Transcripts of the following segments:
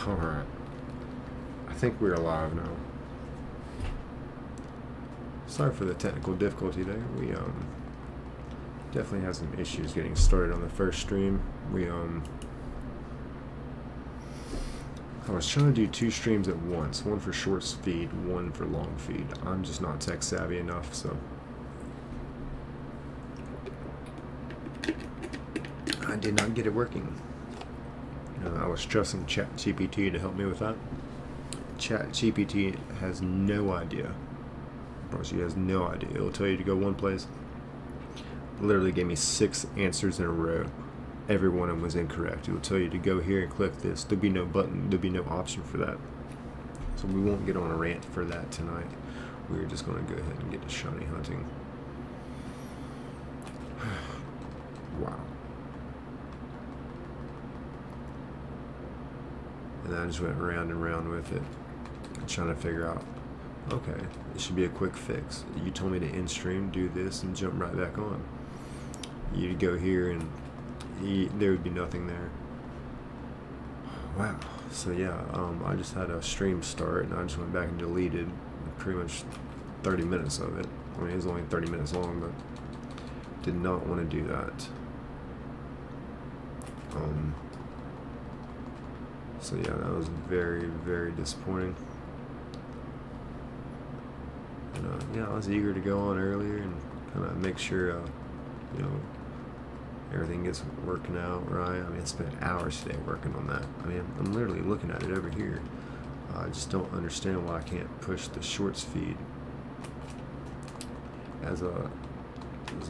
Alright. I think we're alive now. Sorry for the technical difficulty there. We definitely had some issues getting started on the first stream. I was trying to do 2 streams at once, one for short feed, one for long feed. I'm just not tech savvy enough, so I did not get it working. I was trusting ChatGPT to help me with that. ChatGPT has no idea. Bro, she has no idea. It'll tell you to go one place. Literally gave me 6 answers in a row. Every one of them was incorrect. It will tell you to go here and click this. There'll be no button. There'll be no option for that. So we won't get on a rant for that tonight. We're just going to go ahead and get to shiny hunting. Wow. And I just went round and round with it, trying to figure out, okay, it should be a quick fix. You told me to end stream, do this, and jump right back on. You'd go here and there would be nothing there. Wow. So yeah, I just had a stream start and I just went back and deleted pretty much 30 minutes of it. I mean, it was only 30 minutes long, but did not want to do that. So yeah, that was very, very disappointing. And yeah, I was eager to go on earlier and kind of make sure, you know, everything gets working out right. I mean, I spent hours today working on that. I mean, I'm literally looking at it over here. I just don't understand why I can't push the shorts feed as a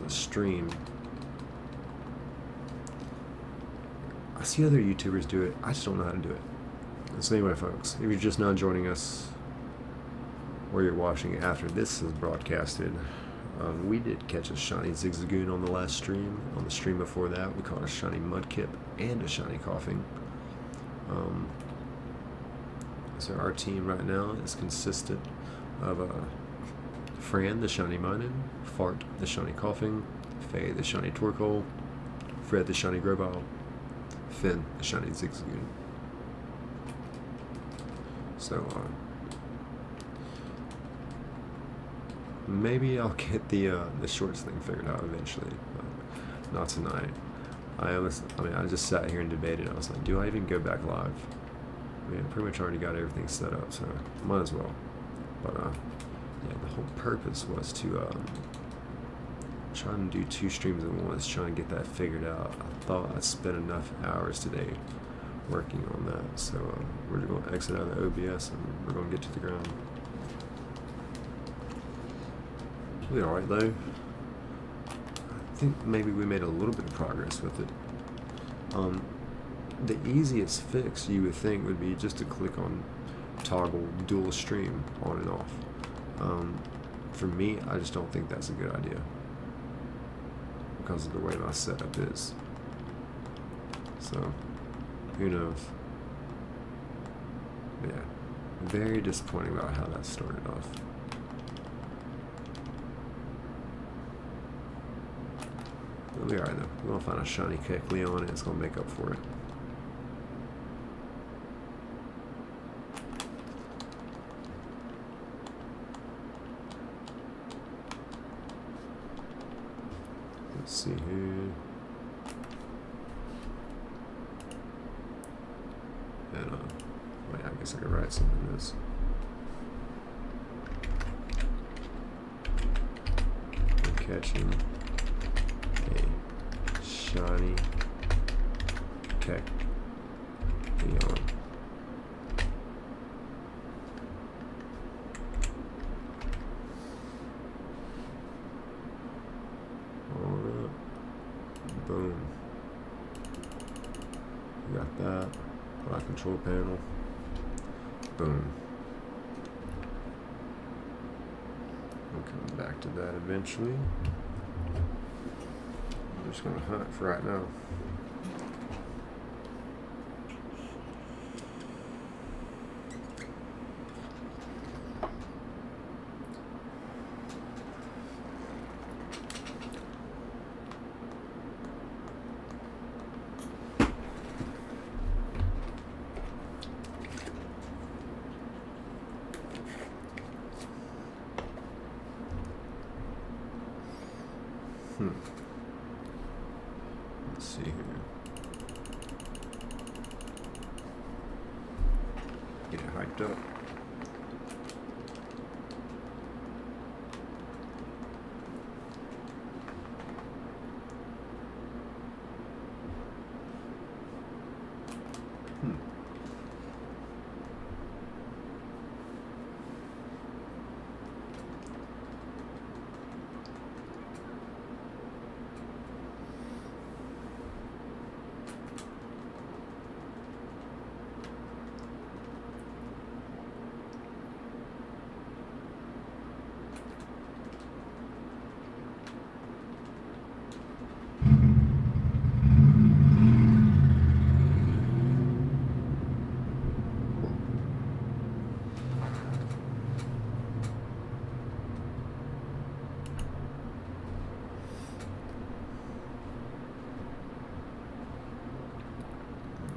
stream. I see other YouTubers do it. I just don't know how to do it. So anyway, folks, if you're just now joining us, or you're watching it after this is broadcasted, we did catch a shiny Zigzagoon on the last stream. On the stream before that, we caught a shiny Mudkip and a shiny Koffing. So our team right now is consistent of Fran, the shiny Minun, Fart, the shiny Koffing, Faye, the shiny Torkoal, Fred, the shiny Grovyle, Finn, the shiny Zigzagoon. So maybe I'll get the shorts thing figured out eventually, but not tonight. I mean, I just sat here and debated. I was like, do I even go back live? I mean, I pretty much already got everything set up, so might as well. But yeah, the whole purpose was to try and do 2 streams at once, trying to get that figured out. I thought I'd spent enough hours today working on that, so we're going to exit out of the OBS and we're going to get to the ground. We'll be alright though. I think maybe we made a little bit of progress with it. The easiest fix you would think would be just to click on toggle dual stream on and off. For me, I just don't think that's a good idea because of the way my setup is. So, who knows? But yeah, very disappointing about how that started off. We'll be alright though. We're gonna find a shiny Kecleon and it's gonna make up for it. Let's see here. And wait, I guess I could write something in this. We're catching a shiny Kecleon. Alright. Boom. We got that. Our control panel. Boom. We'll come back to that eventually. I'm just going to hunt for right now. Get it hyped up.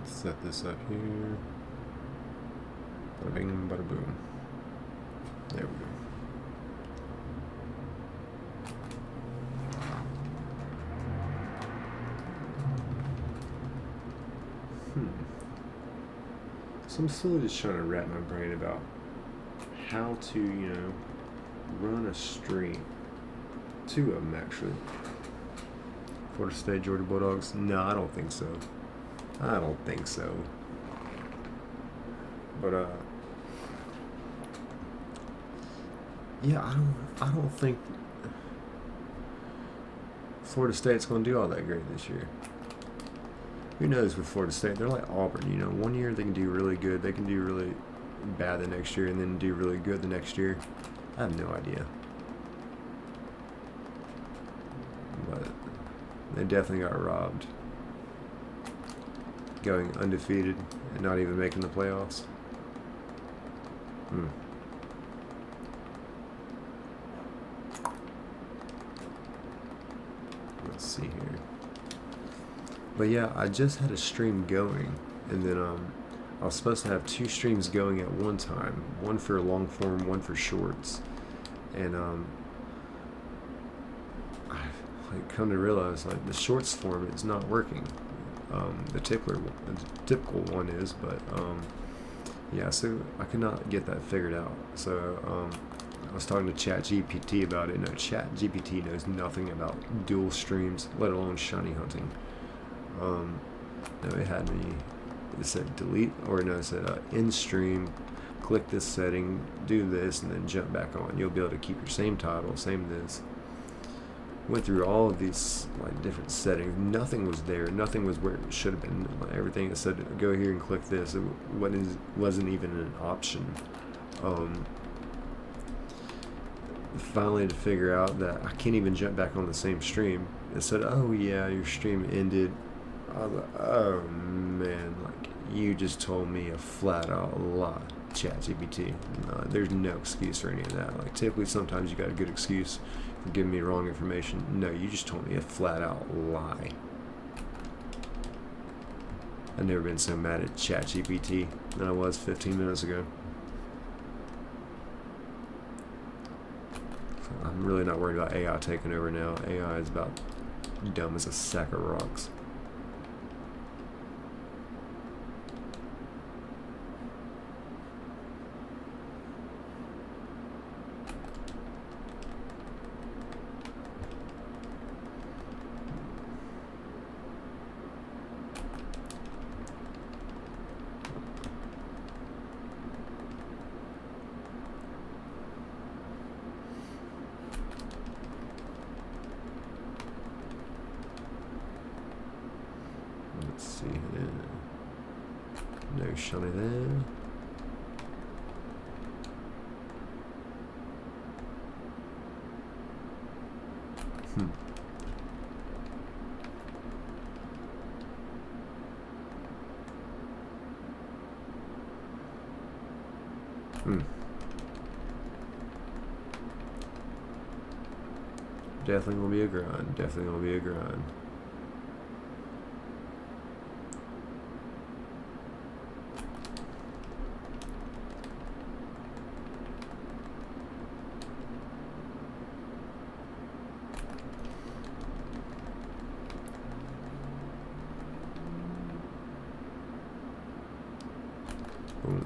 Set this up here. Bada bing, bada boom. There we go. So I'm still just trying to wrap my brain about how to, run a stream. Two of them, actually. Florida State, Georgia Bulldogs? No, I don't think so. I don't think so. But yeah, I don't think Florida State's going to do all that great this year. Who knows with Florida State? They're like Auburn, 1 year they can do really good, they can do really bad the next year, and then do really good the next year. I have no idea. But they definitely got robbed. Going undefeated and not even making the playoffs. Let's see here. But yeah, I just had a stream going, and then I was supposed to have 2 streams going at one time, one for long form, one for shorts, and I come to realize the shorts form is not working. The typical one is, but yeah, so I could not get that figured out. So I was talking to ChatGPT about it. No, ChatGPT knows nothing about dual streams, let alone shiny hunting. No, it said delete, or no, it said in stream, click this setting, do this, and then jump back on. You'll be able to keep your same title, same this. Went through all of these different settings. Nothing was there. Nothing was where it should have been. Everything that said go here and click this, it wasn't even an option. Finally, to figure out that I can't even jump back on the same stream. It said, "Oh yeah, your stream ended." I was like, "Oh man, you just told me a flat out lie, ChatGPT." No, there's no excuse for any of that. Typically, sometimes you got a good excuse for giving me wrong information. No, you just told me a flat out lie. I've never been so mad at ChatGPT than I was 15 minutes ago. So I'm really not worried about AI taking over now. AI is about dumb as a sack of rocks. Let's see here. No shiny there. Definitely gonna be a grind. Definitely gonna be a grind. Boom.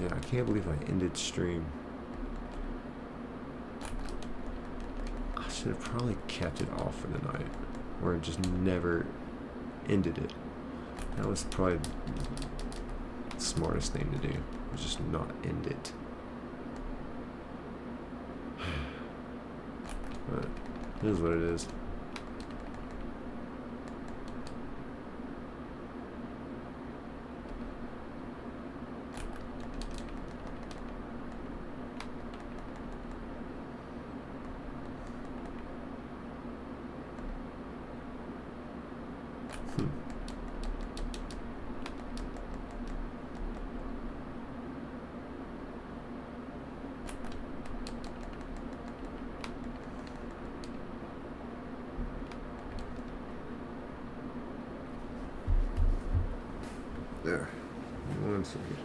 Yeah, I can't believe I ended stream. I should have probably kept it off for the night, or just never ended it. That was probably the smartest thing to do, was just not end it. But it is what it is. There. 1 second.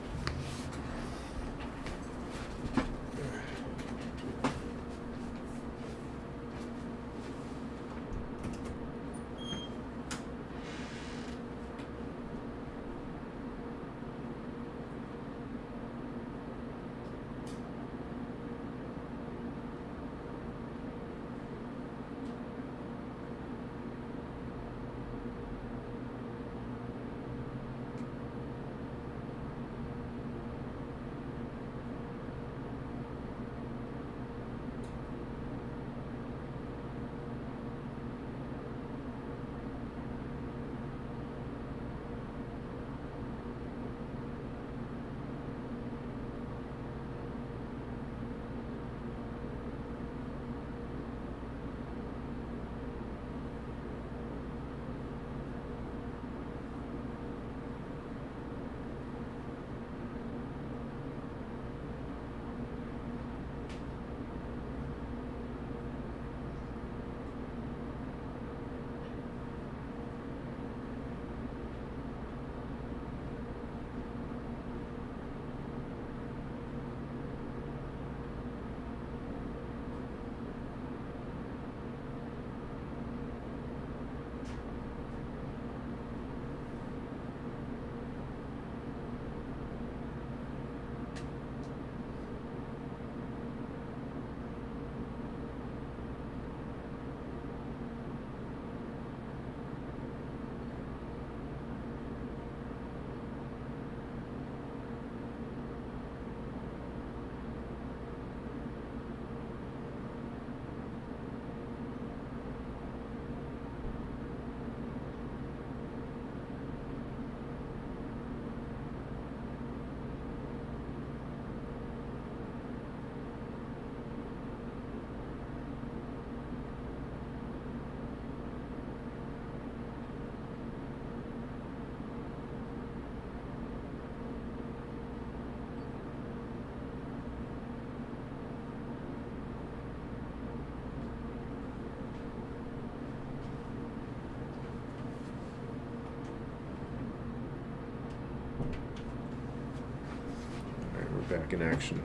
Back in action.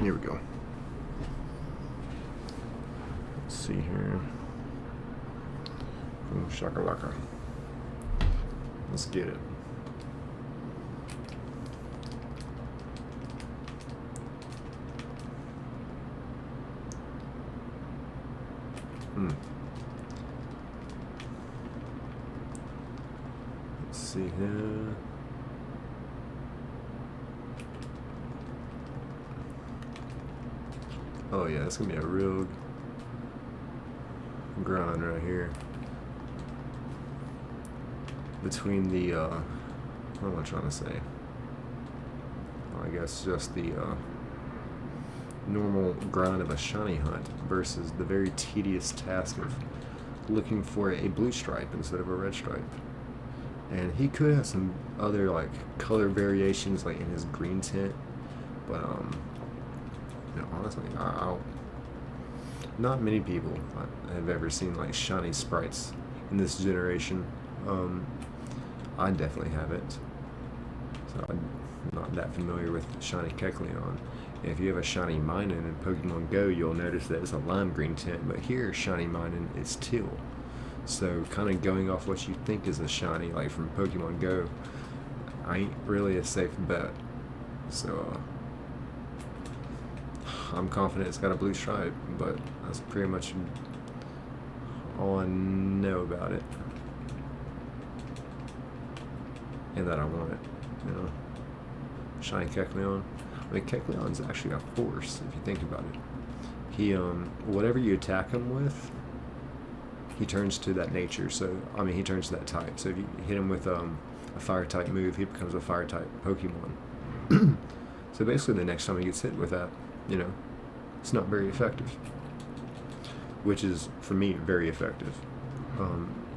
Here we go. Let's see here. Boom shakalaka. Let's get it. Let's see here. Oh yeah, it's gonna be a real grind right here. Between the, what am I trying to say? I guess just the normal grind of a shiny hunt versus the very tedious task of looking for a blue stripe instead of a red stripe. And he could have some other like color variations like in his green tint, but you know, honestly, not many people have ever seen like shiny sprites in this generation. I definitely haven't, so I'm not that familiar with shiny Kecleon. If you have a shiny Minun in Pokemon Go, you'll notice that it's a lime green tint, but here shiny Minun is teal. So kind of going off what you think is a shiny, like from Pokemon Go, I ain't really a safe bet. So I'm confident it's got a blue stripe, but that's pretty much all I know about it. And that I want it, you know. Shiny Kecleon. I mean, Kecleon's actually got force, if you think about it. He, whatever you attack him with, he turns to that nature. So, I mean, he turns to that type. So if you hit him with a fire type move, he becomes a fire type Pokemon. So basically the next time he gets hit with that, you know, it's not very effective. Which is, for me, very effective.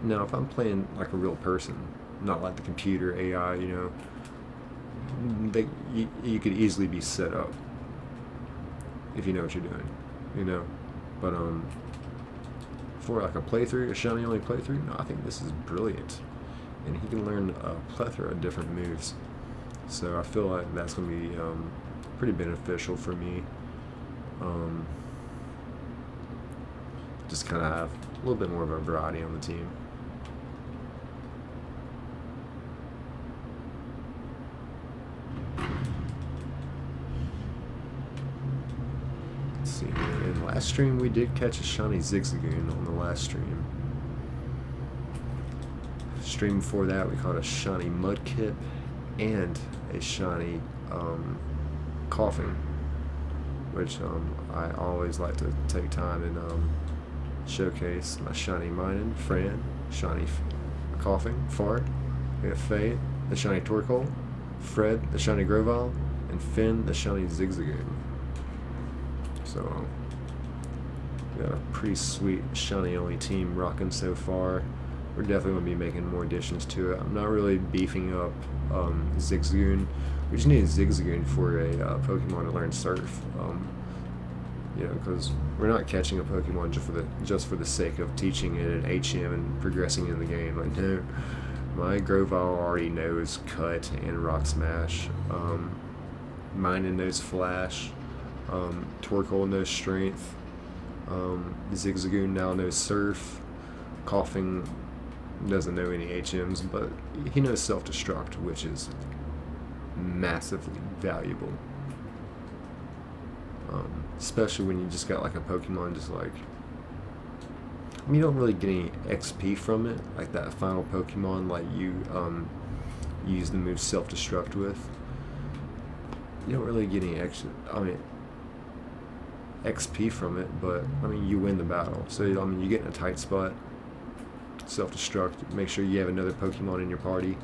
Now, if I'm playing like a real person, not like the computer AI, you know, you could easily be set up if you know what you're doing, you know. But for like a playthrough, a shiny only playthrough, no, I think this is brilliant, and he can learn a plethora of different moves. So I feel like that's going to be pretty beneficial for me. Just kind of have a little bit more of a variety on the team. Let's see here. In the last stream, we did catch a shiny Zigzagoon on the last stream. Stream before that, we caught a shiny Mudkip and a shiny Koffing, which I always like to take time and showcase my shiny Minun, Fran, shiny Koffing, Fart, we have Faye, the shiny Torkoal, Fred, the shiny Grovyle, and Finn, the shiny Zigzagoon. So we got a pretty sweet shiny only team rocking so far. We're definitely going to be making more additions to it. I'm not really beefing up Zigzagoon. We just need a Zigzagoon for a Pokemon to learn Surf. You know, because we're not catching a Pokemon just for the sake of teaching it an HM and progressing in the game. Like, no, my Grovyle already knows Cut and Rock Smash. Minun knows Flash. Torkoal knows Strength. Zigzagoon now knows Surf. Koffing doesn't know any HMs, but he knows Self-Destruct, which is massively valuable. Especially when you just got like a Pokemon just like, I mean, you don't really get any XP from it, like that final Pokemon like you use the move Self-Destruct with. You don't really get any extra, I mean, XP from it, but I mean, you win the battle. So I mean, you get in a tight spot, Self-Destruct, make sure you have another Pokemon in your party,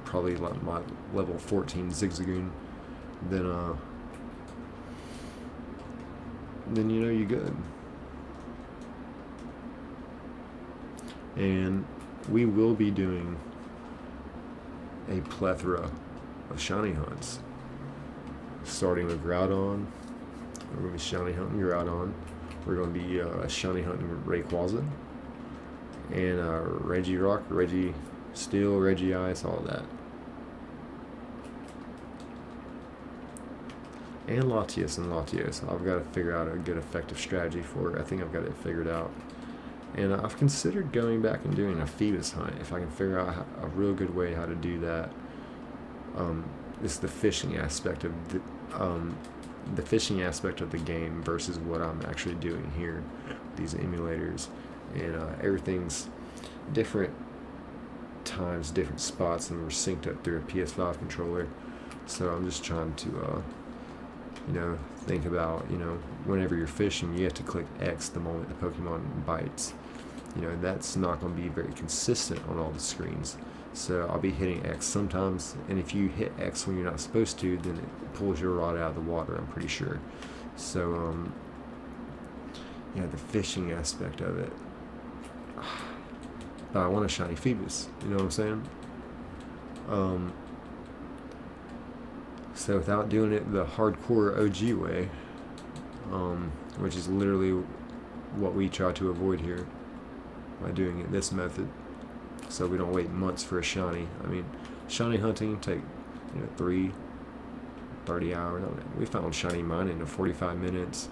probably like my level 14 Zigzagoon, then you know you're good. And we will be doing a plethora of shiny hunts, starting with Groudon. We're going to be shiny hunting Groudon. We're going to be shiny hunting Rayquaza and Regirock, Reggie Steel, Regice, all that. And Latios and Latios. I've got to figure out a good effective strategy for it. I think I've got it figured out. And I've considered going back and doing a Phoebus hunt if I can figure out a real good way how to do that. It's the fishing aspect of the game versus what I'm actually doing here. These emulators and everything's different times, different spots, and we're synced up through a PS5 controller. So I'm just trying to you know, think about, you know, whenever you're fishing, you have to click X the moment the Pokemon bites. You know, that's not going to be very consistent on all the screens. So I'll be hitting X sometimes, and if you hit X when you're not supposed to, then it pulls your rod out of the water, I'm pretty sure. So, yeah, the fishing aspect of it. But I want a shiny Phoebus, you know what I'm saying? So without doing it the hardcore OG way, which is literally what we try to avoid here by doing it this method, so we don't wait months for a shiny. I mean, shiny hunting take, you know, 30 hours. We found shiny Minun in 45 minutes.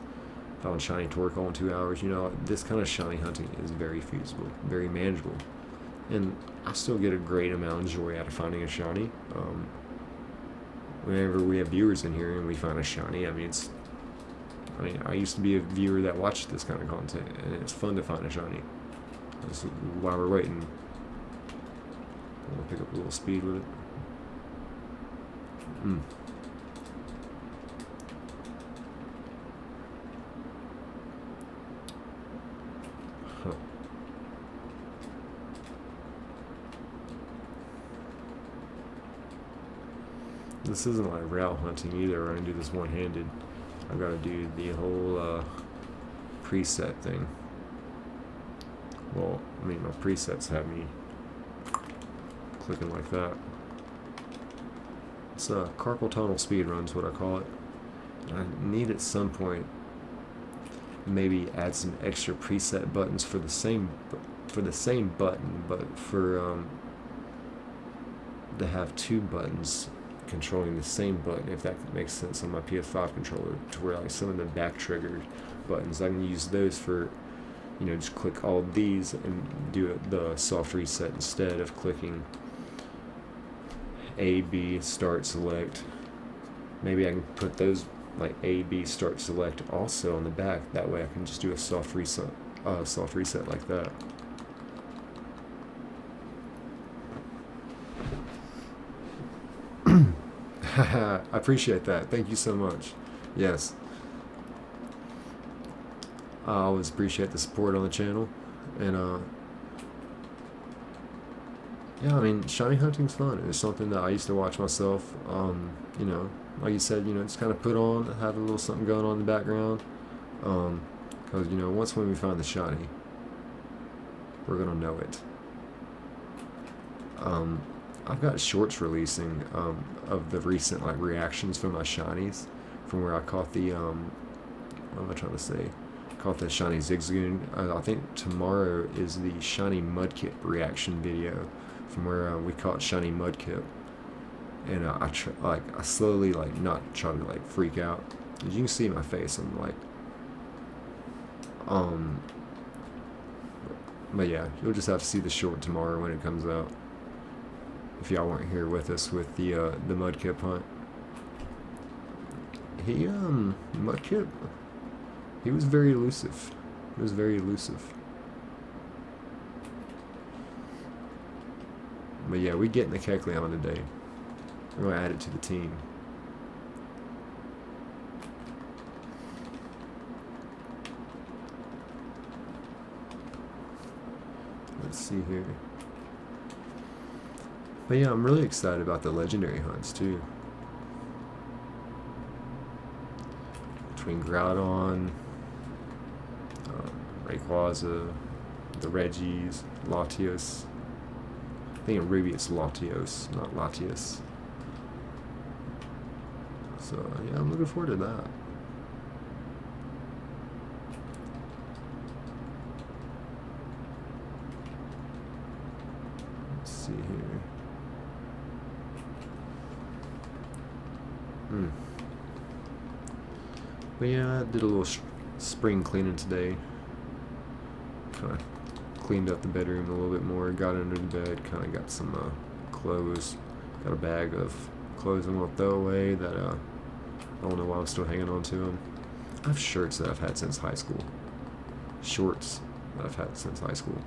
Found shiny Torkoal in 2 hours. You know, this kind of shiny hunting is very feasible, very manageable. and I still get a great amount of joy out of finding a shiny. Whenever we have viewers in here and we find a shiny, I mean, I used to be a viewer that watched this kind of content, and it's fun to find a shiny. That's why we're waiting. I'll pick up a little speed with it. Huh. This isn't like route hunting either. I can do this one-handed. I've got to do the whole preset thing. Well, I mean, my presets have me clicking like that. It's a carpal tunnel speed run is what I call it. I need at some point maybe add some extra preset buttons for the same button, but for to have two buttons controlling the same button, if that makes sense, on my PS5 controller, to where like some of the back triggered buttons, I can use those for, you know, just click all of these and do the soft reset instead of clicking A, B, start, select. Maybe I can put those like A, B, start, select also on the back. That way I can just do a soft reset like that. I appreciate that. Thank you so much. Yes. I always appreciate the support on the channel. And yeah, I mean, shiny hunting's fun. It's something that I used to watch myself. You know, like you said, you know, just kind of put on, have a little something going on in the background. Because, you know, once when we find the shiny, we're gonna know it. I've got shorts releasing of the recent like reactions from my shinies, from where I caught the what am I trying to say? Caught the shiny Zigzagoon. I think tomorrow is the shiny Mudkip reaction video, from where we caught shiny Mudkip, and I slowly like not trying to like freak out. As you can see my face, I'm like, but yeah, you'll just have to see the short tomorrow when it comes out, if y'all weren't here with us with the Mudkip hunt. Mudkip, he was very elusive. He was very elusive. But yeah, we getting the Kecleon today. We're gonna add it to the team. Let's see here. But yeah, I'm really excited about the legendary hunts too. Between Groudon, Rayquaza, the Reggies, Latios. I think in Ruby it's Latios, not Latios. So yeah, I'm looking forward to that. Let's see here. But yeah, I did a little spring cleaning today. Kind of cleaned up the bedroom a little bit more, got under the bed, kind of got some clothes. Got a bag of clothes I'm going to throw away that I don't know why I'm still hanging on to them. I have shirts that I've had since high school. Shorts that I've had since high school.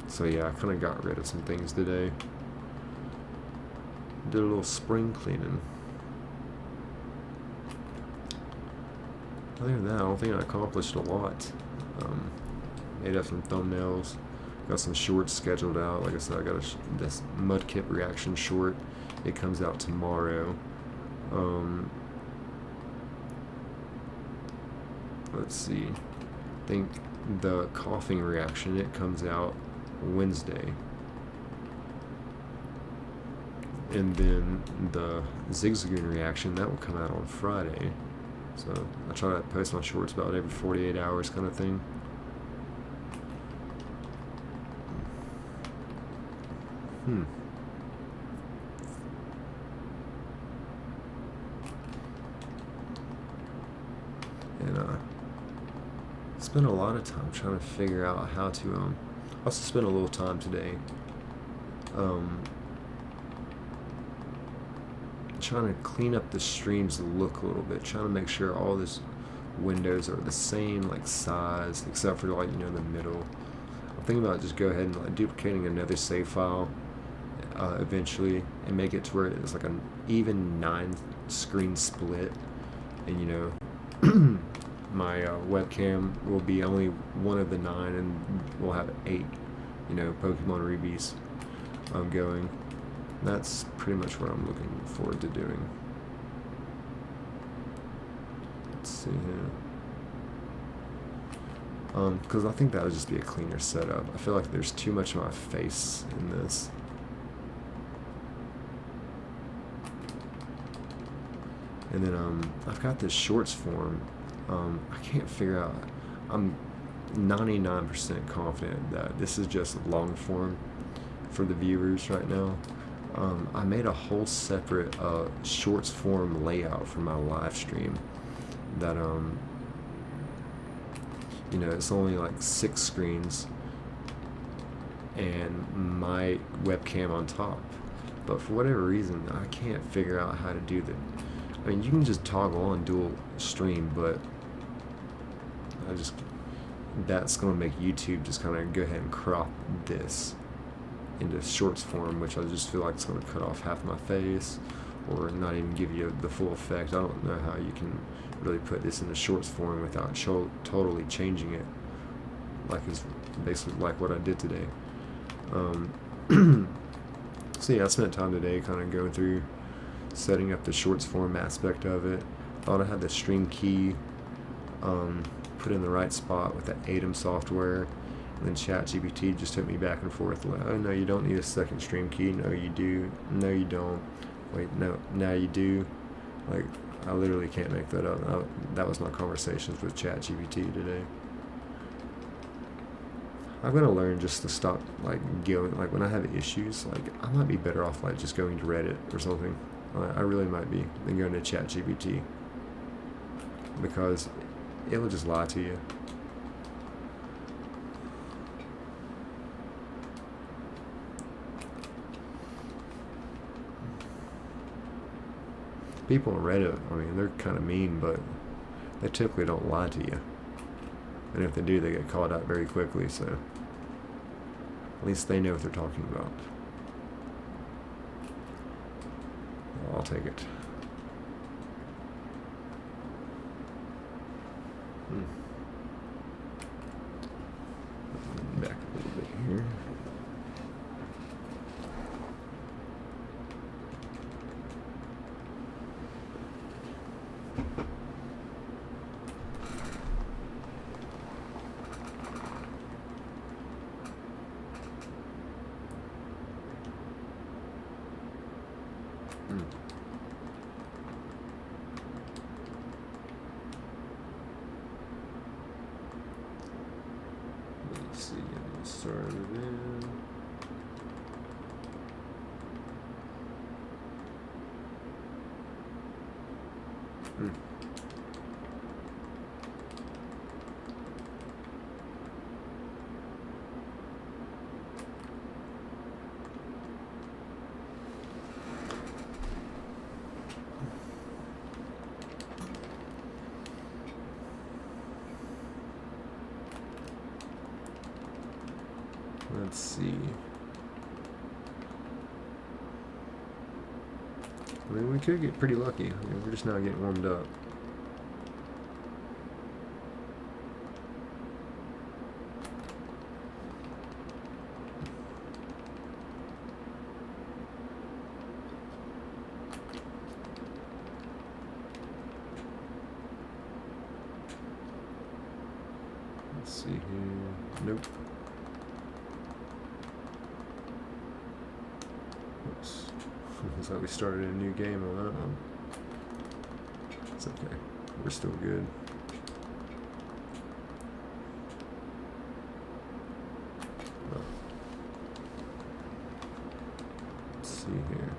So yeah, I kind of got rid of some things today. Did a little spring cleaning. Other than that, I don't think I accomplished a lot. Made up some thumbnails. Got some shorts scheduled out. Like I said, I got this Mudkip reaction short. It comes out tomorrow. Let's see. I think the Koffing reaction, it comes out Wednesday. And then the Zigzagoon reaction, that will come out on Friday. So I try to post my shorts about every 48 hours kind of thing. And spent a lot of time trying to figure out how to I also spent a little time today trying to clean up the stream's look a little bit, trying to make sure all these windows are the same like size, except for like, you know, the middle. I'm thinking about just go ahead and like duplicating another save file eventually and make it to where it's like an even 9 screen split, and you know my webcam will be only one of the 9, and we'll have 8, you know, Pokemon Rubies going. That's pretty much what I'm looking forward to doing. Let's see here. Because I think that would just be a cleaner setup. I feel like there's too much of my face in this. And then I've got this shorts form. I can't figure out. I'm 99% confident that this is just long form for the viewers right now. I made a whole separate shorts form layout for my live stream that you know, it's only like 6 screens and my webcam on top, but for whatever reason I can't figure out how to do that. I mean, you can just toggle on dual stream, but that's going to make YouTube just kind of go ahead and crop this into shorts form, which I just feel like it's going to cut off half my face or not even give you the full effect. I don't know how you can really put this into shorts form without totally changing it, like it's basically like what I did today. So yeah, I spent time today kind of going through setting up the shorts form aspect of it. Thought I had the stream key put in the right spot with the ATEM software, and then ChatGPT just took me back and forth like, oh no, you don't need a second stream key. No you do. No you don't. Wait, no, now you do. Like, I literally can't make that up. That was my conversations with ChatGPT today. I'm gonna learn just to stop like going, like when I have issues, like I might be better off like just going to Reddit or something. I really might be, than going to ChatGPT, because it will just lie to you. People on Reddit, I mean, they're kind of mean, but they typically don't lie to you. And if they do, they get called out very quickly, so at least they know what they're talking about. I'll take it. Back a little bit here. Let's see, getting started in. Let's see. I mean, we could get pretty lucky. I mean, we're just now getting warmed up. Let's see here. Nope. Oops. Looks like we started a new game on that one. It's okay. We're still good. Oh. Let's see here.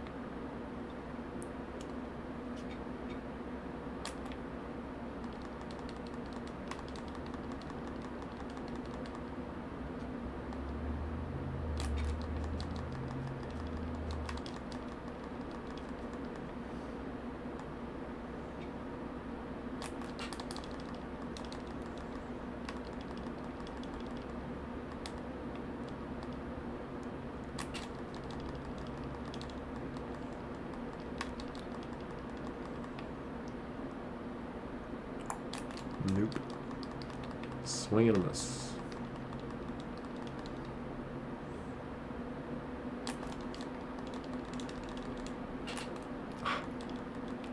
Swing and a miss.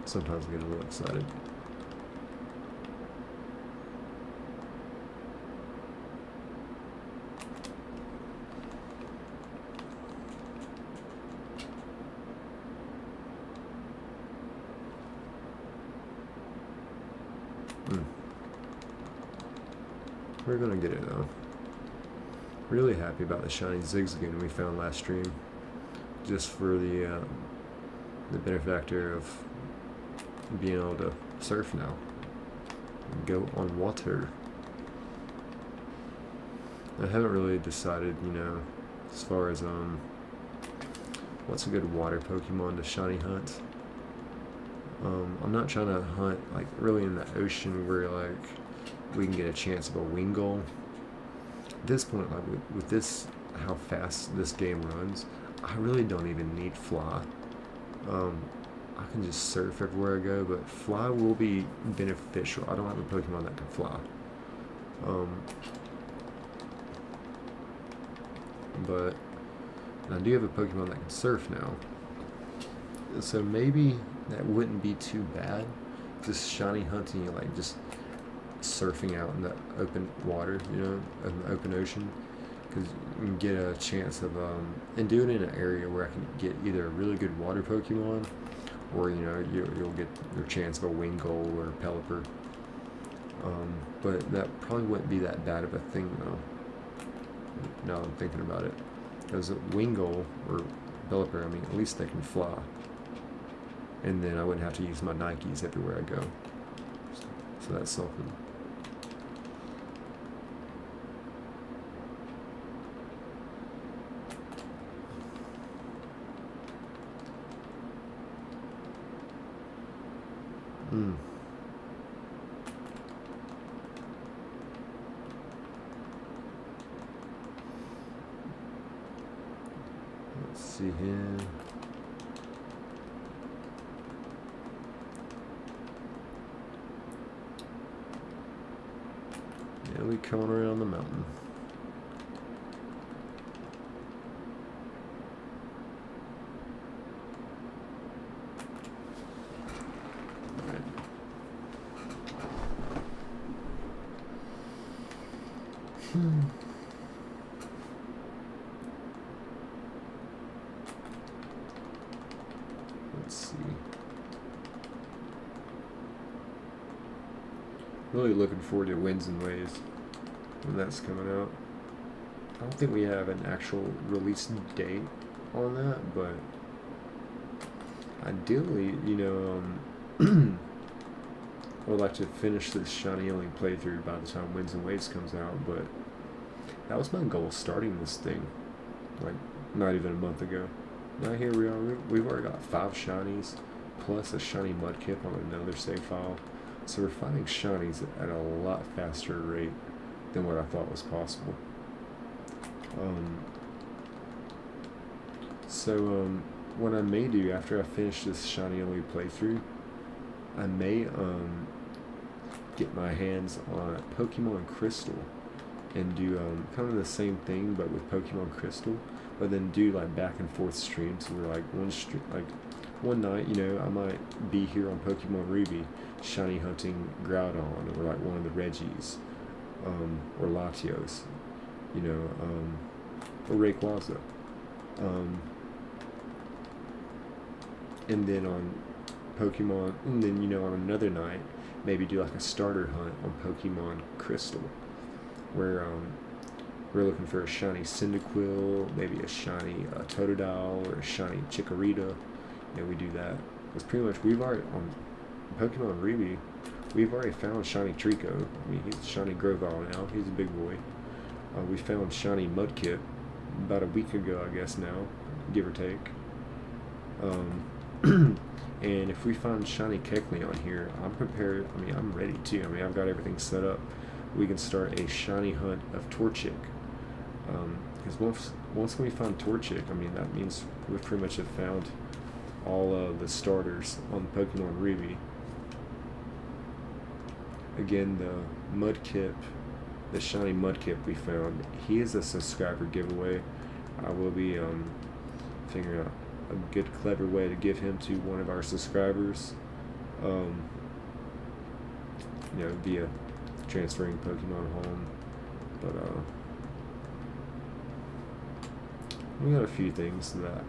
Sometimes I get a little excited. We're gonna get it though. Really happy about the shiny Zigzagoon we found last stream, just for the benefactor of being able to surf now and go on water. I haven't really decided, you know, as far as what's a good water Pokemon to shiny hunt. I'm not trying to hunt like really in the ocean where like we can get a chance of a Wingull. At this point, like with this, how fast this game runs, I really don't even need Fly. I can just surf everywhere I go, but Fly will be beneficial. I don't have a Pokemon that can fly. But I do have a Pokemon that can surf now. So maybe that wouldn't be too bad. Just shiny hunting, like just surfing out in the open water, you know, in the open ocean, because you can get a chance of and do it in an area where I can get either a really good water Pokemon, or you know you'll get your chance of a Wingull or a Pelipper. But that probably wouldn't be that bad of a thing though. Now I'm thinking about it, because a Wingull or Pelipper, I mean, at least they can fly, and then I wouldn't have to use my Nikes everywhere I go. So that's something. Let's see here. Yeah, we coming around the mountain. Let's see. Really looking forward to Winds and Waves when that's coming out. I don't think we have an actual release date on that, but ideally, you know, I would like to finish this shiny only playthrough by the time Winds and Waves comes out, but that was my goal starting this thing, like, not even a month ago. Now here we are, we've already got 5 shinies, plus a shiny Mudkip on another save file, so we're finding shinies at a lot faster rate than what I thought was possible. What I may do after I finish this shiny only playthrough, I may get my hands on Pokemon Crystal and do kind of the same thing but with Pokemon Crystal, but then do like back and forth streams where like one night, you know, I might be here on Pokemon Ruby shiny hunting Groudon or like one of the Reggies, or Latios, you know, or Rayquaza, and then on Pokemon, and then, you know, on another night maybe do like a starter hunt on Pokemon Crystal, where we're looking for a shiny Cyndaquil, maybe a shiny Totodile, or a shiny Chikorita. You know, we do that. Because pretty much we've already, on Pokemon Ruby, we've already found shiny Trico. I mean, he's shiny Grovyle now. He's a big boy. We found shiny Mudkip about a week ago, I guess now, give or take. And if we find shiny Kecleon here, I'm prepared. I mean, I'm ready too. I mean, I've got everything set up. We can start a shiny hunt of Torchic. Because once we find Torchic, I mean, that means we pretty much have found all of the starters on Pokemon Ruby. Again, the Mudkip the shiny mudkip we found, he is a subscriber giveaway. I will be figuring out a good, clever way to give him to one of our subscribers. You know, via transferring Pokemon home. But we got a few things that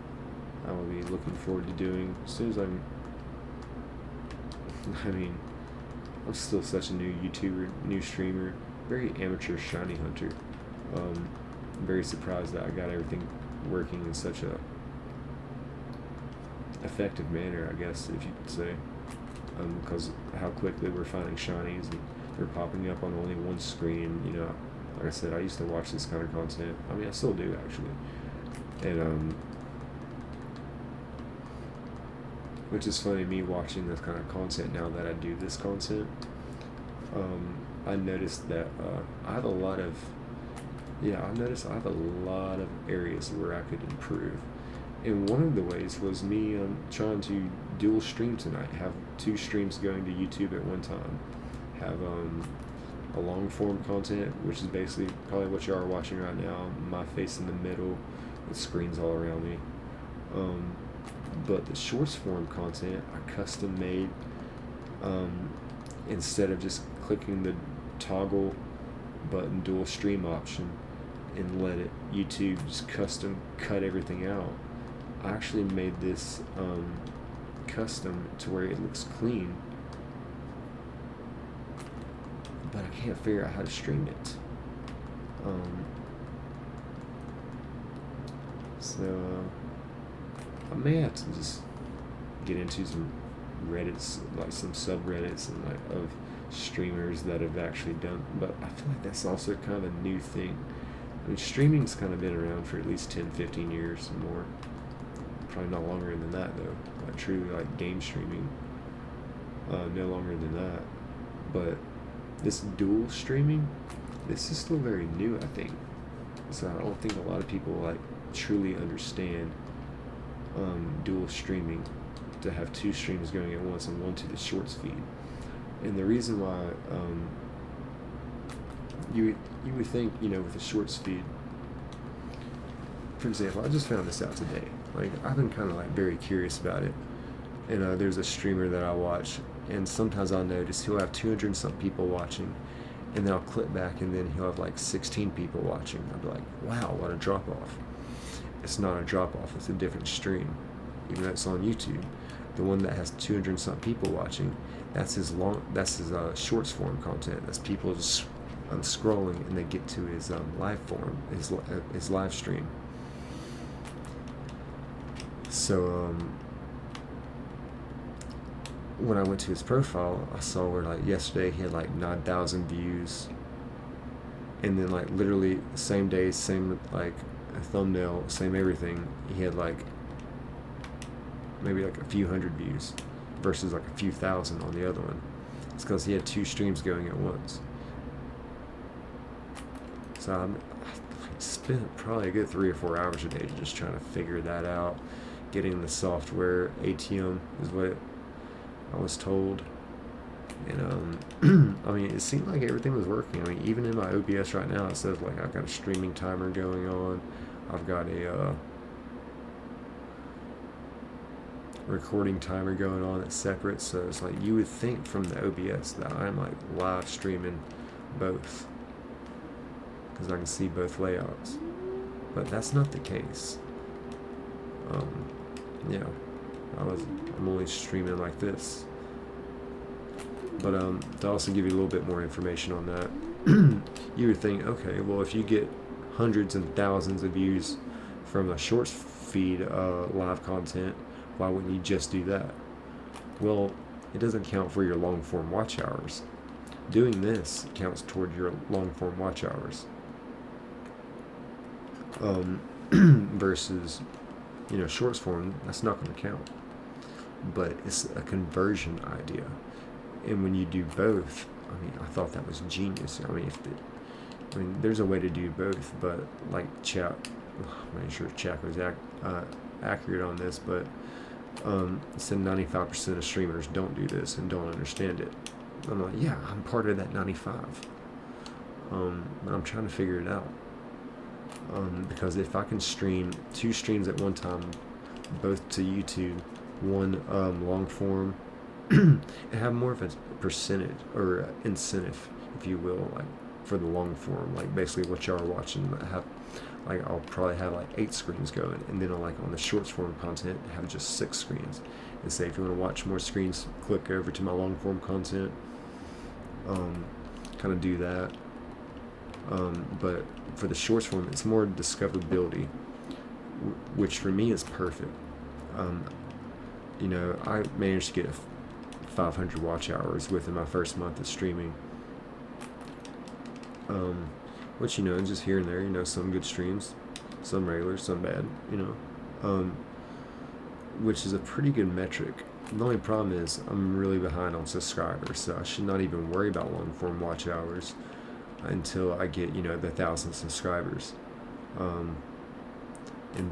I will be looking forward to doing as soon as I mean, I'm still such a new YouTuber, new streamer, very amateur shiny hunter. I'm very surprised that I got everything working in such a effective manner, I guess, if you could say, because how quickly we're finding shinies and they're popping up on only one screen. You know, like I said, I used to watch this kind of content. I mean, I still do actually, and which is funny, me watching this kind of content now that I do this content. I noticed that I have a lot of areas where I could improve. And one of the ways was me trying to dual stream tonight, have 2 streams going to YouTube at one time, have a long form content, which is basically probably what you are watching right now, my face in the middle with screens all around me. But the shorts form content I custom made, instead of just clicking the toggle button dual stream option and let it YouTube just custom cut everything out. I actually made this custom to where it looks clean, but I can't figure out how to stream it. So I may have to just get into some Reddits, like some subreddits and like of streamers that have actually done, but I feel like that's also kind of a new thing. I mean, streaming's kind of been around for at least 10-15 years or more. Probably not longer than that though. Like truly like game streaming, no longer than that. But this dual streaming, this is still very new, I think. So I don't think a lot of people like truly understand dual streaming, to have 2 streams going at once and one to the shorts feed. And the reason why you would think, you know, with the shorts feed, for example, I just found this out today. Like, I've been kind of like very curious about it, and there's a streamer that I watch, and sometimes I'll notice he'll have 200 and some people watching, and then I'll click back and then he'll have like 16 people watching. I'll be like, wow, what a drop off. It's not a drop off, it's a different stream, even though it's on YouTube. The one that has 200 and some people watching, that's his shorts form content. That's people just scrolling and they get to his live form, his live stream. So when I went to his profile, I saw where like yesterday he had like 9,000 views, and then like literally same day, same like thumbnail, same everything, he had like maybe like a few hundred views versus like a few thousand on the other one. It's because he had 2 streams going at once. So I spent probably a good 3 or 4 hours a day just trying to figure that out, getting the software. ATM is what I was told. And I mean, it seemed like everything was working. I mean, even in my OBS right now, it says like I've got a streaming timer going on. I've got a recording timer going on that's separate. So it's like you would think from the OBS that I'm like live streaming both, because I can see both layouts, but that's not the case. Yeah, I'm only streaming like this. But to also give you a little bit more information on that, you would think, okay, well, if you get hundreds and thousands of views from a shorts feed live content, why wouldn't you just do that? Well, it doesn't count for your long form watch hours. Doing this counts toward your long form watch hours. Versus, you know, shorts form, that's not going to count. But it's a conversion idea. And when you do both, I mean, I thought that was genius. I mean, there's a way to do both, but like chat, I'm not sure if chat was accurate on this, but it said 95% of streamers don't do this and don't understand it. I'm like, yeah, I'm part of that 95. But I'm trying to figure it out. Because if I can stream 2 streams at one time, both to YouTube, one long form, and have more of a percentage or incentive, if you will, like for the long form, like basically what y'all are watching. Have like I'll probably have like 8 screens going, and then on the shorts form content have just 6 screens. And say if you want to watch more screens, click over to my long form content. Kind of do that. But for the shorts form, it's more discoverability, which for me is perfect. You know, I managed to get 500 watch hours within my first month of streaming. Which, you know, just here and there, you know, some good streams, some regular, some bad, you know, which is a pretty good metric. The only problem is I'm really behind on subscribers, so I should not even worry about long form watch hours until I get, you know, the 1,000 subscribers. And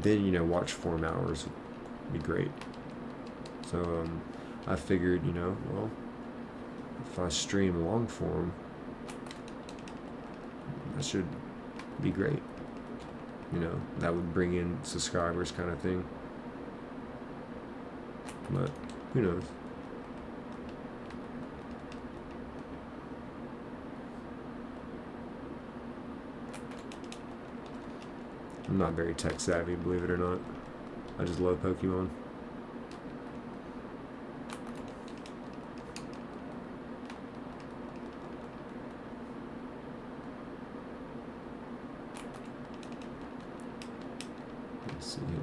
then, you know, watch form hours would be great. So I figured, you know, well, if I stream long form, that should be great. You know, that would bring in subscribers kind of thing. But who knows? I'm not very tech savvy, believe it or not. I just love Pokemon. Let's see here.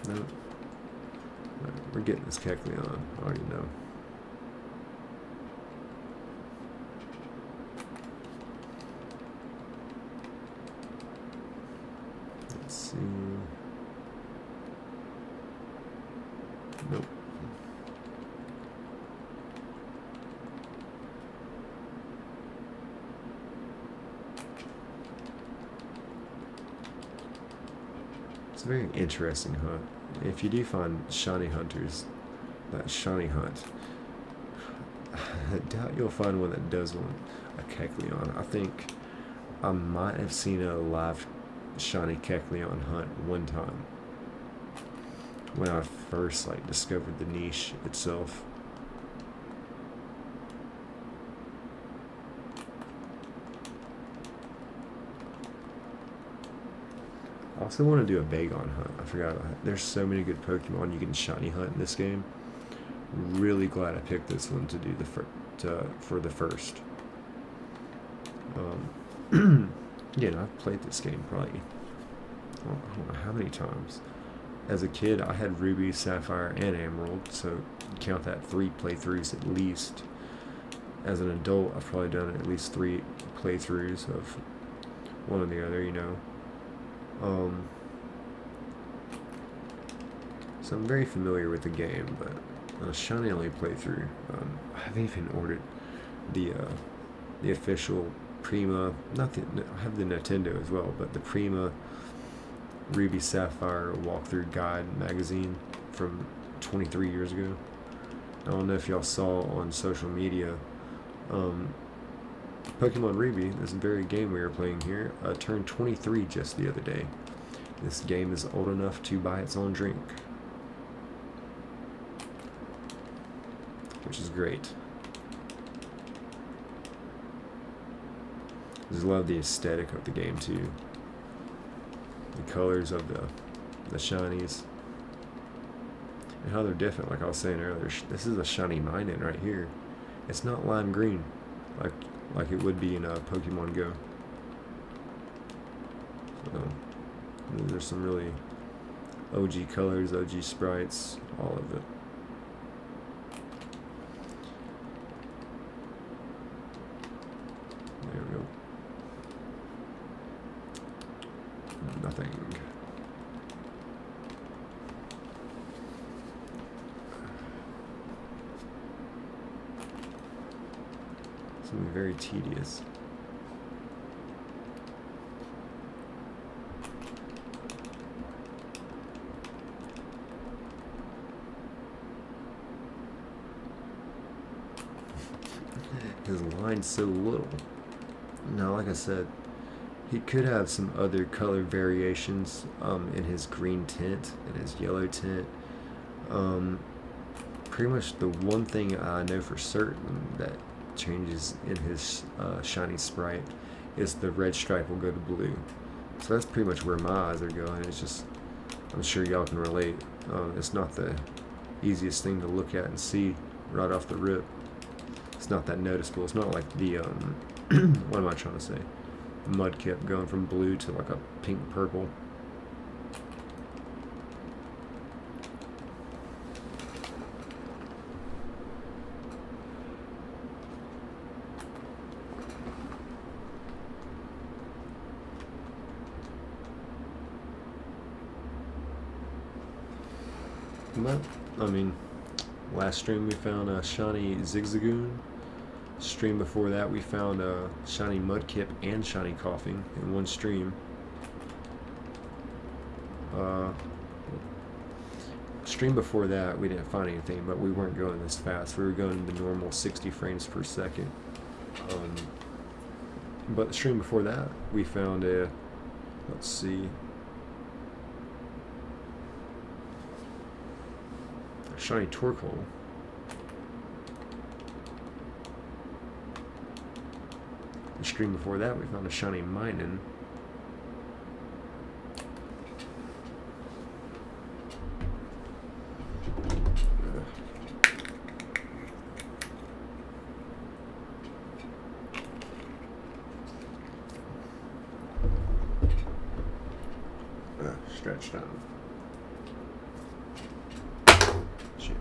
No. Right, we're getting this Kecleon. I already know. Let's see. Nope. It's a very interesting hunt. If you do find shiny hunters, that shiny hunt, I doubt you'll find one that does want a Kecleon. I think I might have seen a live shiny Kecleon hunt one time when I first discovered the niche itself. I also want to do a Bagon hunt. I forgot. There's so many good Pokemon you can shiny hunt in this game. Really glad I picked this one to do for the first. Again, I've played this game probably I don't know how many times. As a kid, I had Ruby, Sapphire, and Emerald, so count that 3 playthroughs at least. As an adult, I've probably done at least 3 playthroughs of one or the other, you know. So I'm very familiar with the game, but on a shiny only playthrough, I haven't even ordered the official Prima. I have the Nintendo as well, but the Prima Ruby Sapphire walkthrough guide magazine from 23 years ago. I don't know if y'all saw on social media. Pokemon Ruby, this very game we were playing here, turned 23 just the other day. This game is old enough to buy its own drink, which is great. I just love the aesthetic of the game too. The colors of the shinies and how they're different. Like I was saying earlier, this is a shiny Minun right here. It's not lime green like it would be in Pokemon Go. So there's some really OG colors, OG sprites, all of it. There we go. Nothing. Something very tedious. his line's so little. Now, like I said, he could have some other color variations in his green tint and his yellow tint. Pretty much the one thing I know for certain that changes in his shiny sprite is the red stripe will go to blue. So that's pretty much where my eyes are going. It's just, I'm sure y'all can relate. It's not the easiest thing to look at and see right off the rip. It's not that noticeable. It's not like the, what am I trying to say? Mudkip going from blue to like a pink purple. But, I mean, last stream we found a shiny Zigzagoon. Stream before that we found a shiny Mudkip and shiny Koffing in one stream. Stream before that we didn't find anything, but we weren't going this fast. We were going the normal 60 frames per second. But the stream before that we found a, let's see, a shiny Torkoal. The stream before that we found a shiny Minun. Stretched out. Shit.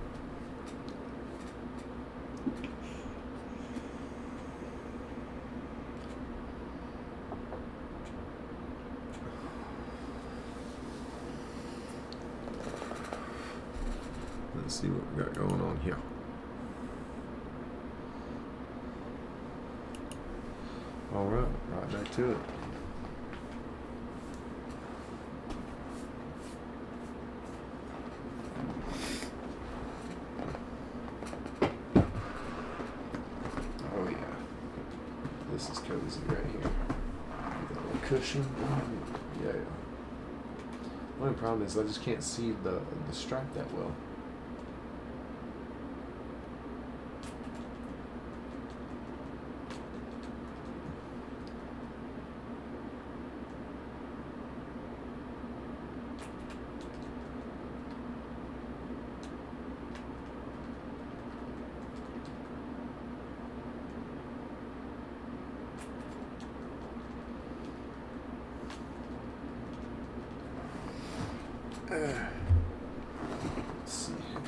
Let's see what we got going on here. All right, right back to it. Oh yeah, this is cozy right here. Got a little cushion. Yeah. The only problem is I just can't see the stripe that well. Let's see here.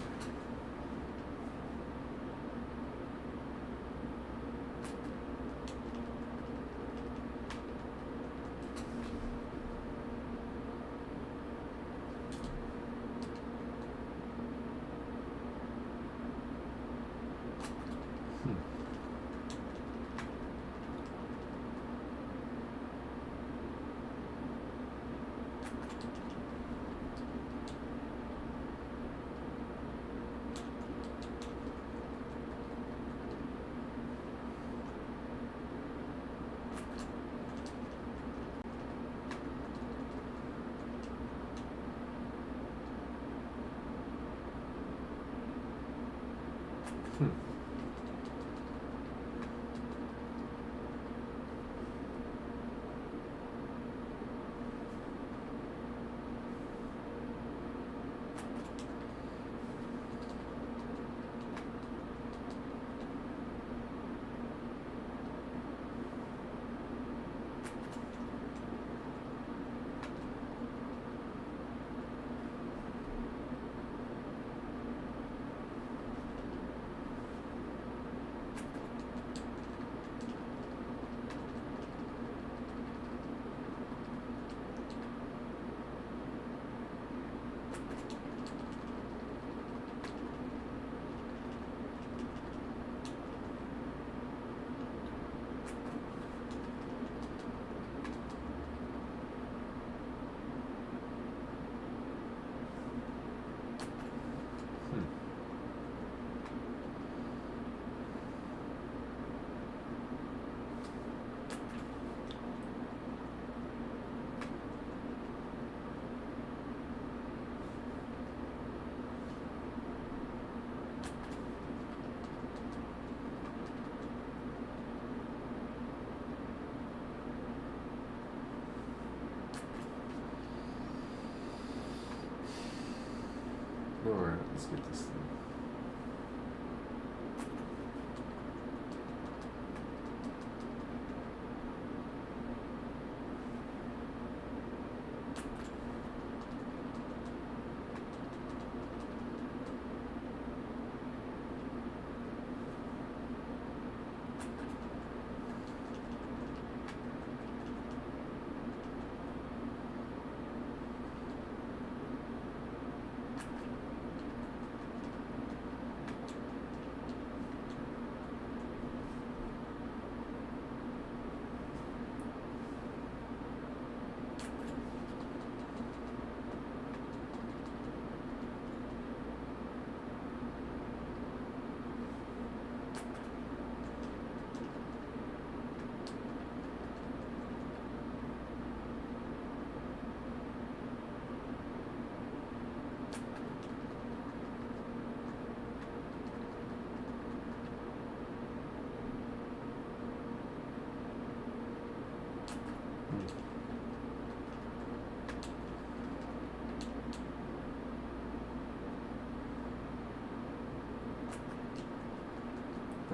Alright, let's get this thing.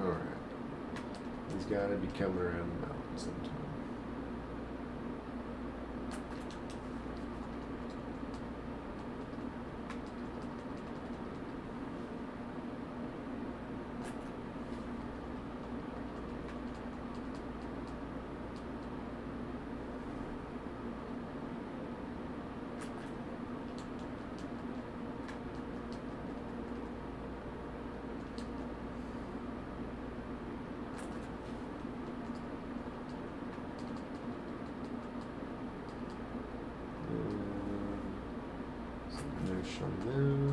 Alright. He's gotta be coming around the mountain sometime. No shiny there.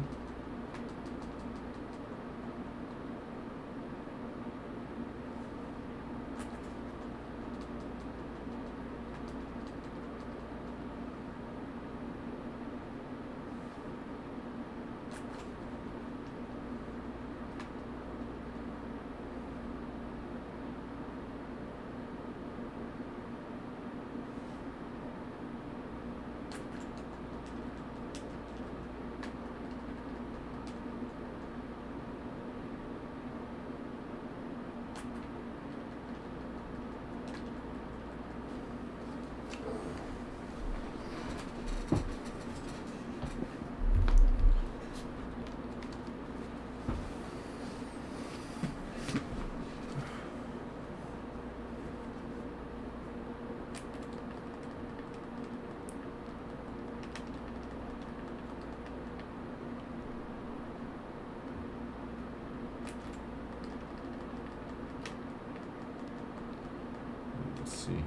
Let's see here.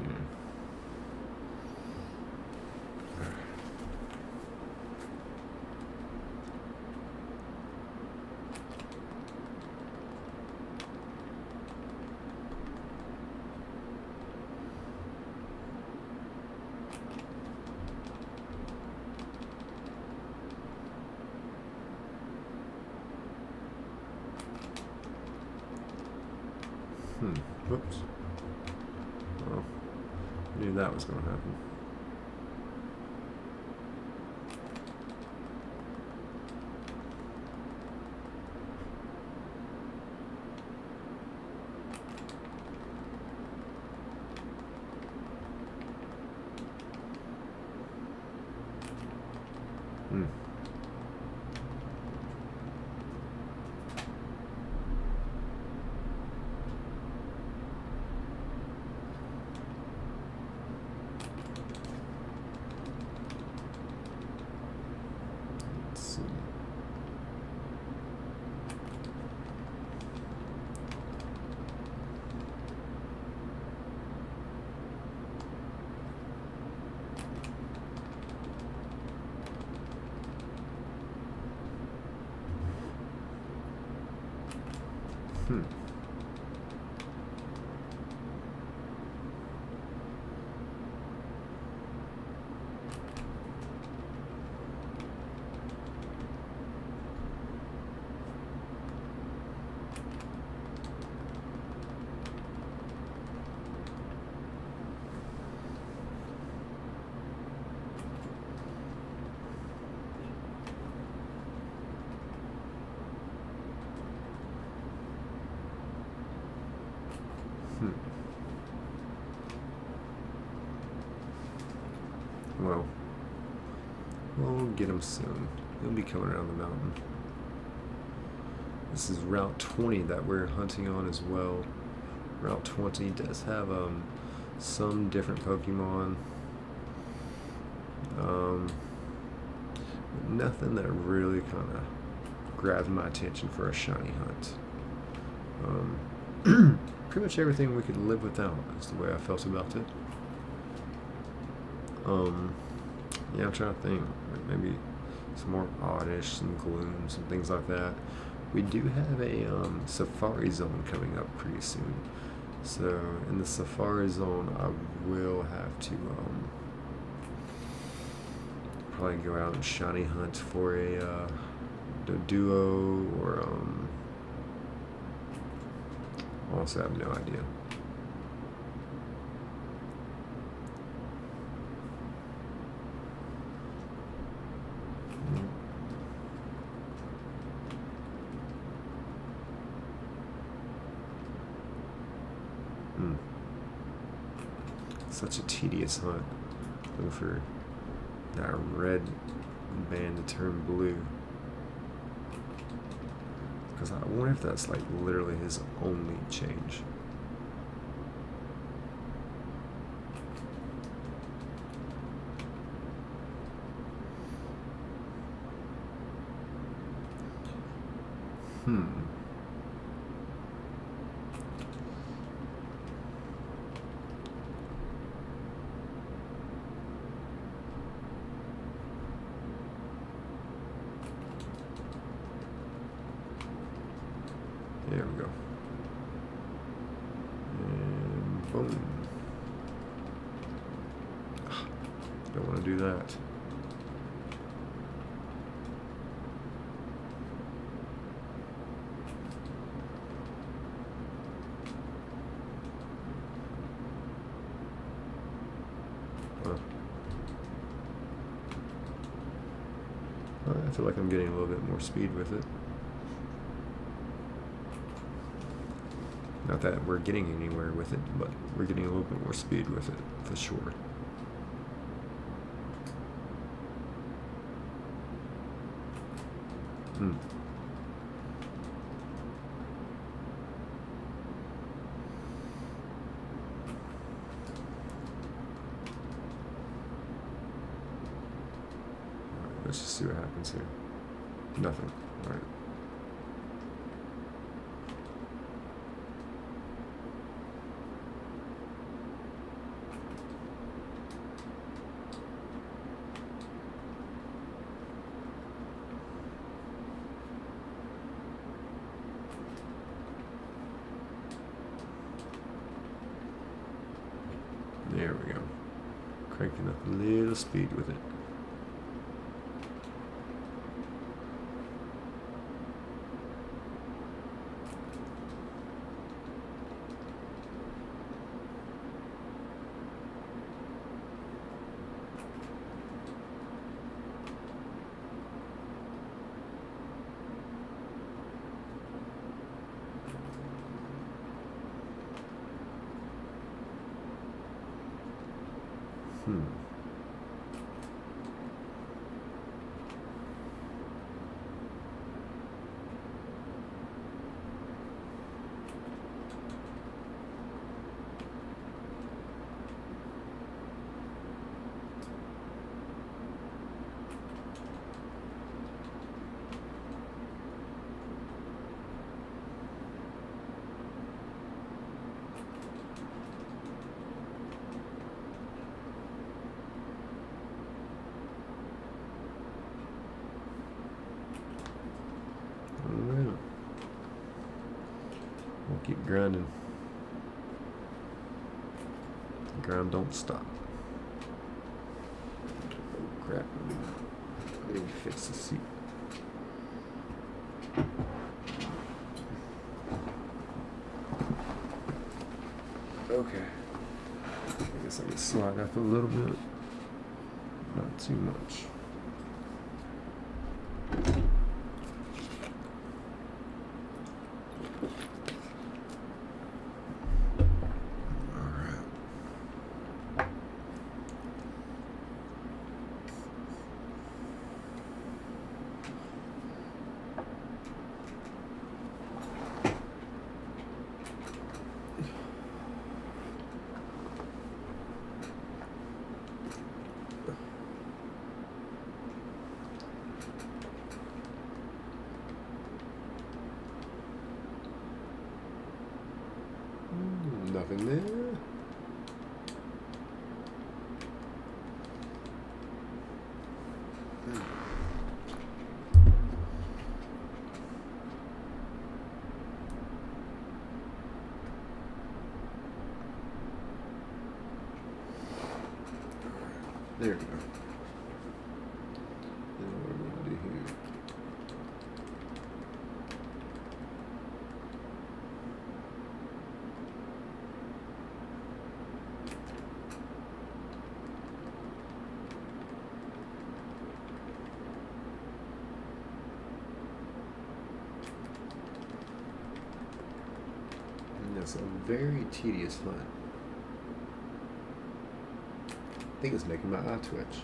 Whoops. Well, knew that was going to happen. get him soon. He'll be coming around the mountain. This is Route 20 that we're hunting on as well. Route 20 does have some different Pokemon. Nothing that really kind of grabbed my attention for a shiny hunt. Pretty much everything we could live without is the way I felt about it. Yeah, I'm trying to think. Maybe some more Oddish, some Gloom, some things like that. We do have a Safari Zone coming up pretty soon. So in the Safari Zone, I will have to probably go out and shiny hunt for a duo or honestly, I have no idea. Such a tedious hunt. Looking for that red band to turn blue. Because I wonder if that's like literally his only change. There we go. And boom. Don't want to do that. I feel like I'm getting a little bit more speed with it. Not that we're getting anywhere with it, but we're getting a little bit more speed with it, for sure. Let's just see what happens here. Nothing. All right. There we go. Cranking up a little speed with it. We'll keep grinding. The grind don't stop. Oh crap. I need to fix the seat. Okay. I guess I can slide up a little bit. Not too much. Nothing there. There we go. And what am I going to do here? And that's a very tedious hunt. I think it's making my eye twitch.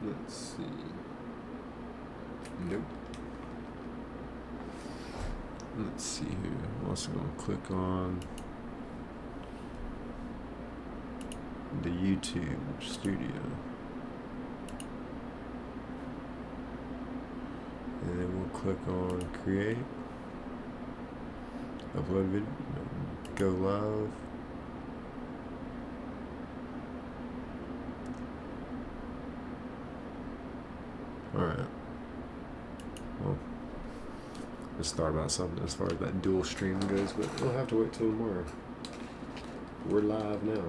Let's see. Nope. Let's see here. I'm also going to click on the YouTube studio. And then we'll click on create, upload video, go live. Alright. Well, let's thought about something as far as that dual stream goes, but we'll have to wait till tomorrow. We're live now.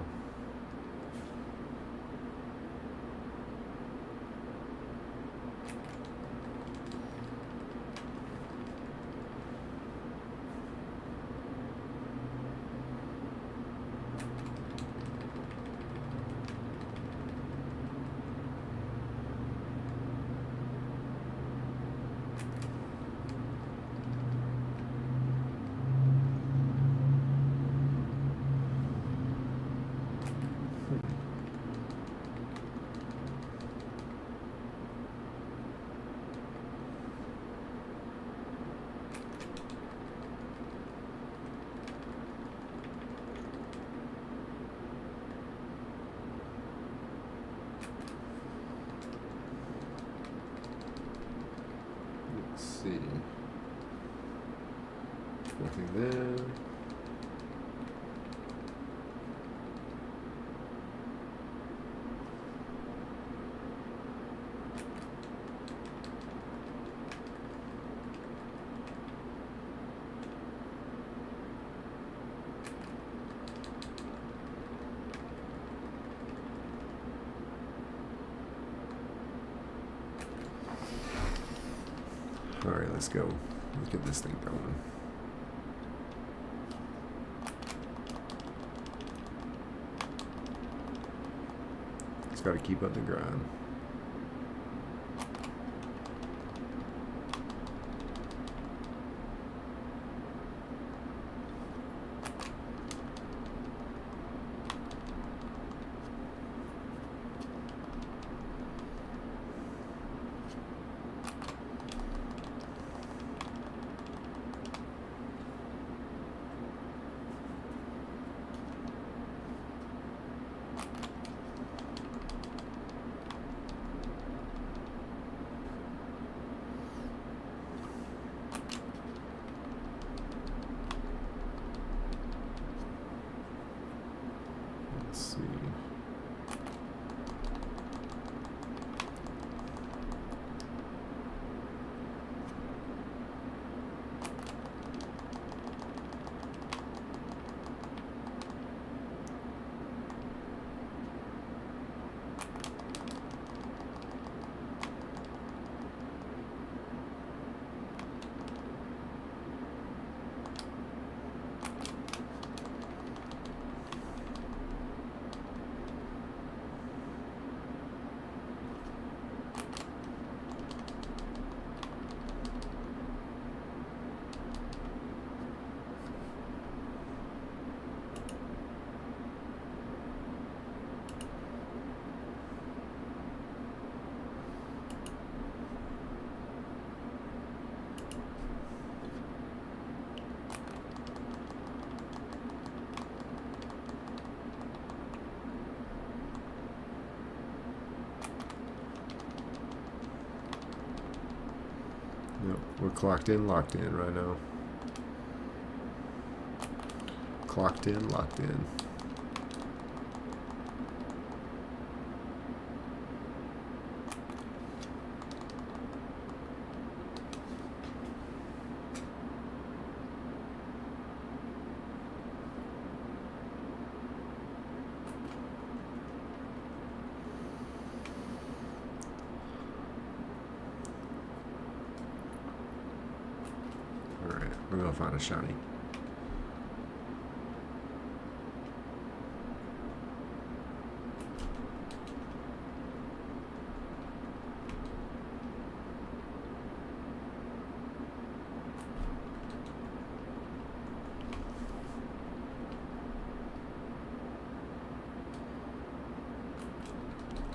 See. Nothing there. Alright, let's go. Let's get this thing going. Just gotta keep up the grind. Yep, we're clocked in, locked in right now. Clocked in, locked in. Alright, we're gonna find a shiny.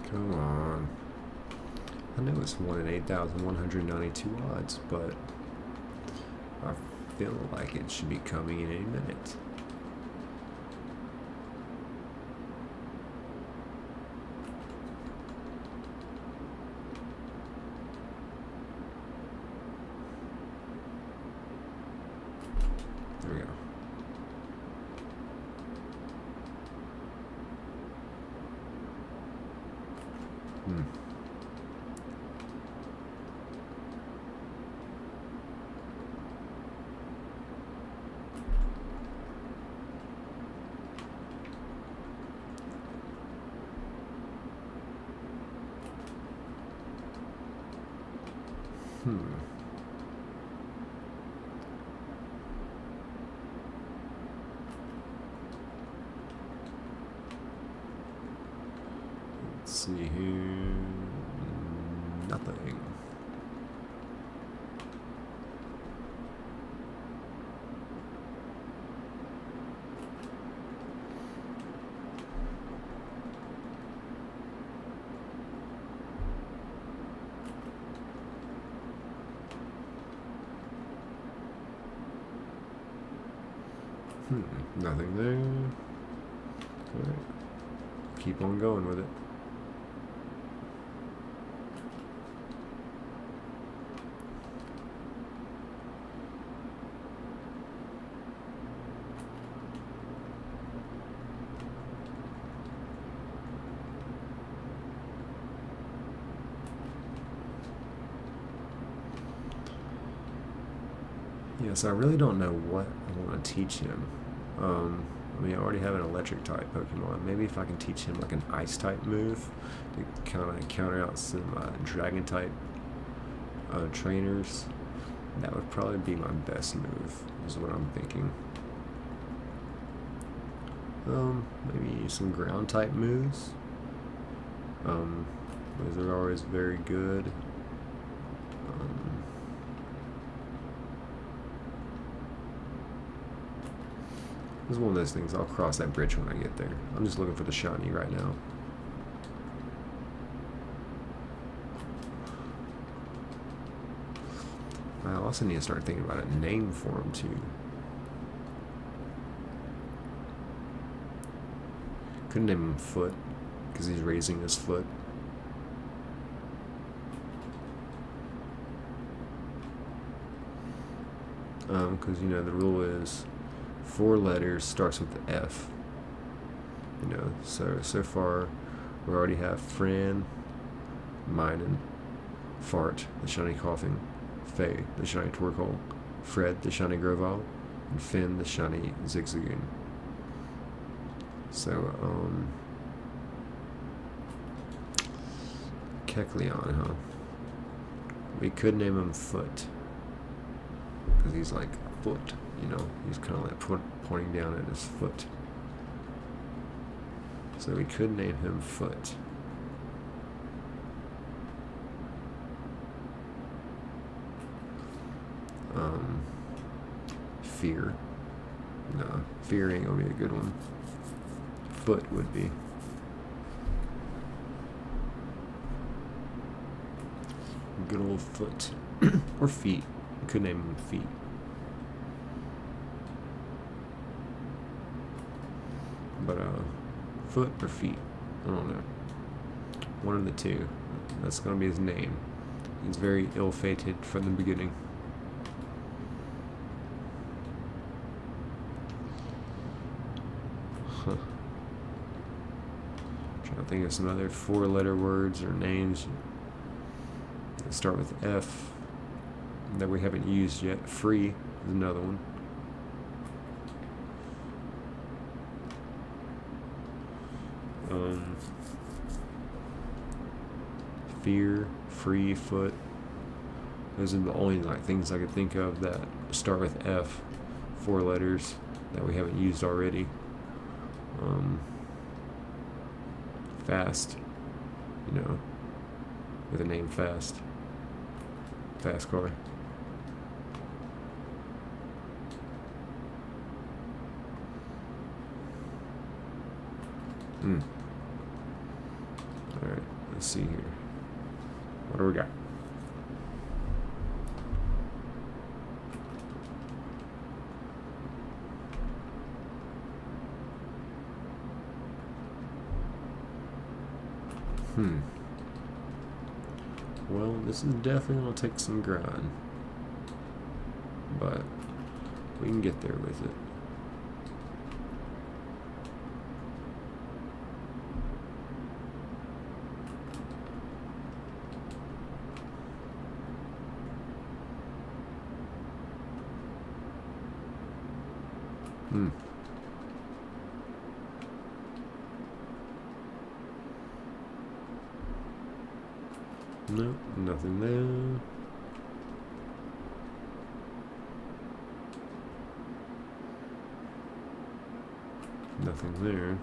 Come on. I know it's 1 in 8,192 odds, but I feel like it should be coming in any minute. There we go. Let's see here. Nothing. Nothing there. Alright. Keep on going with it. Yes, I really don't know what I want to teach him. I mean, I already have an electric type Pokemon. Maybe if I can teach him like an ice type move to kind of counter out some dragon type trainers, that would probably be my best move, is what I'm thinking. Maybe some ground type moves. Those are always very good. It's one of those things. I'll cross that bridge when I get there. I'm just looking for the shiny right now. I also need to start thinking about a name for him too. Couldn't name him Foot because he's raising his foot. Because you know the rule is 4 letters starts with the F. You know, so far we already have Fran, Minun, Fart, the shiny Koffing, Faye, the shiny Torkoal, Fred, the shiny Grovyle, and Finn, the shiny Zigzagoon. So, Kecleon, huh? We could name him Foot, because he's like foot, you know? He's kind of like pointing down at his foot. So we could name him Foot. Fear. No, Fear ain't gonna be a good one. Foot would be. Good old Foot. Or Feet. We could name him Feet. But Foot or Feet, I don't know. One of the two. That's gonna be his name. He's very ill-fated from the beginning. Huh. Trying to think of some other 4-letter words or names that start with F that we haven't used yet. Free is another one. Fear, free, foot. Those are the only things I could think of that start with F, 4 letters that we haven't used already. Fast, with the name Fast. Fast car. Alright, let's see here. What do we got? Well, this is definitely going to take some grind. But we can get there with it. Nope, nothing there. Nothing there.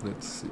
Let's see.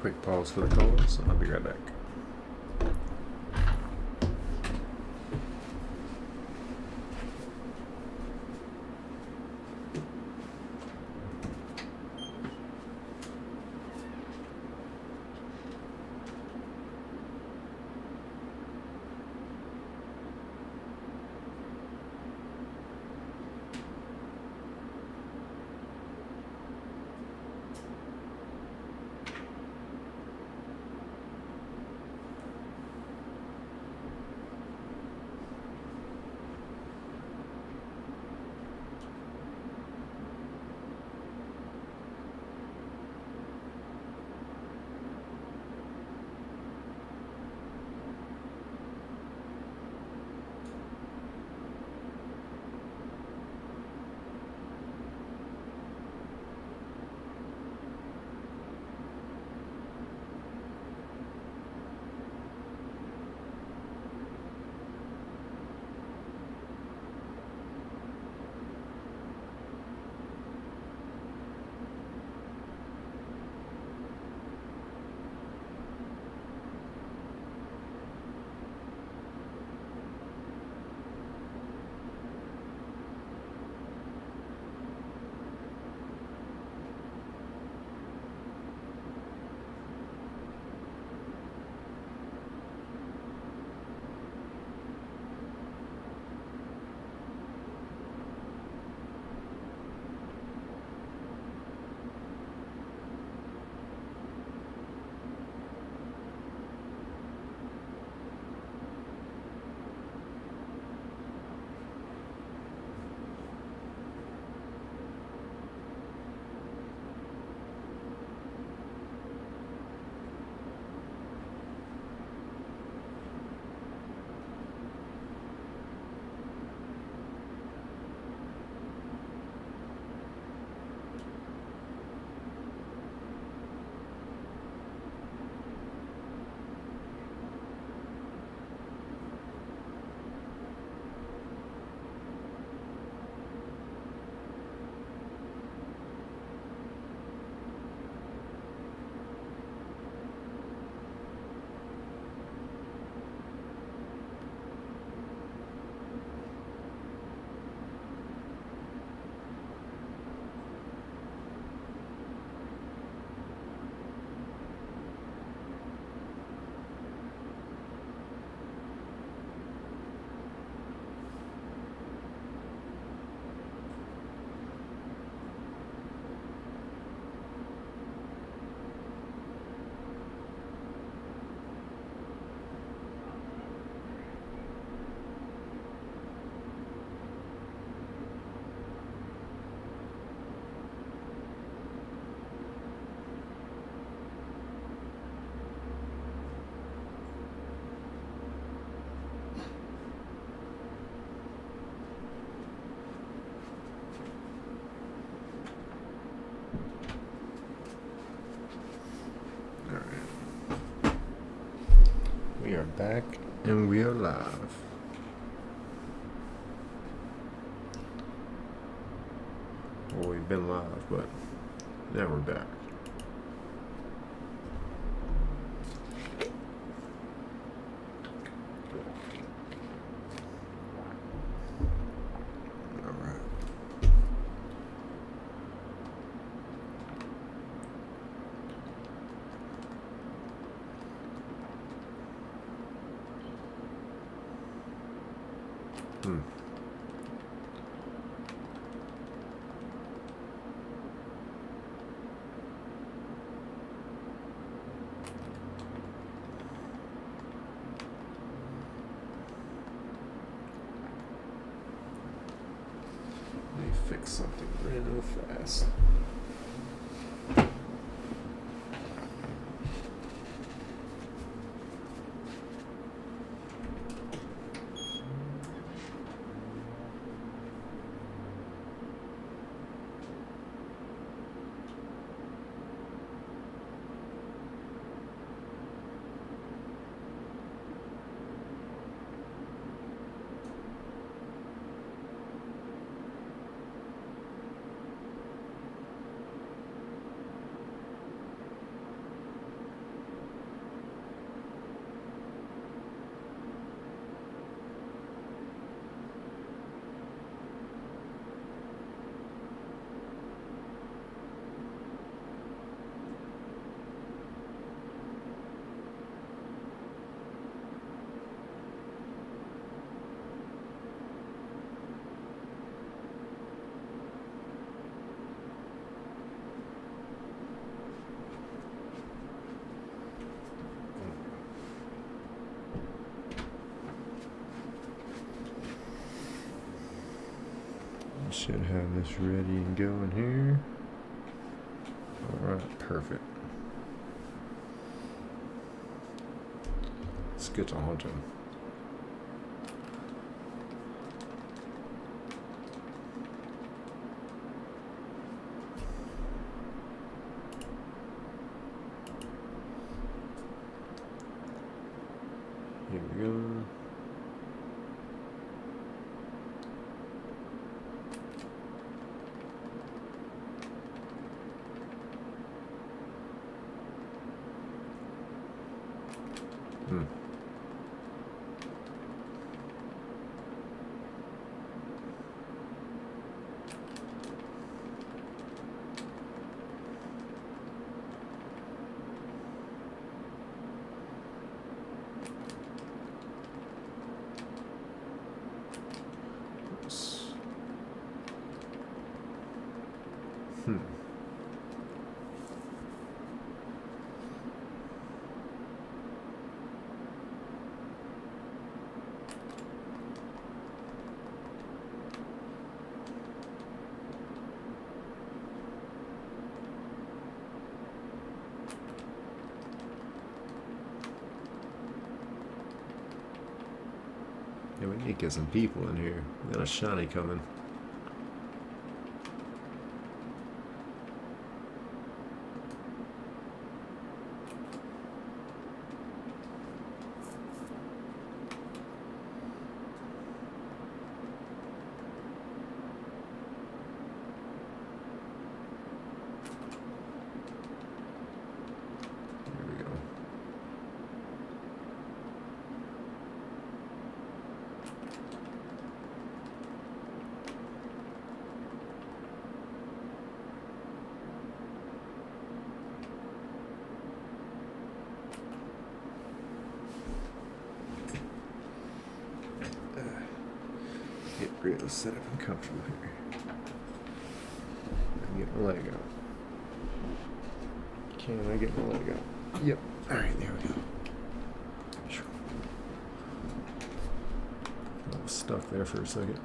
Quick pause for the calls. I'll be right back. are back and we are live. Well, we've been live, but now we're back. Fix something real fast. Should have this ready and going here. Alright, perfect. Let's get to hunting. Here we go. Yeah, we need to get some people in here. We got a shiny coming. Get real set up and comfortable here. I get my leg out. Can I get my leg out? Yep. Alright, there we go. I was stuck there for a second.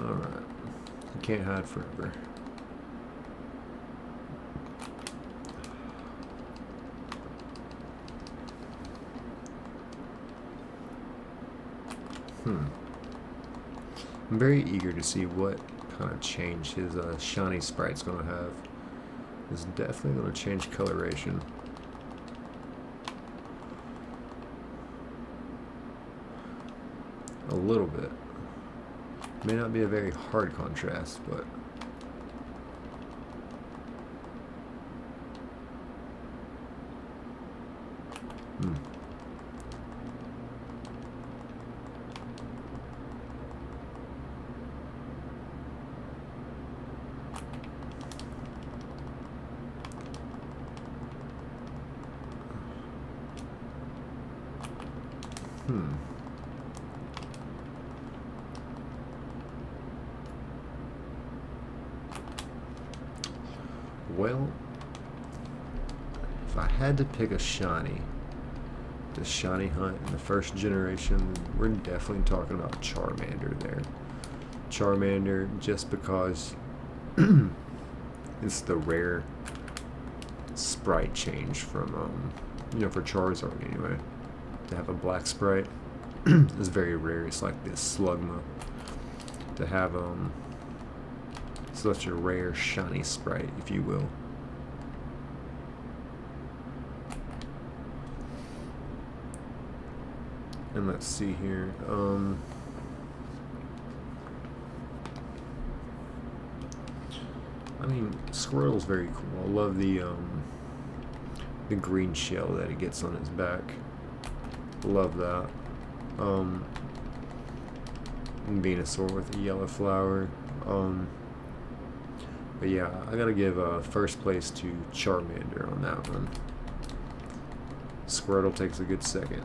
Alright. You can't hide forever. I'm very eager to see what kind of change his shiny sprite's going to have. It's definitely going to change coloration. A little bit. May not be a very hard contrast, but well, if I had to pick a shiny, the shiny hunt in the first generation, we're definitely talking about Charmander there. Charmander, just because it's the rare sprite change from, for Charizard anyway. To have a black sprite is very rare. It's like this Slugma. To have such a rare shiny sprite, if you will. And let's see here. I mean, Squirtle's very cool. I love the green shell that it gets on its back. Love that. Venusaur with a yellow flower. But yeah, I gotta give first place to Charmander on that one. Squirtle takes a good second.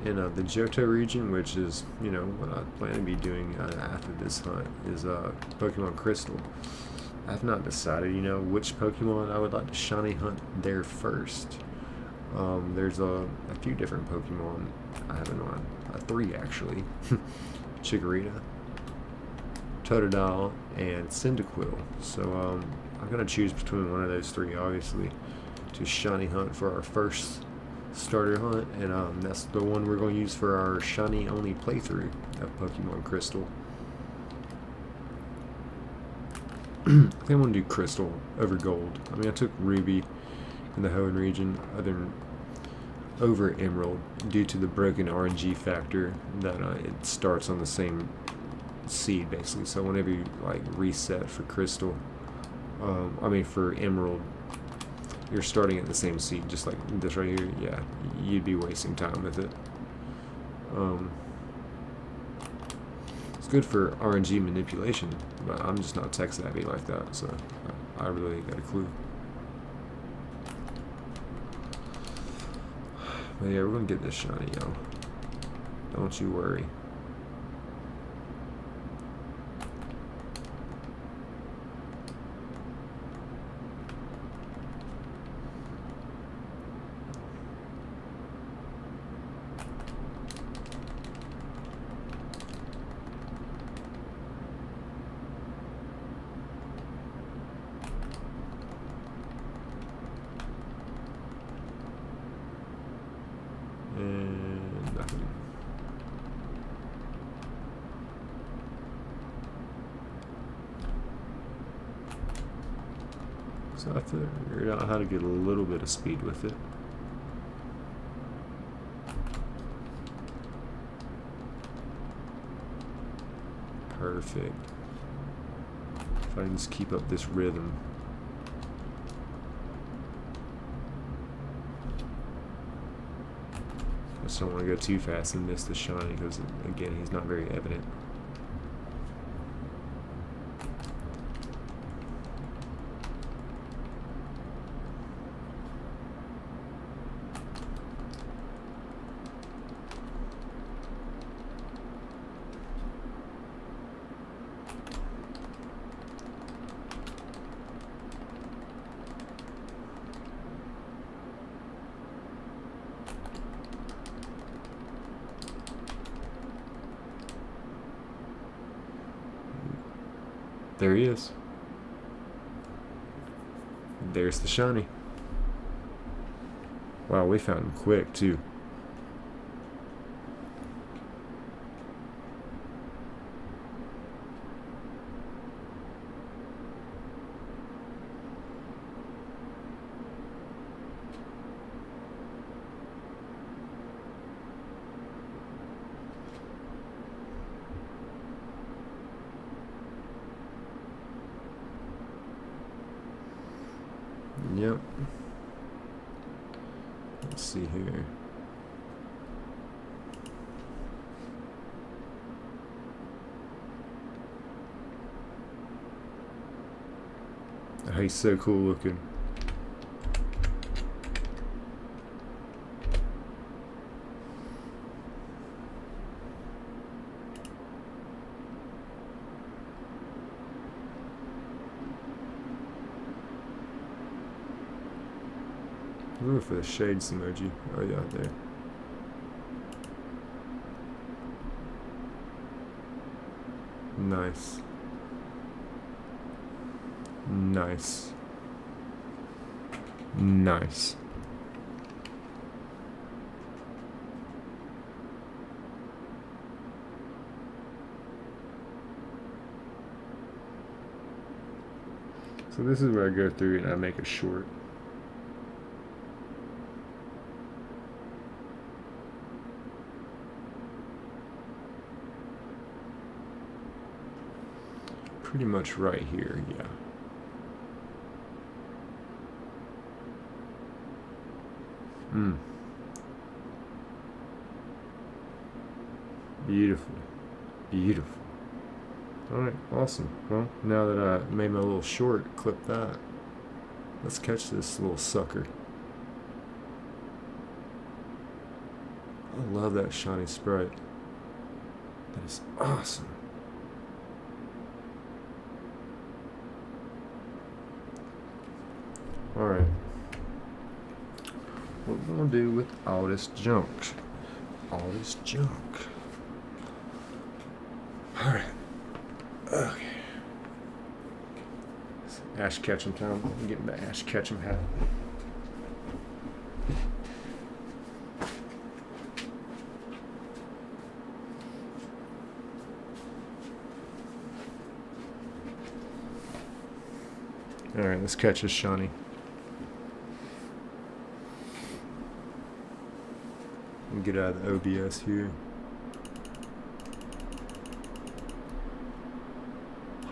In the Johto region, which is, what I plan to be doing after this hunt, is Pokemon Crystal. I've not decided, which Pokemon I would like to shiny hunt there first. There's a few different Pokemon I have in mind. 3 actually. Chikorita, Totodile, and Cyndaquil. So I'm gonna choose between one of those 3, obviously, to shiny hunt for our first starter hunt, and that's the one we're going to use for our shiny only playthrough of Pokemon Crystal. I think I'm going to do Crystal over Gold. I mean, I took Ruby in the Hoenn region over Emerald due to the broken RNG factor that it starts on the same seed basically. So whenever you like reset for Crystal, for Emerald, you're starting at the same seed, just like this right here. Yeah, you'd be wasting time with it. It's good for RNG manipulation, but I'm just not tech savvy like that, so I really ain't got a clue. But yeah, we're gonna get this shiny, yo. Don't you worry. And nothing. So I figured out how to get a little bit of speed with it. Perfect. If I can just keep up this rhythm. I just don't want to go too fast and miss the shiny because, again, he's not very evident. There he is. There's the shiny. Wow, we found him quick too. Yep. Let's see here. Oh, he's so cool looking. Ooh, for the shades emoji. Oh yeah, there. Nice. Nice. Nice. So this is where I go through and I make it short. Pretty much right here, yeah. Beautiful. Beautiful. Alright, awesome. Well, now that I made my little short, clip that. Let's catch this little sucker. I love that shiny sprite. That is awesome. Alright. What we're gonna do with all this junk. All this junk. Alright. Okay. It's Ash Ketchum time. I'm getting the Ash Ketchum hat. Alright, let's catch this shiny. Get out of the OBS here.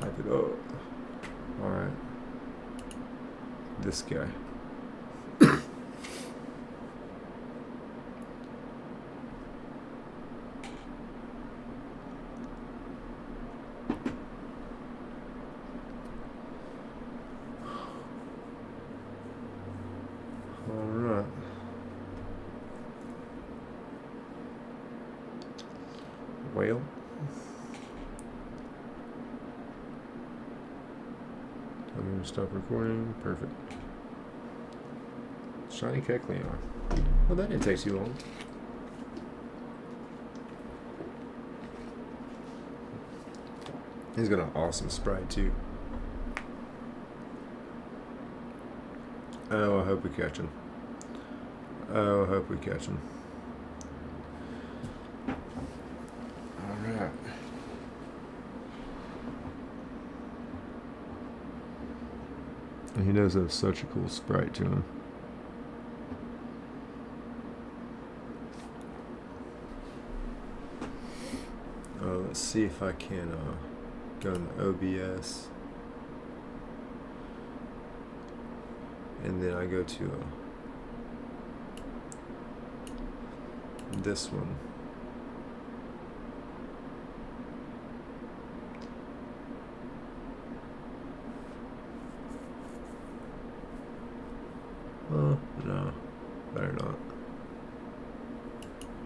Hype it up. Alright. This guy. Alright. Whale. I'm going to stop recording. Perfect. Shiny Kecleon. Well, that didn't take too long. He's got an awesome sprite too. Oh, I hope we catch him. Oh, I hope we catch him. Alright. And he does have such a cool sprite to him. Let's see if I can go in the OBS. And then I go to this one. No, better not.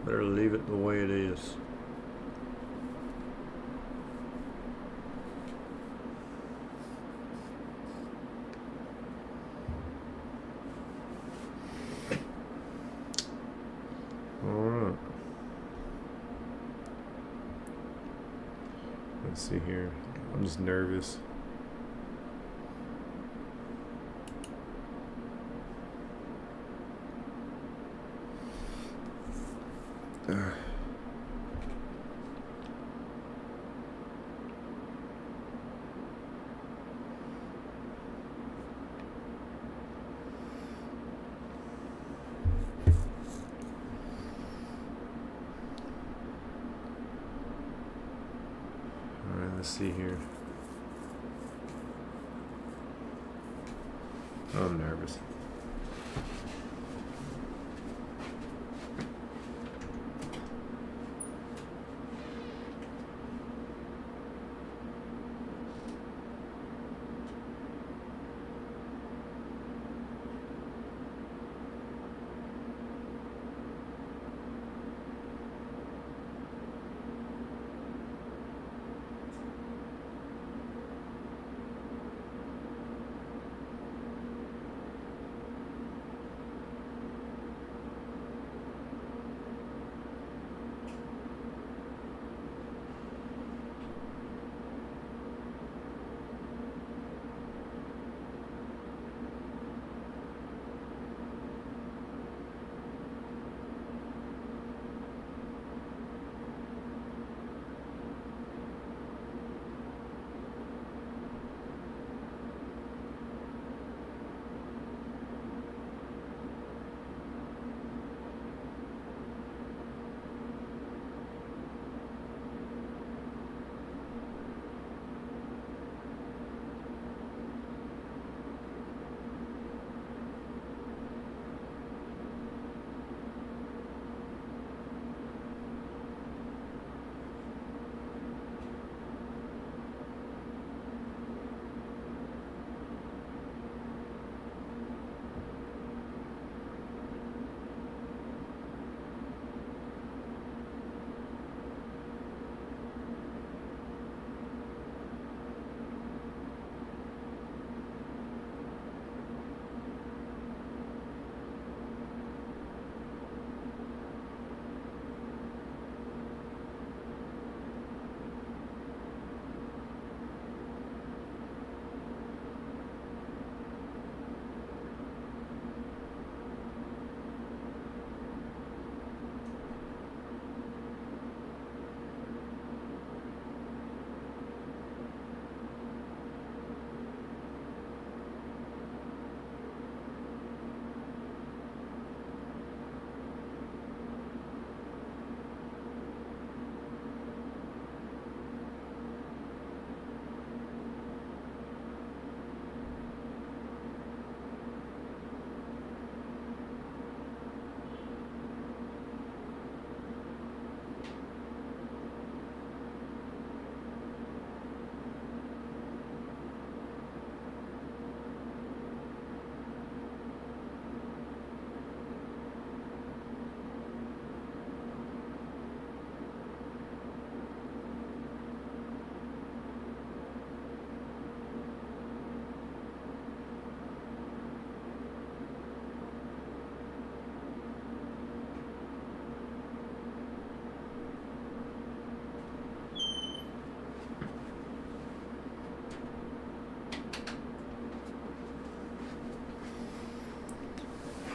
Better leave it the way it is. Alright. Let's see here. I'm just nervous. Alright, let's see here. Oh, I'm nervous.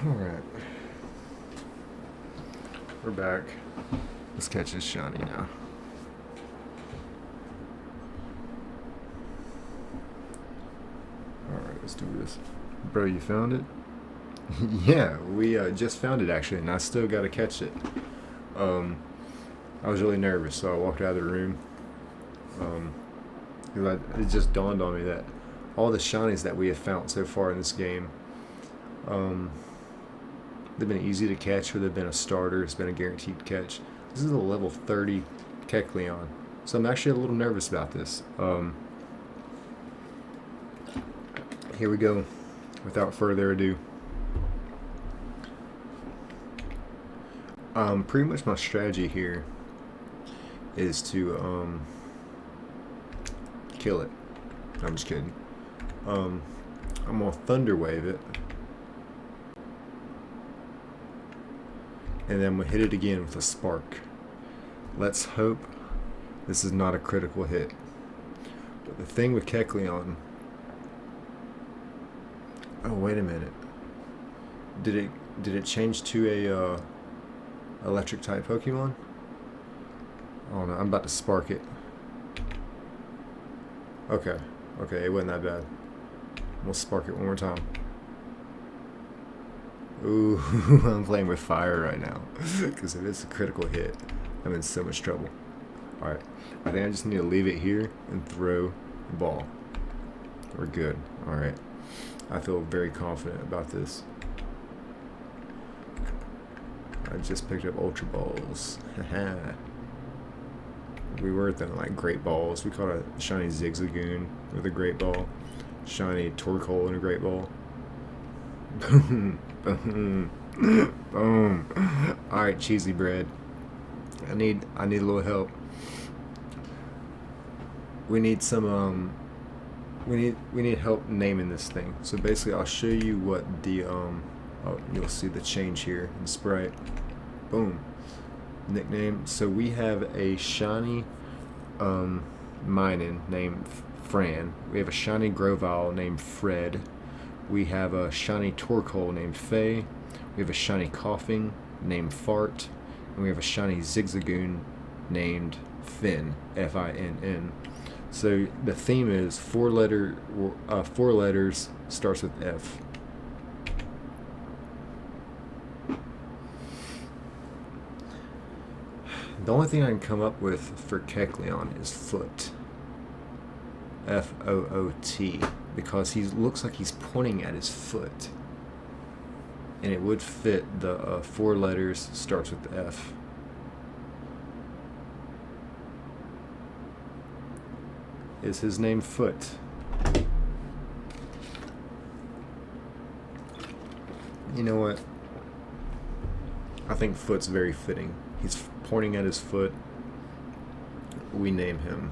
Alright. We're back. Let's catch this shiny now. Alright, let's do this. Bro, you found it? Yeah, we just found it actually, and I still gotta catch it. I was really nervous, so I walked out of the room. It just dawned on me that all the shinies that we have found so far in this game, they've been easy to catch, or they've been a starter. It's been a guaranteed catch. This is a level 30 Kecleon, so I'm actually a little nervous about this. Here we go. Without further ado, pretty much my strategy here is to kill it. I'm just kidding. I'm gonna Thunder Wave it, and then I'm gonna hit it again with a Spark. Let's hope this is not a critical hit. But the thing with Kecleon, oh wait a minute, did it change to electric type Pokemon. Oh no, I'm about to spark it. Okay, okay, it wasn't that bad. We'll spark it one more time. Ooh, I'm playing with fire right now. Because if it's a critical hit, I'm in so much trouble. Alright, I think I just need to leave it here and throw the ball. We're good. Alright. I feel very confident about this. I just picked up Ultra Balls. Haha. We were thinking like Great Balls. We caught a Shiny Zigzagoon with a Great Ball. Shiny Torkoal and a Great Ball. Boom. Boom. Boom. Alright, cheesy bread. I need a little help. We need some we need help naming this thing. So basically I'll show you what the oh, you'll see the change here in Sprite. Boom. Nickname. So we have a shiny Minun named Fran. We have a shiny Grovyle named Fred. We have a shiny Torkoal named Faye. We have a shiny Koffing named Fart. And we have a shiny Zigzagoon named Finn. Finn. So the theme is four letters, starts with F. The only thing I can come up with for Kecleon is foot. F-O-O-T. Because he looks like he's pointing at his foot. And it would fit the 4 letters, starts with F. Is his name Foot? You know what? I think Foot's very fitting. He's pointing at his foot. We name him.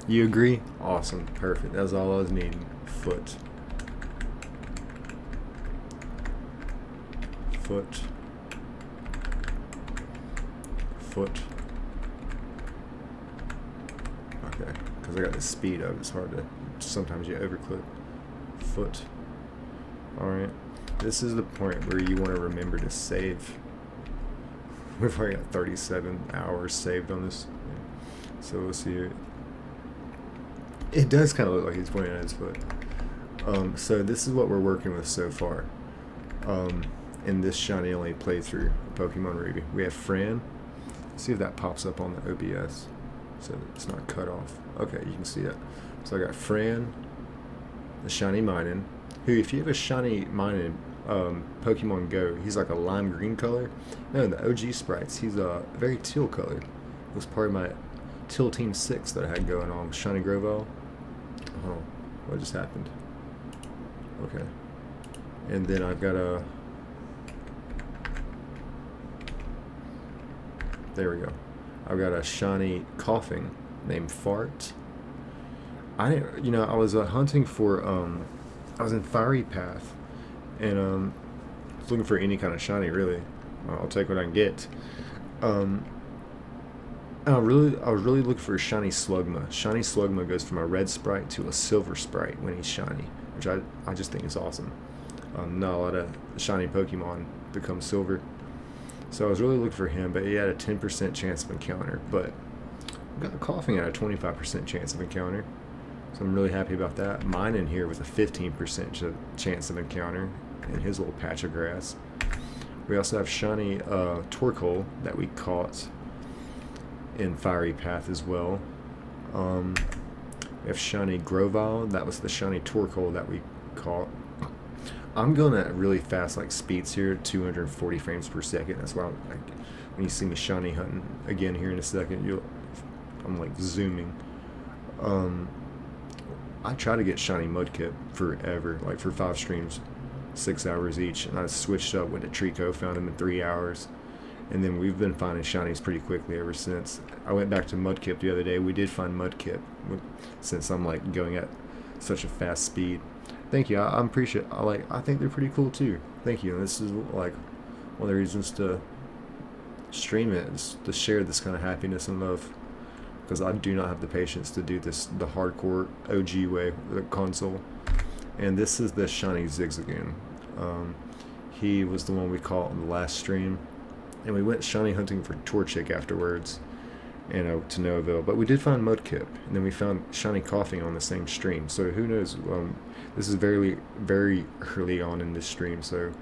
You agree? Awesome. Perfect. That's all I was needing. Foot. Foot. Foot. Okay. Because I got the speed up. It's hard to... Sometimes you overclick. Foot. Alright. This is the point where you want to remember to save. We've already got 37 hours saved on this. So we'll see here. It does kind of look like he's pointing at his foot. So this is what we're working with so far. In this shiny only playthrough, Pokemon Ruby. We have Fran. Let's see if that pops up on the OBS. So it's not cut off. Okay, you can see that. So I got Fran, the shiny Minun, who if you have a shiny Minun, Pokemon Go, he's like a lime green color. No, in the OG sprites, he's a very teal color. It was part of my Teal Team 6 that I had going on with Shiny Grovyle. Oh, what just happened? Okay. And then I've got a... There we go. I've got a shiny Koffing named Fart. I didn't, you know, I was hunting for, I was in Fiery Path, and I was looking for any kind of shiny, really. I'll take what I can get. I was really looking for a shiny Slugma. Shiny Slugma goes from a red sprite to a silver sprite when he's shiny, which I just think is awesome. Not a lot of shiny Pokemon become silver. So I was really looking for him, but he had a 10% chance of encounter. But I got the Koffing at a 25% chance of encounter. So I'm really happy about that. Mine in here with a 15% chance of encounter in his little patch of grass. We also have shiny Torkoal that we caught in Fiery Path as well. We have shiny Grovyle. That was the shiny Torkoal that we caught. I'm going at really fast like speeds here, 240 frames per second. That's why I'm, like, when you see me shiny hunting again here in a second, I'm like zooming. I try to get shiny Mudkip forever, like for 5 streams, 6 hours each, and I switched up with a Trico, found him in 3 hours. And then we've been finding shinies pretty quickly ever since. I went back to Mudkip the other day. We did find Mudkip since I'm like going at such a fast speed. Thank you. I appreciate. I think they're pretty cool too. Thank you. And this is like one of the reasons to stream it, is to share this kind of happiness and love. Because I do not have the patience to do this the hardcore OG way with the console. And this is the shiny Zigzagoon. He was the one we caught on the last stream, and we went shiny hunting for Torchic afterwards, and to no avail. But we did find Mudkip, and then we found shiny Koffing on the same stream. So who knows? This is very early on in this stream, so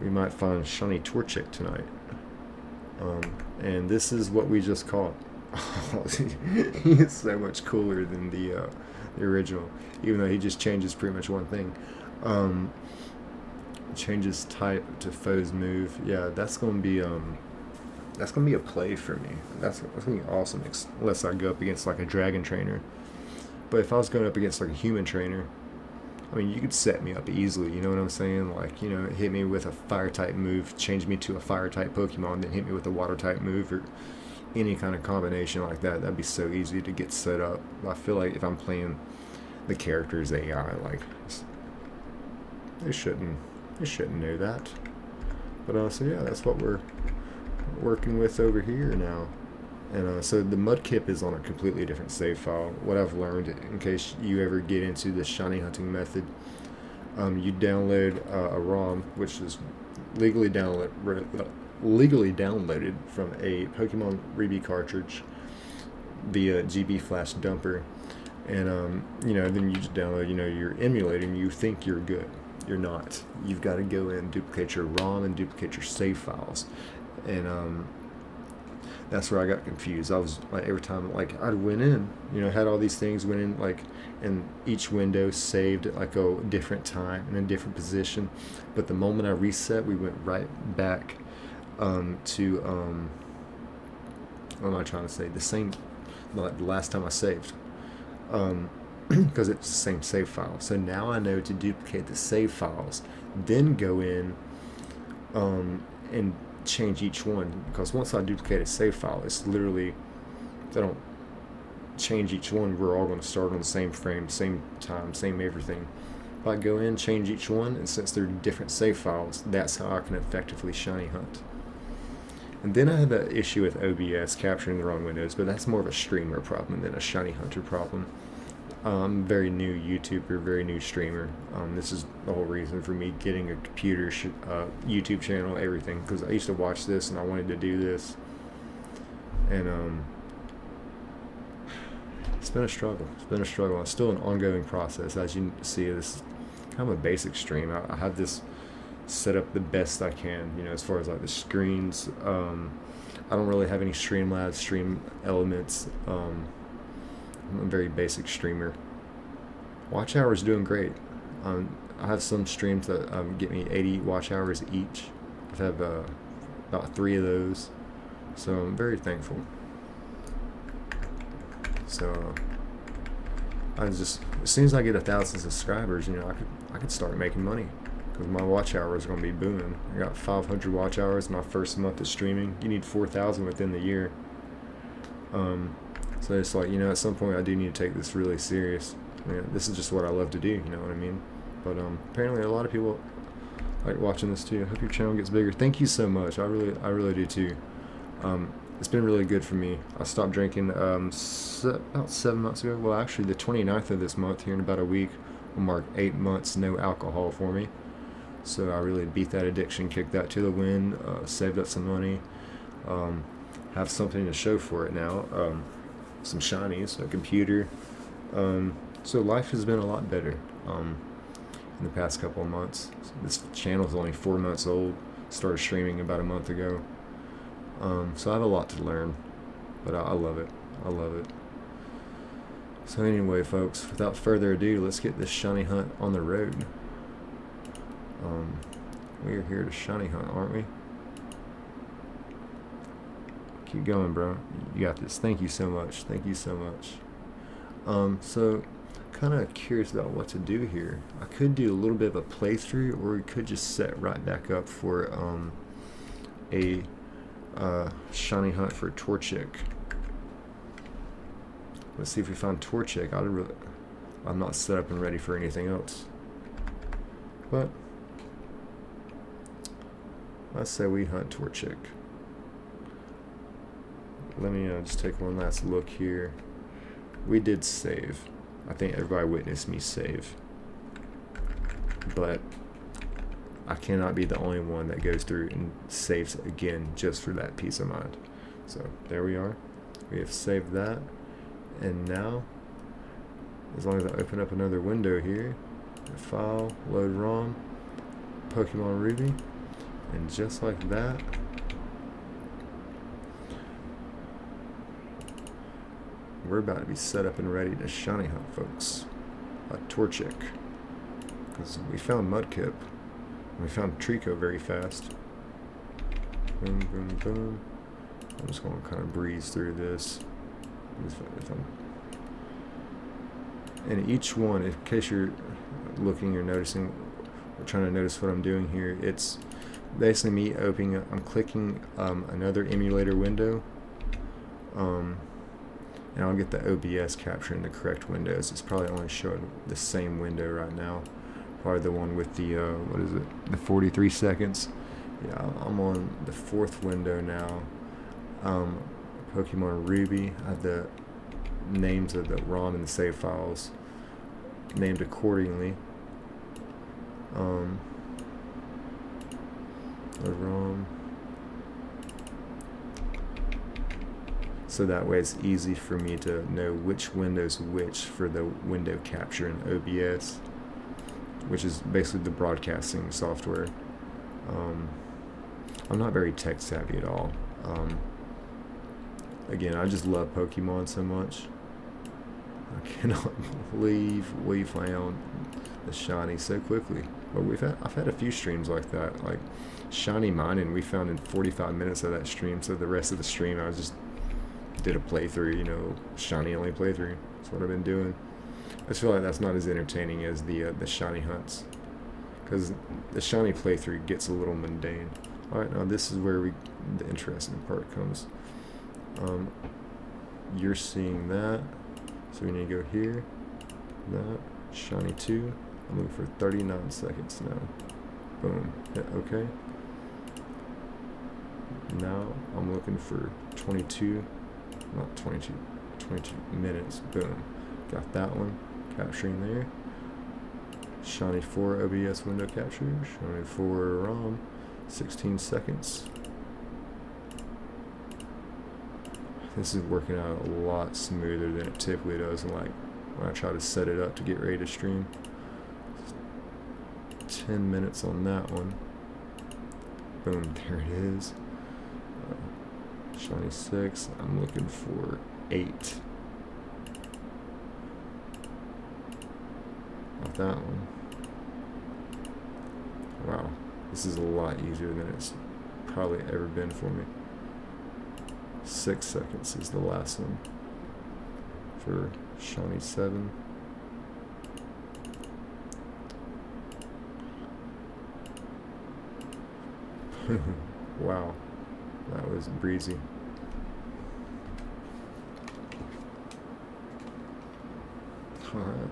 we might find shiny Torchic tonight. And this is what we just caught. He is so much cooler than the original, even though he just changes pretty much one thing. Changes type to foe's move. Yeah, that's gonna be a play for me. That's gonna be awesome, unless I go up against like a dragon trainer. But if I was going up against like a human trainer, I mean, you could set me up easily, you know what I'm saying? Like, you know, hit me with a fire type move, change me to a fire type Pokemon, then hit me with a water type move, or any kind of combination like that. That'd be so easy to get set up. I feel like if I'm playing the character's AI, like, they shouldn't know that. But so yeah, that's what we're working with over here now. And so the Mudkip is on a completely different save file. What I've learned, in case you ever get into the shiny hunting method, you download a ROM, which is legally downloaded from a Pokemon Ruby cartridge via GB Flash Dumper, and you know, then you just download. You know, you're emulating. You think you're good. You're not. You've got to go in, duplicate your ROM, and duplicate your save files, and that's where I got confused. I was like, every time, like, I'd went in, you know, had all these things, went in, like, and each window saved at like a different time in a different position. But the moment I reset, we went right back to what am I trying to say? The same, like the last time I saved, because it's the same save file. So now I know to duplicate the save files, then go in and change each one, because once I duplicate a save file, it's literally, they don't change each one, we're all going to start on the same frame, same time, same everything. If I go in, change each one, and since they're different save files, that's how I can effectively shiny hunt. And then I have that issue with OBS capturing the wrong windows, but that's more of a streamer problem than a shiny hunter problem. I'm a very new YouTuber, very new streamer. This is the whole reason for me getting a computer, YouTube channel, everything. Because I used to watch this and I wanted to do this. And it's been a struggle. It's been a struggle. It's still an ongoing process. As you see, this is kind of a basic stream. I have this set up the best I can, you know, as far as like the screens. I don't really have any Streamlabs, stream elements. I'm a very basic streamer. Watch hours doing great. I have some streams that get me 80 watch hours each. I've had about 3 of those, so I'm very thankful. So I just, as soon as I get 1,000 subscribers, you know, I could start making money, because my watch hours are going to be booming. I got 500 watch hours my first month of streaming. You need 4,000 within the year. So it's like, you know, at some point I do need to take this really serious. I mean, this is just what I love to do, you know what I mean? But apparently a lot of people like watching this too. I hope your channel gets bigger. Thank you so much. I really do too. It's been really good for me. I stopped drinking about 7 months ago. Well, actually the 29th of this month, here in about a week, will mark 8 months no alcohol for me. So I really beat that addiction, kicked that to the wind, saved up some money, have something to show for it now. Some shinies, a computer. So life has been a lot better in the past couple of months. This channel is only 4 months old. Started streaming about a month ago. So I have a lot to learn, but I love it. I love it. So anyway, folks, without further ado, let's get this shiny hunt on the road. We are here to shiny hunt, aren't we? Keep going, bro. You got this. Thank you so much. Thank you so much. So kind of curious about what to do here. I could do a little bit of a playthrough, or we could just set right back up for a shiny hunt for Torchic. Let's see if we find Torchic. I'm not set up and ready for anything else, but let's say we hunt Torchic. Let me just take one last look here. We did save. I think everybody witnessed me save. But I cannot be the only one that goes through and saves again just for that peace of mind. So there we are. We have saved that. And now, as long as I open up another window here, file, load ROM, Pokemon Ruby, and just like that, we're about to be set up and ready to shiny hunt, folks. A Torchic, because we found Mudkip. We found Trico very fast. Boom, boom, boom. I'm just going to kind of breeze through this. And each one, in case you're looking or noticing, or trying to notice what I'm doing here, it's basically me opening, I'm clicking another emulator window, and I'll get the OBS capturing the correct windows. It's probably only showing the same window right now. Probably the one with the, what is it, the 43 seconds. Yeah, I'm on the 4th window now. Pokemon Ruby. I have the names of the ROM and the save files named accordingly. The ROM. So that way it's easy for me to know which window's which for the window capture in OBS, which is basically the broadcasting software. I'm not very tech savvy at all. Again, I just love Pokemon so much. I cannot believe we found the shiny so quickly. But I've had a few streams like that, like Shiny Minun we found in 45 minutes of that stream. So the rest of the stream I just did a playthrough, you know, shiny only playthrough. That's what I've been doing. I just feel like that's not as entertaining as the shiny hunts, because the shiny playthrough gets a little mundane. All right, now this is where the interesting part comes. You're seeing that, so we need to go here, that, shiny 2. I'm looking for 39 seconds now. Boom, hit OK. Now I'm looking for 22 minutes. Boom, got that one capturing there. Shiny 4 OBS window capture, shiny 4 ROM, 16 seconds. This is working out a lot smoother than it typically does, and like when I try to set it up to get ready to stream. 10 minutes on that one. Boom, there it is. Shiny 6, I'm looking for 8. Not that one. Wow, this is a lot easier than it's probably ever been for me. 6 seconds is the last one for shiny 7. Wow, that was breezy. Alright.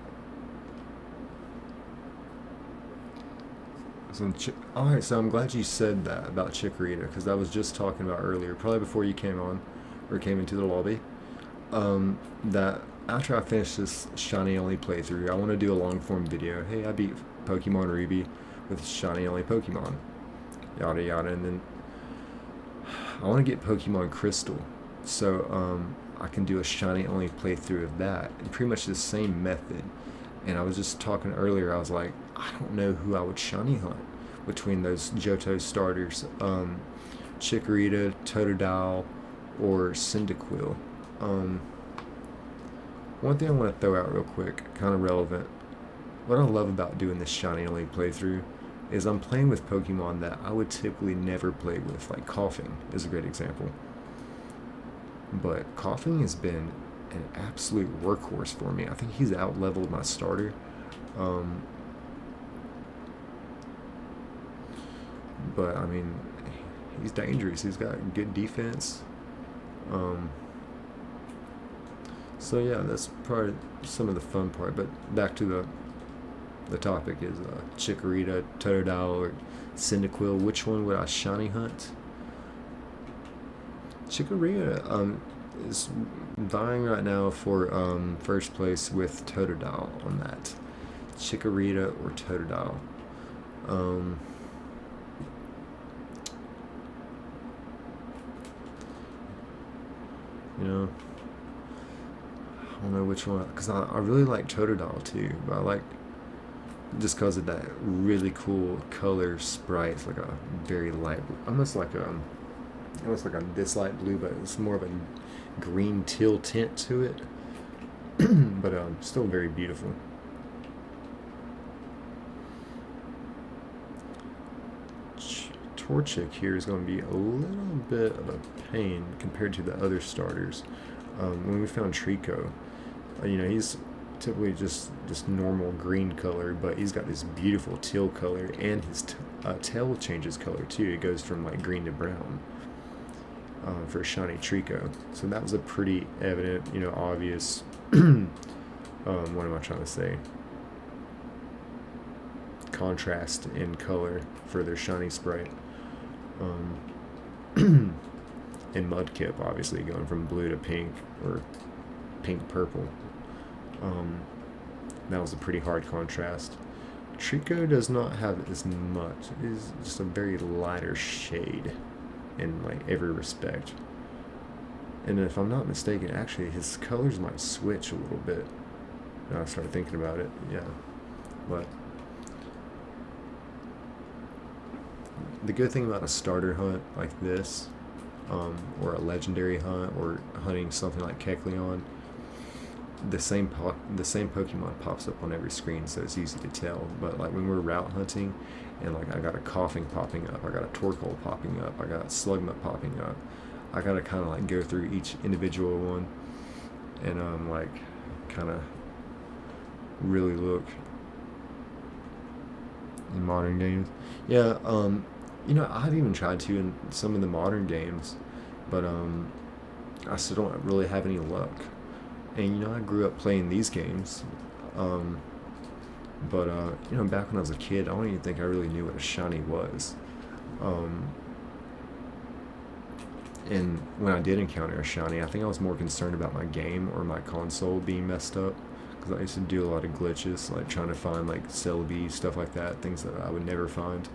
Alright, so I'm glad you said that about Chikorita, because I was just talking about earlier, probably before you came on, or came into the lobby, that after I finish this shiny only playthrough, I want to do a long form video. Hey, I beat Pokemon Ruby with shiny only Pokemon, yada yada, and then I want to get Pokemon Crystal, so I can do a shiny only playthrough of that, and pretty much the same method. And I was just talking earlier, I was like, I don't know who I would shiny hunt between those Johto starters, Chikorita, Totodile, or Cyndaquil. One thing I want to throw out real quick, kind of relevant, what I love about doing this shiny only playthrough is I'm playing with Pokemon that I would typically never play with, like Koffing is a great example. But Koffing has been an absolute workhorse for me. I think he's out-leveled my starter. But I mean, he's dangerous. He's got good defense. So yeah, that's probably some of the fun part. But back to the topic is Chikorita, Totodile, or Cyndaquil. Which one would I shiny hunt? Chikorita is vying right now for first place with Totodile on that. Chikorita or Totodile. you know. I don't know which one, because I really like Totodile too, but I like, just because of that really cool color sprite. It's like a very light, almost like a this light blue, but it's more of a green teal tint to it. But still very beautiful. Torchic here is going to be a little bit of a pain compared to the other starters. When we found Trico, you know, he's typically just normal green color, but he's got this beautiful teal color, and his tail changes color too. It goes from like green to brown for shiny Trico. So that was a pretty evident, you know, obvious. What am I trying to say? Contrast in color for their shiny sprite. And Mudkip, obviously, going from blue to pink, or pink purple. That was a pretty hard contrast. Trico does not have as much. It's just a very lighter shade in like every respect. And if I'm not mistaken, actually his colors might switch a little bit. Now I start thinking about it, yeah. But the good thing about a starter hunt like this, or a legendary hunt, or hunting something like Kecleon, the same Pokemon pops up on every screen, so it's easy to tell. But like when we're route hunting, and like I got a Koffing popping up, I got a Torkoal popping up, I got a Slugma popping up, I gotta kind of like go through each individual one, and like kind of really look in modern games. Yeah, you know, I've even tried to in some of the modern games, but I still don't really have any luck. And you know, I grew up playing these games, but you know, back when I was a kid, I don't even think I really knew what a shiny was. And when I did encounter a shiny, I think I was more concerned about my game or my console being messed up, because I used to do a lot of glitches, like trying to find like Celebi, stuff like that, things that I would never find.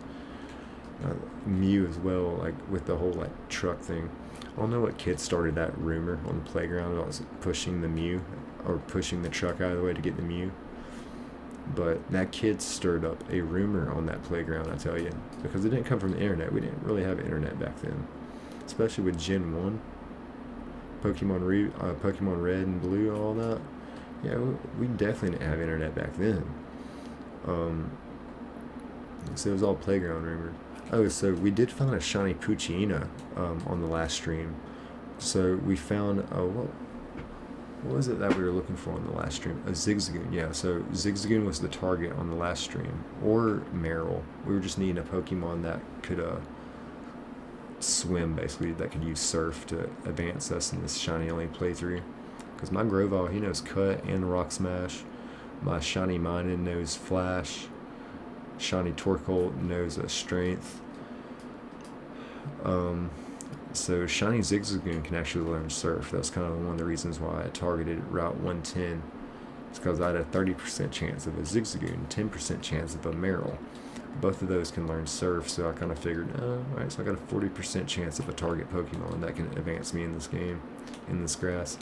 Mew as well, like with the whole like truck thing. I don't know what kid started that rumor on the playground about pushing the Mew, or pushing the truck out of the way to get the Mew. But that kid stirred up a rumor on that playground, I tell you, because it didn't come from the internet. We didn't really have internet back then, especially with Gen 1, Pokemon Red and Blue, all that. Yeah, we definitely didn't have internet back then. So it was all playground rumors. Oh, so we did find a shiny Poochyena on the last stream. So we found what was it that we were looking for on the last stream? A Zigzagoon, yeah. So Zigzagoon was the target on the last stream, or Meryl. We were just needing a Pokemon that could swim, basically, that could use Surf to advance us in this shiny only playthrough. Because my Grovyle, he knows Cut and Rock Smash. My shiny Minun knows Flash. Shiny Torkoal knows a Strength. So shiny Zigzagoon can actually learn Surf. That's kind of one of the reasons why I targeted Route 110. It's because I had a 30% chance of a Zigzagoon, 10% chance of a Meryl. Both of those can learn Surf, so I kind of figured, alright, so I got a 40% chance of a target Pokemon that can advance me in this game, in this grass.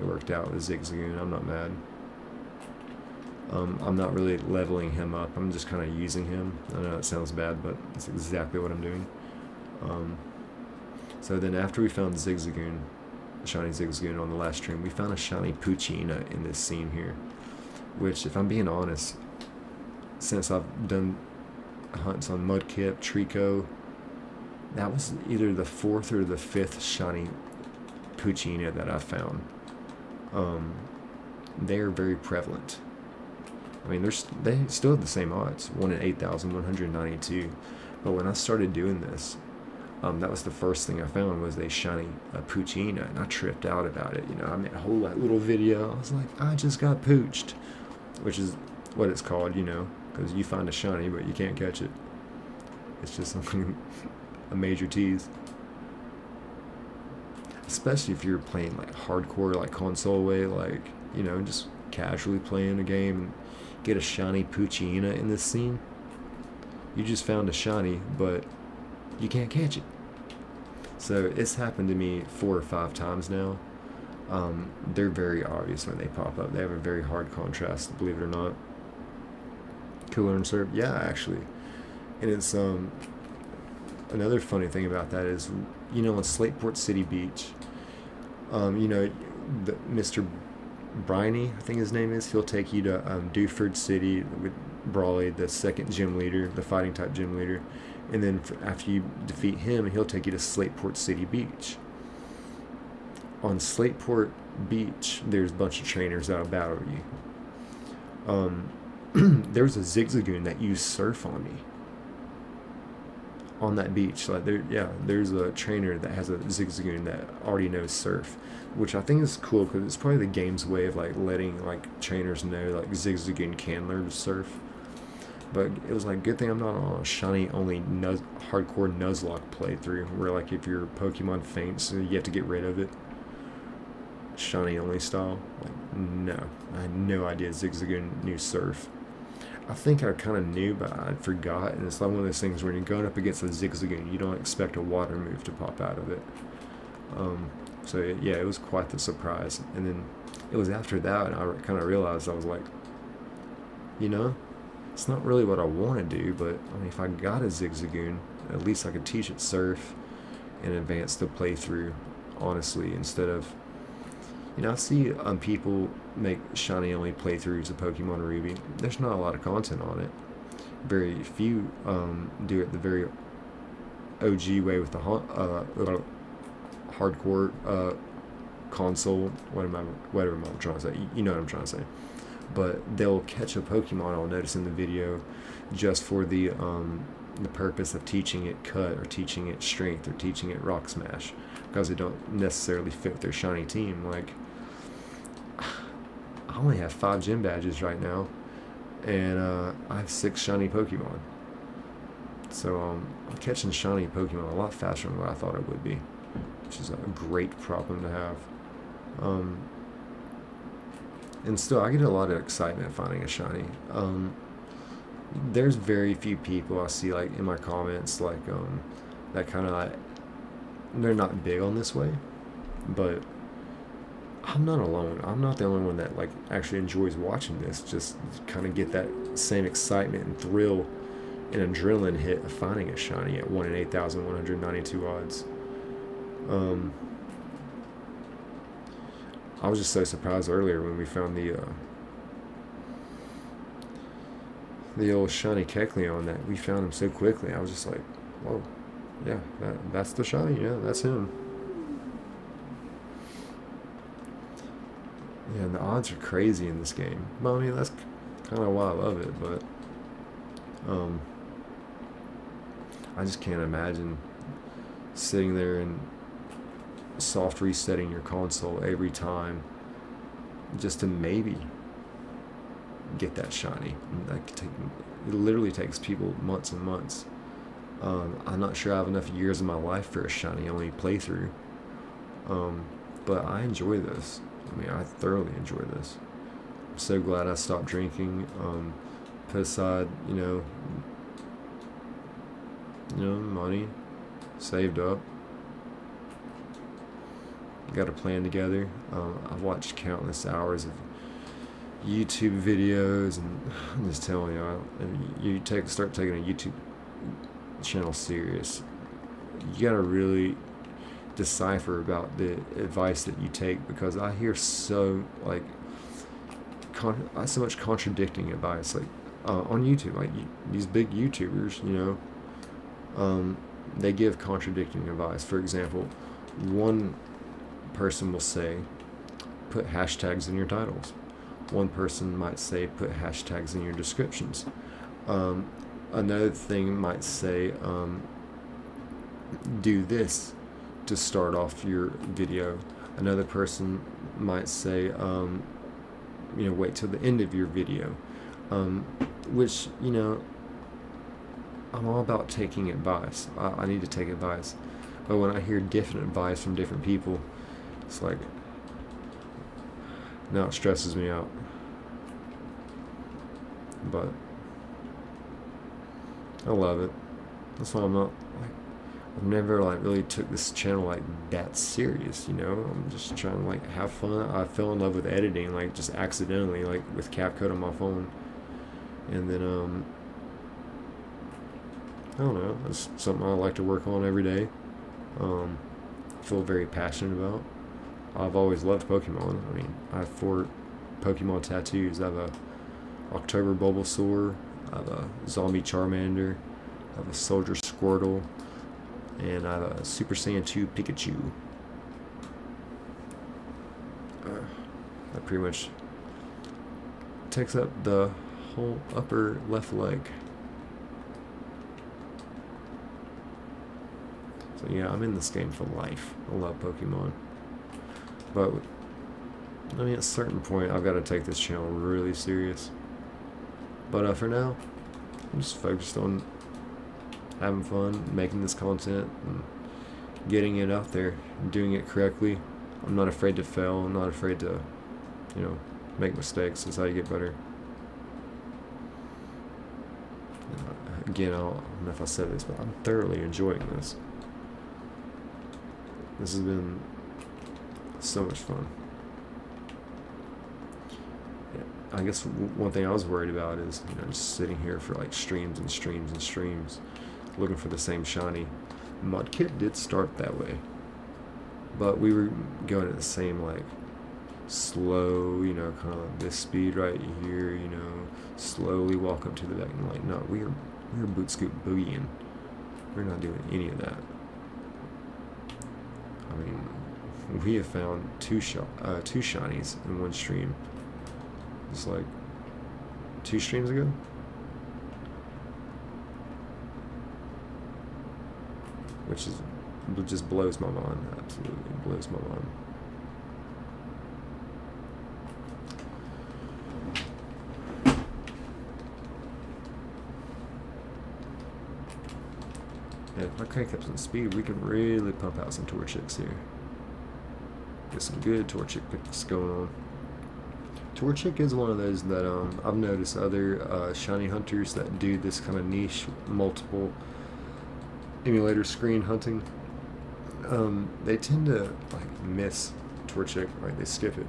It worked out with Zigzagoon. I'm not mad. I'm not really leveling him up. I'm just kind of using him. I know it sounds bad, but it's exactly what I'm doing. So then after we found Zigzagoon, shiny Zigzagoon on the last stream, we found a shiny Poochyena in this scene here. Which, if I'm being honest, since I've done hunts on Mudkip, Trico, that was either the 4th or the 5th shiny Poochyena that I found. They're very prevalent. I mean, they still have the same odds, 1 in 8,192. But when I started doing this, that was the first thing I found, was a shiny Poochyena, and I tripped out about it. You know, I made a whole little video. I was like, I just got pooched, which is what it's called, you know, because you find a shiny, but you can't catch it. It's just something, a major tease. Especially if you're playing like hardcore, like console way, like, you know, just casually playing a game and get a shiny Poochyena in this scene. You just found a shiny, but you can't catch it. So it's happened to me 4 or 5 times now. they're very obvious when they pop up. They have a very hard contrast, believe it or not. Cooler and Surf, yeah, actually. And it's another funny thing about that is, on Slateport City Beach, Mr. Briney, I think his name is, he'll take you to Dewford City with Brawley, the second gym leader, the fighting type gym leader, and then after you defeat him, he'll take you to Slateport City Beach. On Slateport Beach, there's a bunch of trainers that'll battle you. There's a Zigzagoon that used Surf on me on that beach. There's a trainer that has a Zigzagoon that already knows Surf, which I think is cool because it's probably the game's way of letting trainers know Zigzagoon can learn to Surf. But it was good thing I'm not on a shiny only hardcore Nuzlocke playthrough where if your Pokemon faints, you have to get rid of it. Shiny only style. No, I had no idea Zigzagoon knew Surf. I think I kind of knew, but I forgot. And it's one of those things when you're going up against a Zigzagoon, you don't expect a water move to pop out of it. It was quite the surprise. And then it was after that, and I kind of realized, I was like, it's not really what I want to do, but if I got a Zigzagoon, at least I could teach it Surf and advance the playthrough, honestly, instead of, I see people make shiny only playthroughs of Pokemon Ruby. There's not a lot of content on it. Very few do it the very OG way with the hardcore console. Whatever I'm trying to say. You know what I'm trying to say. But they'll catch a Pokemon, I'll notice in the video, just for the purpose of teaching it Cut or teaching it Strength or teaching it Rock Smash, because they don't necessarily fit their shiny team. I only have 5 gym badges right now, and I have 6 shiny Pokemon. So I'm catching shiny Pokemon a lot faster than what I thought it would be, which is a great problem to have. And still, I get a lot of excitement finding a shiny. There's very few people I see in my comments that kind of they're not big on this way, but I'm not alone. I'm not the only one that actually enjoys watching this. Just kind of get that same excitement and thrill and adrenaline hit of finding a shiny at 1 in 8,192 odds. I was just so surprised earlier when we found the old shiny Kecleon that we found him so quickly. I was just like, whoa, yeah, that's the shiny. Yeah, that's him. Yeah, and the odds are crazy in this game. Well, that's kind of why I love it, but I just can't imagine sitting there and soft resetting your console every time just to maybe get that shiny. It literally takes people months and months. I'm not sure I have enough years of my life for a shiny only playthrough, but I enjoy this. I thoroughly enjoy this. I'm so glad I stopped drinking, put aside money, saved up, got a plan together. I've watched countless hours of YouTube videos, and I'm just telling you, start taking a YouTube channel serious. You gotta really decipher about the advice that you take, because I hear so so much contradicting advice on YouTube. These big YouTubers, they give contradicting advice. For example, one person will say, put hashtags in your titles. One person might say, put hashtags in your descriptions. Another thing might say, do this to start off your video. Another person might say, wait till the end of your video. Which, I'm all about taking advice. I need to take advice. But when I hear different advice from different people, it's now it stresses me out. But I love it. That's why I'm not I've never like really took this channel like that serious, you know. I'm just trying to like have fun. I fell in love with editing like just accidentally, like with CapCut on my phone, and then I don't know. It's something I like to work on every day. Feel very passionate about. I've always loved Pokemon. I mean, I have 4 Pokemon tattoos. I have a October Bulbasaur, I have a Zombie Charmander, I have a Soldier Squirtle, and I have a Super Saiyan 2 Pikachu. That pretty much takes up the whole upper left leg. So yeah, I'm in this game for life. I love Pokemon. But, I mean, at a certain point, I've got to take this channel really serious. But for now, I'm just focused on having fun, making this content, and getting it out there, and doing it correctly. I'm not afraid to fail. I'm not afraid to, you know, make mistakes. That's how you get better. Again, I don't know if I said this, but I'm thoroughly enjoying this. This has been so much fun. Yeah, I guess one thing I was worried about is, you know, just sitting here for like streams and streams and streams, looking for the same shiny. Mudkip did start that way, but we were going at the same like slow, you know, kind of like this speed right here, you know, slowly walk up to the back, and like, no, we're boot scoot boogieing. We're not doing any of that. I mean, we have found two shinies in one stream. It's like 2 streams ago. Which just blows my mind. Absolutely blows my mind. And if I crank up some speed, we can really pump out some Torchics here. Get some good Torchic picks going on. Torchic is one of those that I've noticed other shiny hunters that do this kind of niche multiple emulator screen hunting. They tend to like miss Torchic, like they skip it,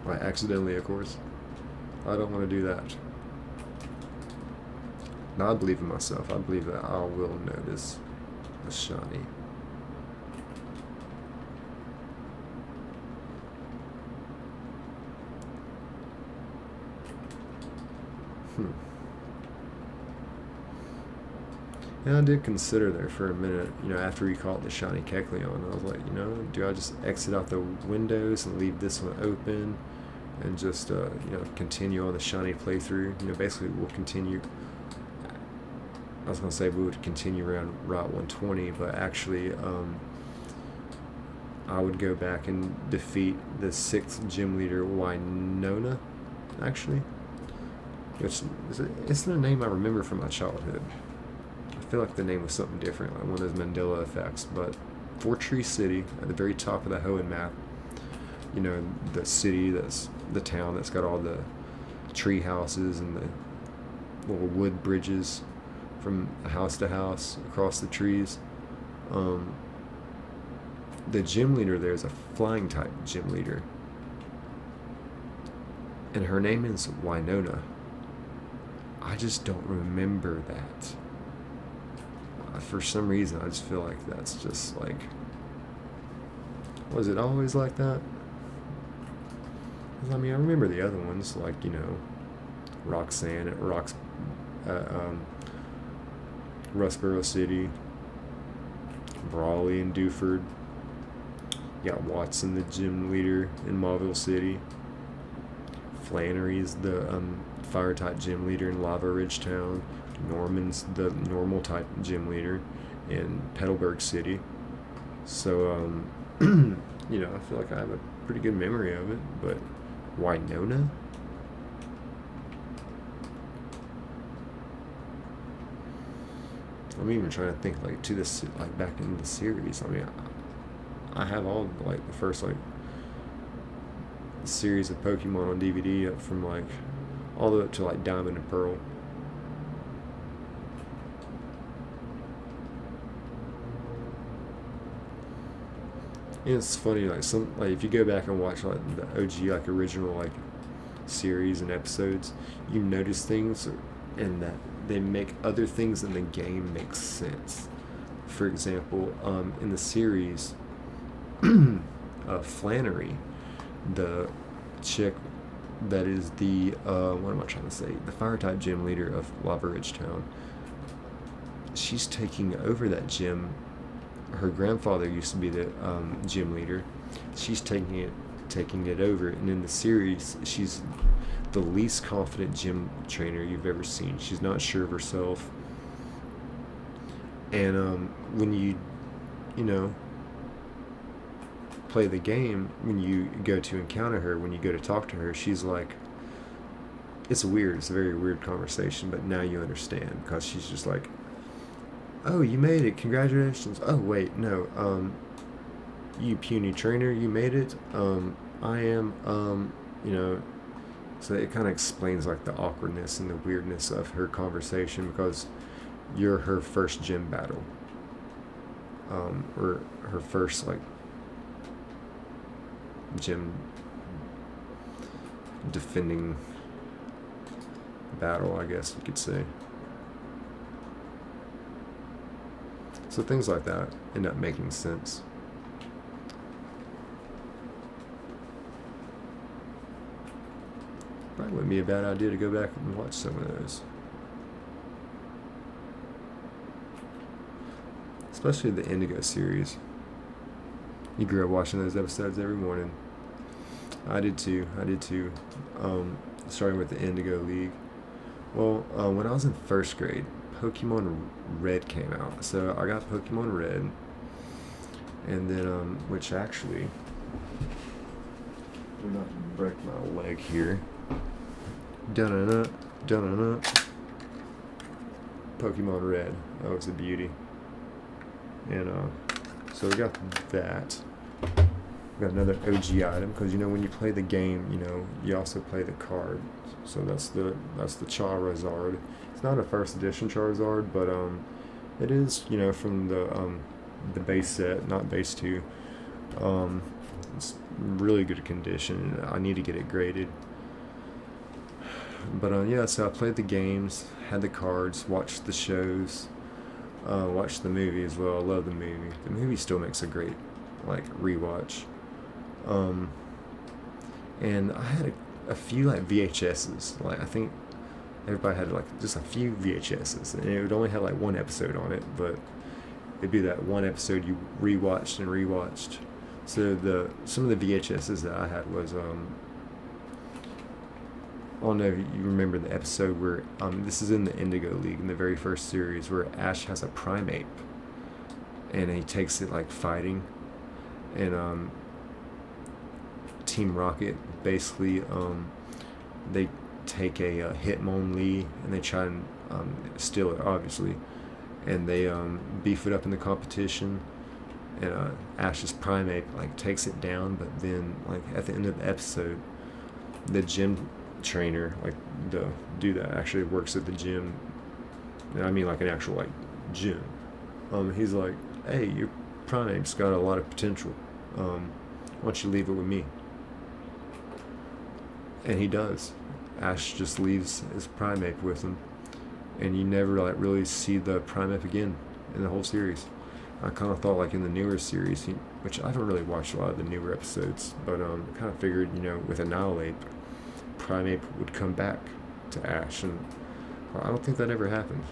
like accidentally, of course. I don't want to do that. Now I believe in myself. I believe that I will notice a shiny. And I did consider there for a minute, you know, after we caught the shiny Kecleon, I was like, you know, do I just exit out the windows and leave this one open and just, you know, continue on the shiny playthrough? You know, basically we'll continue. I was going to say we would continue around Route 120, but actually I would go back and defeat the 6th gym leader, Winona, actually. Which it's the name I remember from my childhood. I feel like the name was something different, like one of those Mandela effects. But Fortree City, at the very top of the Hoenn map, you know, the city that's the town that's got all the tree houses and the little wood bridges from house to house across the trees. The gym leader there is a flying type gym leader, and her name is Winona. I just don't remember that. For some reason, I just feel like that's just like, was it always like that? 'Cause, I mean, I remember the other ones, like, you know, Roxanne at Rustboro City, Brawley and Dewford. You got Watson, the gym leader in Mauville City. Flannery's the fire type gym leader in Lava Ridge Town. Norman's the normal type gym leader in Petalburg City. So, you know, I feel like I have a pretty good memory of it, but Winona? I'm even trying to think, like, to this, like, back in the series. I mean, I have all, like, the first, like, series of Pokemon on DVD up from, like, all the way up to, like, Diamond and Pearl. And it's funny, like if you go back and watch like the OG like original like series and episodes, you notice things, and that they make other things in the game make sense. For example, in the series, Flannery, the chick that is the what am I trying to say? The fire type gym leader of Lava Ridge Town. She's taking over that gym. Her grandfather used to be the gym leader. She's taking it over, and in the series, she's the least confident gym trainer you've ever seen. She's not sure of herself, and when you know, play the game, when you go to encounter her, when you go to talk to her, she's like, it's a very weird conversation, but now you understand, because she's just like, oh, you made it, congratulations. Oh wait, no, you puny trainer, you made it. I am, so it kind of explains like the awkwardness and the weirdness of her conversation, because you're her first gym battle, or her first like gym defending battle, I guess you could say. So things like that end up making sense. Probably wouldn't be a bad idea to go back and watch some of those. Especially the Indigo series. You grew up watching those episodes every morning. I did too. Starting with the Indigo League. Well, when I was in first grade, Pokemon Red came out. So I got Pokemon Red. And then, which actually, I'm not gonna break my leg here. Dun-dun-dun. Pokemon Red. That was a beauty. And, so we got that. We got another OG item, because when you play the game, you also play the card. So that's the Charizard. It's not a first edition Charizard, but it is from the base set, not base 2. It's really good condition. I need to get it graded. But yeah, so I played the games, had the cards, watched the shows. Watched the movie as well. I love the movie. The movie still makes a great rewatch. And I had a few VHSs. I think everybody had just a few VHSs, and it would only have one episode on it, but it'd be that one episode you rewatched and rewatched. So some of the VHSs that I had was I don't know if you remember the episode where this is in the Indigo League in the very first series, where Ash has a Primeape and he takes it fighting, and Team Rocket basically they take a Hitmonlee and they try and steal it, obviously, and they beef it up in the competition, and Ash's Primeape takes it down, but then at the end of the episode, the gym trainer, the dude that actually works at the gym, I mean an actual gym, he's like, hey, your Primeape's got a lot of potential, why don't you leave it with me? And he does. Ash just leaves his Primeape with him, and you never really see the Primeape again in the whole series. I kind of thought in the newer series, which I haven't really watched a lot of the newer episodes, but kind of figured with Annihilate, Primeape would come back to Ash, and I don't think that ever happened.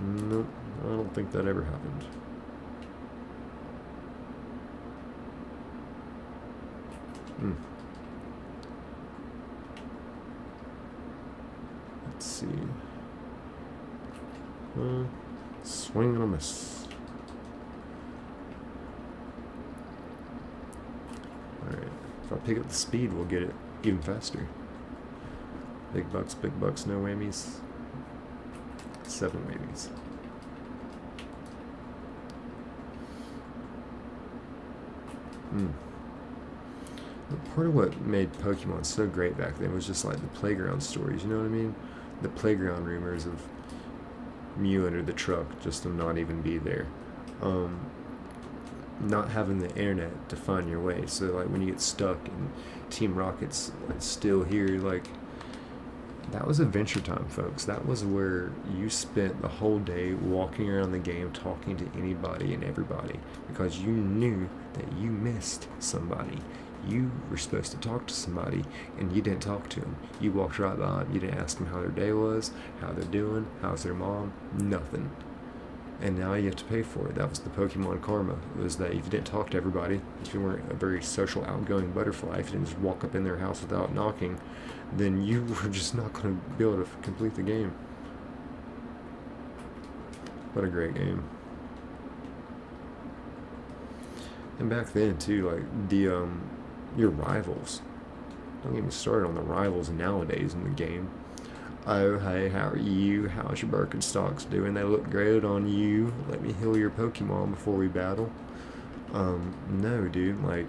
Nope, I don't think that ever happened. Let's see. Swing and a miss. Alright, if I pick up the speed, we'll get it even faster. Big bucks, no whammies. 7 whammies. Part of what made Pokemon so great back then was just the playground stories, you know what I mean? The playground rumors of Mew under the truck just to not even be there. Not having the internet to find your way. So like when you get stuck and Team Rocket's like still here, like that was Adventure Time, folks. That was where you spent the whole day walking around the game talking to anybody and everybody because you knew that you missed somebody. You were supposed to talk to somebody and you didn't talk to them. You walked right by them. You didn't ask them how their day was, how they're doing, how's their mom, nothing. And now you have to pay for it. That was the Pokemon karma. It was that if you didn't talk to everybody, if you weren't a very social, outgoing butterfly, if you didn't just walk up in their house without knocking, then you were just not going to be able to complete the game. What a great game. And back then too, like the your rivals. Don't get me started on the rivals nowadays in the game. Oh, hey, how are you? How's your Birkenstocks doing? They look great on you. Let me heal your Pokemon before we battle. No, dude. Like,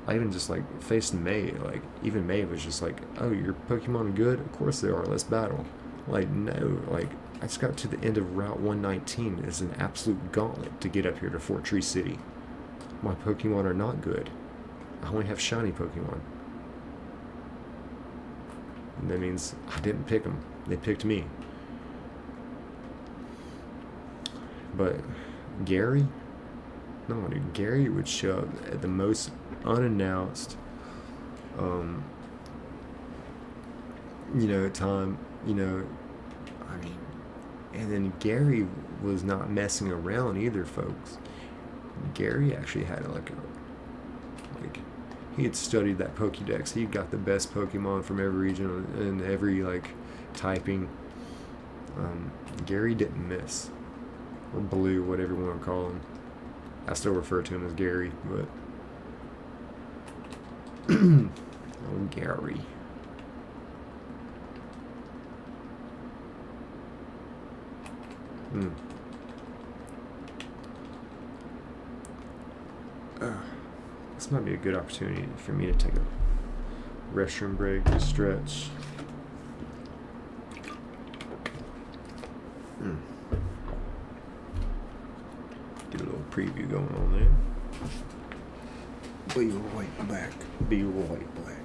I even just, like, faced May. Like, even May was just like, oh, your Pokemon good? Of course they are. Let's battle. Like, no. Like, I just got to the end of Route 119. It's an absolute gauntlet to get up here to Fort Tree City. My Pokemon are not good. I only have shiny Pokemon. And that means I didn't pick them. They picked me. But Gary? No, dude. Gary would show up at the most unannounced, time, I mean, and then Gary was not messing around either, folks. Gary actually had like he had studied that Pokédex. He got the best Pokemon from every region and every like typing. Gary didn't miss, or Blue, whatever you want to call him. I still refer to him as Gary, but oh, Gary. This might be a good opportunity for me to take a restroom break, to stretch. Get a little preview going on there. Be right back. Be right back.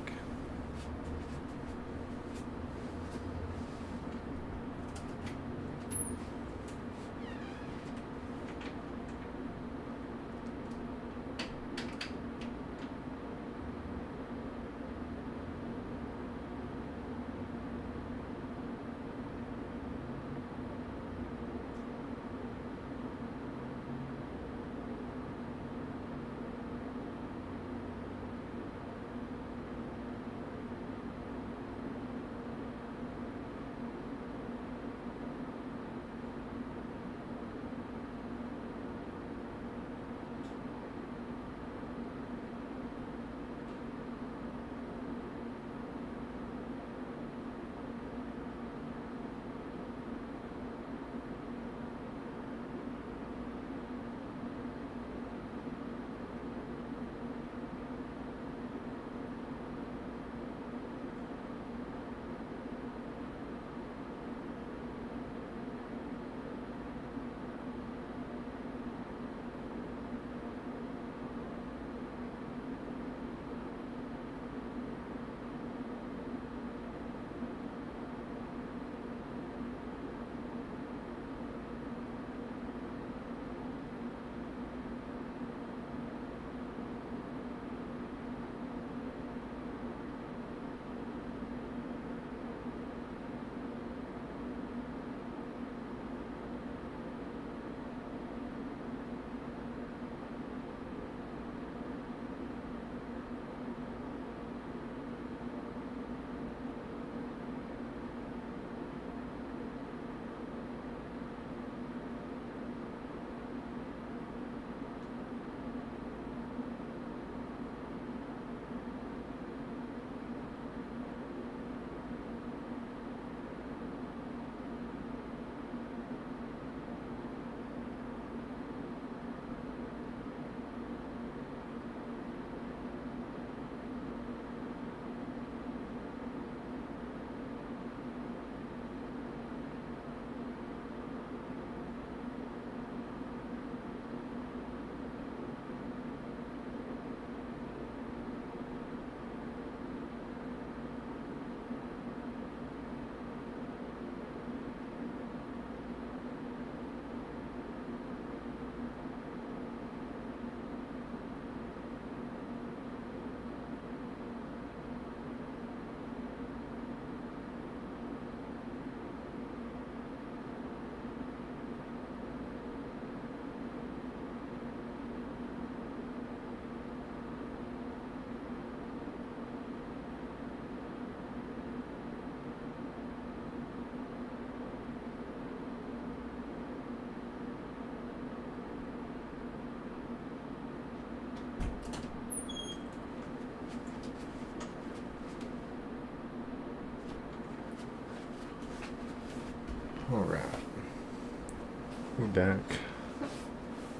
back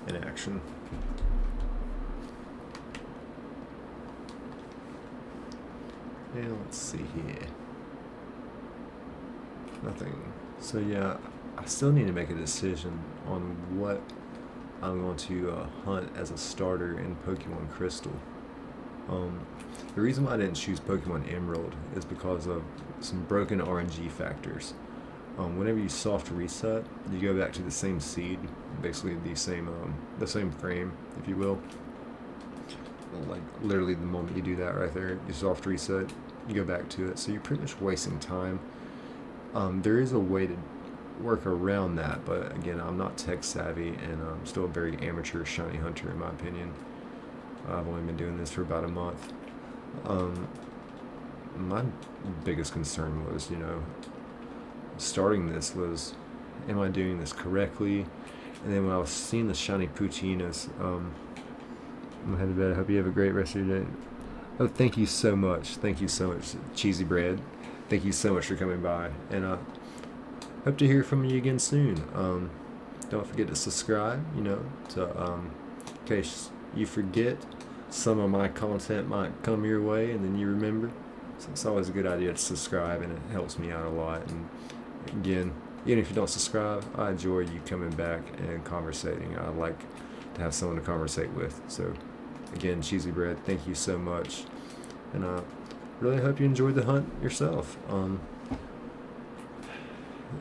in action. And let's see here. Nothing. So yeah, I still need to make a decision on what I'm going to hunt as a starter in Pokemon Crystal. The reason why I didn't choose Pokemon Emerald is because of some broken RNG factors. Whenever you soft reset, you go back to the same seed, basically the same frame, if you will. Like literally the moment you do that right there, you soft reset, you go back to it. So you're pretty much wasting time. There is a way to work around that, but again, I'm not tech savvy, and I'm still a very amateur shiny hunter in my opinion. I've only been doing this for about a month. My biggest concern was, starting this was, am I doing this correctly? And then when I was seeing the shiny Puccinas, I'm gonna head to bed. I hope you have a great rest of your day. Oh, thank you so much. Thank you so much, Cheesy Bread. Thank you so much for coming by, and hope to hear from you again soon. Don't forget to subscribe, in case you forget, some of my content might come your way and then you remember. So it's always a good idea to subscribe, and it helps me out a lot. And again, even if you don't subscribe, I enjoy you coming back and conversating. I like to have someone to conversate with. So again, Cheesy Bread, thank you so much, and I really hope you enjoyed the hunt yourself.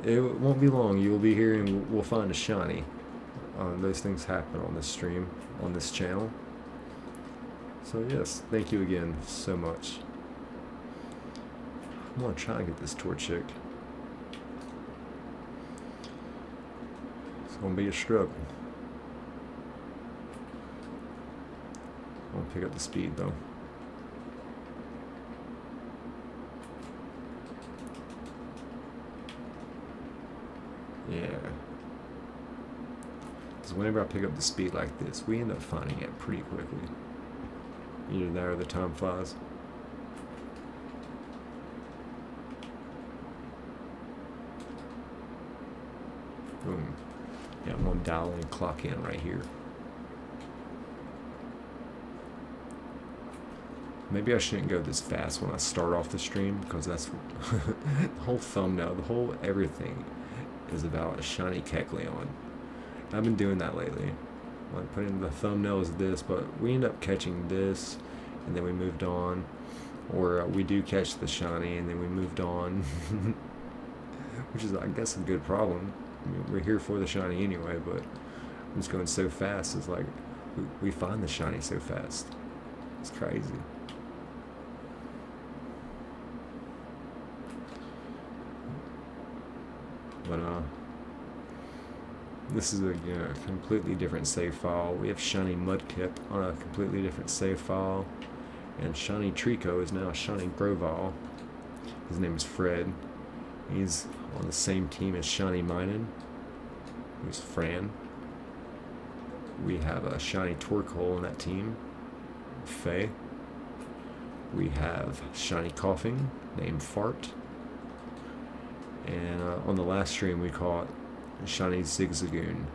It won't be long. You will be here and we'll find a shiny. Those things happen on this stream, on this channel. So yes, thank you again so much. I'm gonna try and get this Torchic. It's gonna be a struggle. I'm gonna pick up the speed though. Yeah. Because whenever I pick up the speed like this, we end up finding it pretty quickly. Either that or the time flies. Boom. Yeah, I'm gonna dial in and clock in right here. Maybe I shouldn't go this fast when I start off the stream, because that's the whole thumbnail, the whole everything is about a shiny Kecleon. I've been doing that lately. Like putting the thumbnail as this, but we end up catching this and then we moved on, or we do catch the shiny and then we moved on. Which is, I guess, a good problem. I mean, we're here for the shiny anyway, but I'm just going so fast. It's like we find the shiny so fast. It's crazy. But this is a completely different save file. We have shiny Mudkip on a completely different save file, and shiny Trico is now shiny Grovyle. His name is Fred. He's on the same team as shiny Minun, who's Fran. We have a shiny Torkoal on that team, Faye. We have shiny Koffing named Fart. And on the last stream we caught shiny Zigzagoon.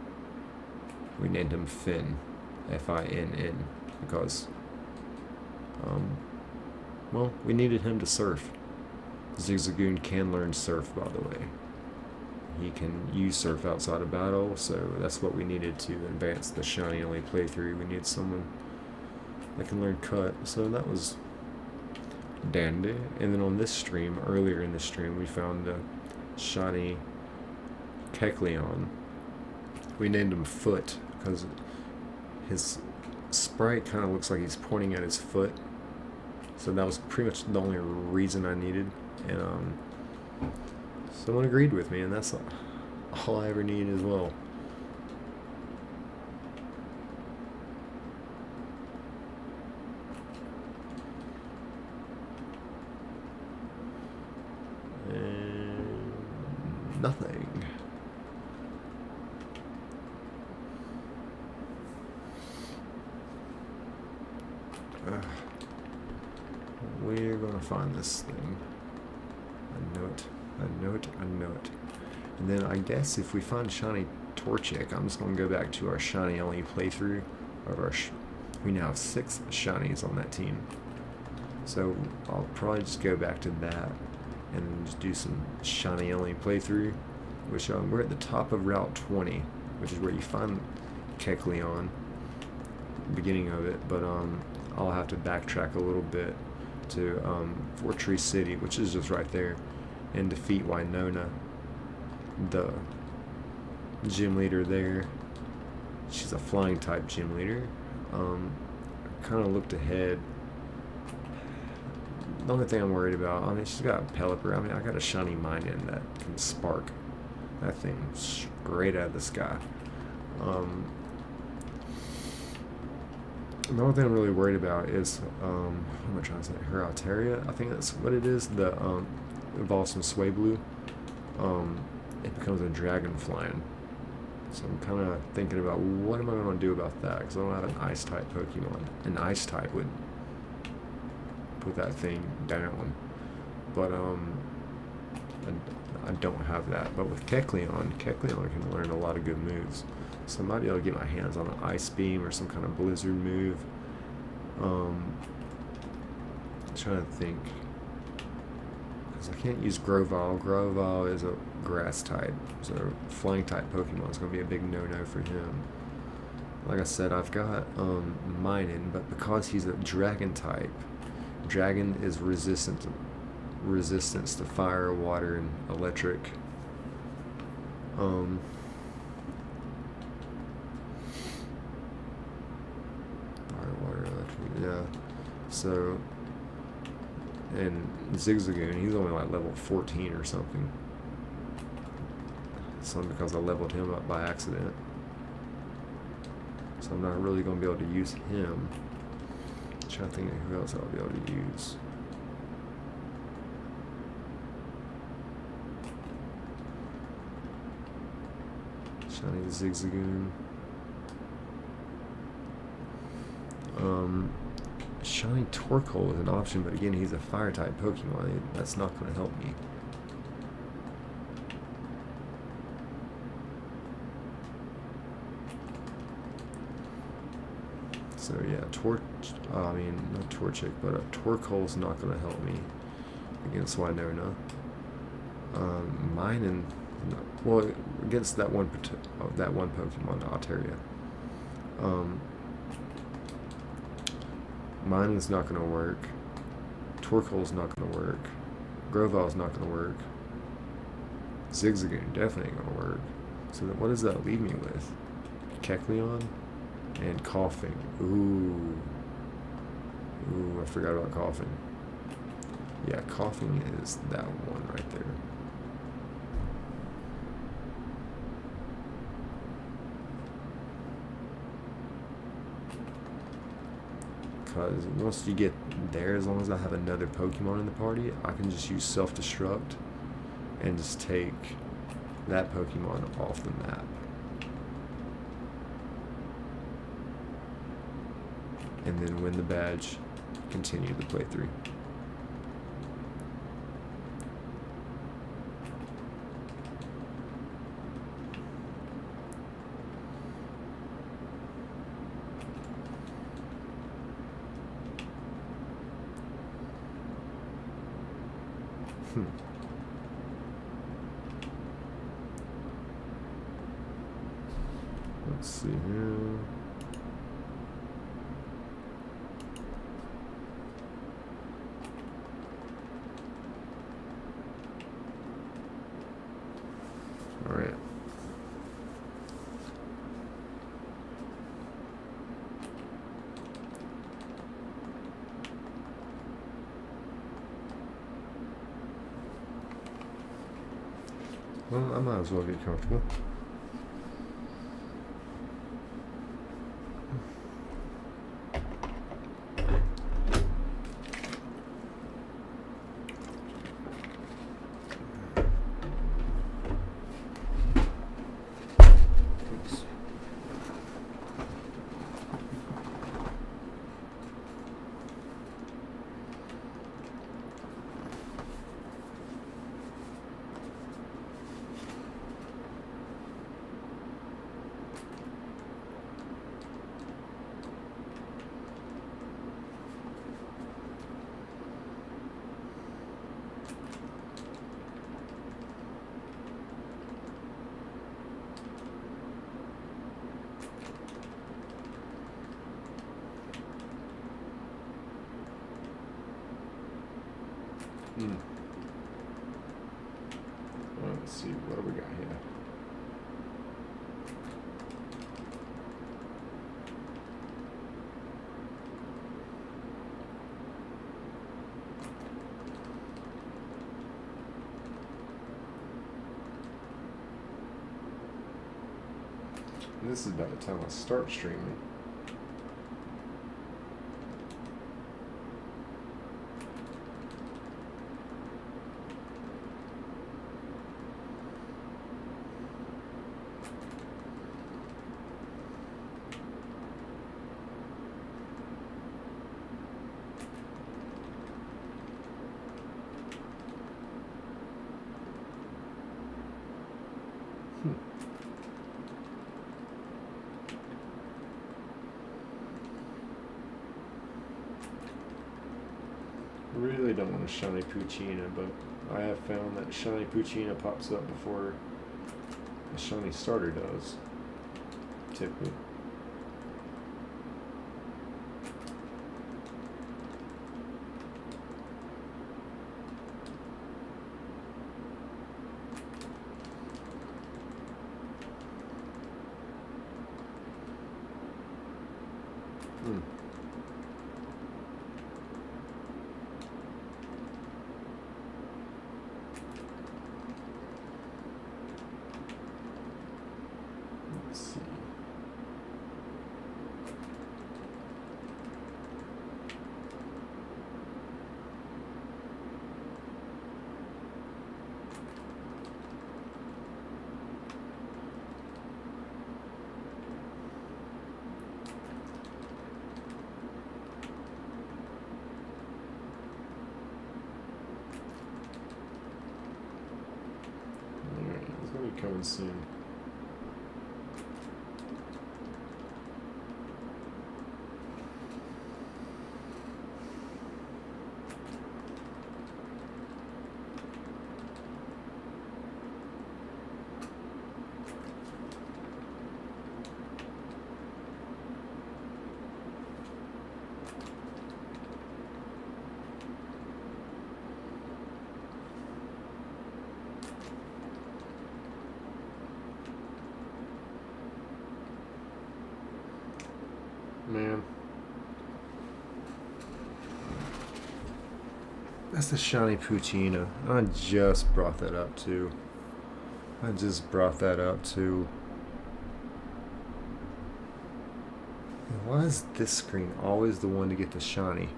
We named him Finn, F-I-N-N, because well, we needed him to surf. Zigzagoon can learn surf, by the way. He can use surf outside of battle, so that's what we needed to advance the shiny only playthrough. We needed someone that can learn cut, so that was dandy. And then on this stream, earlier in this stream, we found a shiny Kecleon. We named him Foot because his sprite kind of looks like he's pointing at his foot, so that was pretty much the only reason I needed, and someone agreed with me, and that's all I ever need as well. And nothing. We're gonna find this thing. I know it. I know it. I know it. And then I guess if we find shiny Torchic, I'm just going to go back to our shiny only playthrough of our. We now have 6 shinies on that team, so I'll probably just go back to that and just do some shiny only playthrough. Which we're at the top of Route 20, which is where you find Kecleon, beginning of it. But I'll have to backtrack a little bit to Fortree City, which is just right there, and defeat Winona, the gym leader there. She's a flying type gym leader. Kind of looked ahead. The only thing I'm worried about, I mean, she's got a Pelipper. I mean, I got a shiny Minun that can spark that thing straight out of the sky. The only thing I'm really worried about is, what am I trying to say? Her Altaria, I think that's what it is. The evolves from Swablu. It becomes a dragon flying. So I'm kind of thinking about what am I going to do about that, because I don't have an ice type Pokemon. An ice type would put that thing down, but I don't have that. But with Kecleon can learn a lot of good moves, so I might be able to get my hands on an Ice Beam or some kind of Blizzard move. I'm trying to think, because I can't use Grovyle. Grovyle is a grass type, so flying type Pokemon is going to be a big no-no for him. Like I said, I've got Minun, but because he's a dragon type, dragon is resistance to fire, water, and electric. Fire, water, electric, yeah. So, and Zigzagoon, he's only like level 14 or something. So because I leveled him up by accident. So I'm not really going to be able to use him. I'm trying to think of who else I'll be able to use. Shiny Zigzagoon. Shiny Torkoal is an option, but again, he's a fire type Pokemon. That's not going to help me. So yeah, not Torchic, but Torkoal's not going to help me against Winona. Minun, well, against that one Pokemon, Altaria. Minun's not going to work. Torkoal's not going to work. Grovyle's not going to work. Zigzagoon definitely ain't going to work. So then what does that leave me with? Kecleon and Koffing. Ooh, I forgot about Koffing. Yeah, Koffing is that one right there. Because once you get there, as long as I have another Pokemon in the party, I can just use Self-Destruct and just take that Pokemon off the map. And then win the badge, continue the playthrough. Let's see here. All right. Well, I might as well get comfortable. Mm. Well, let's see, what do we got here? And this is about the time I start streaming. Really don't want a shiny Poochyena, but I have found that shiny Poochyena pops up before a shiny starter does, typically. Let's see. Alright, it's gonna be coming soon. Man. That's the shiny Poochyena. I just brought that up too. Why is this screen always the one to get the shiny?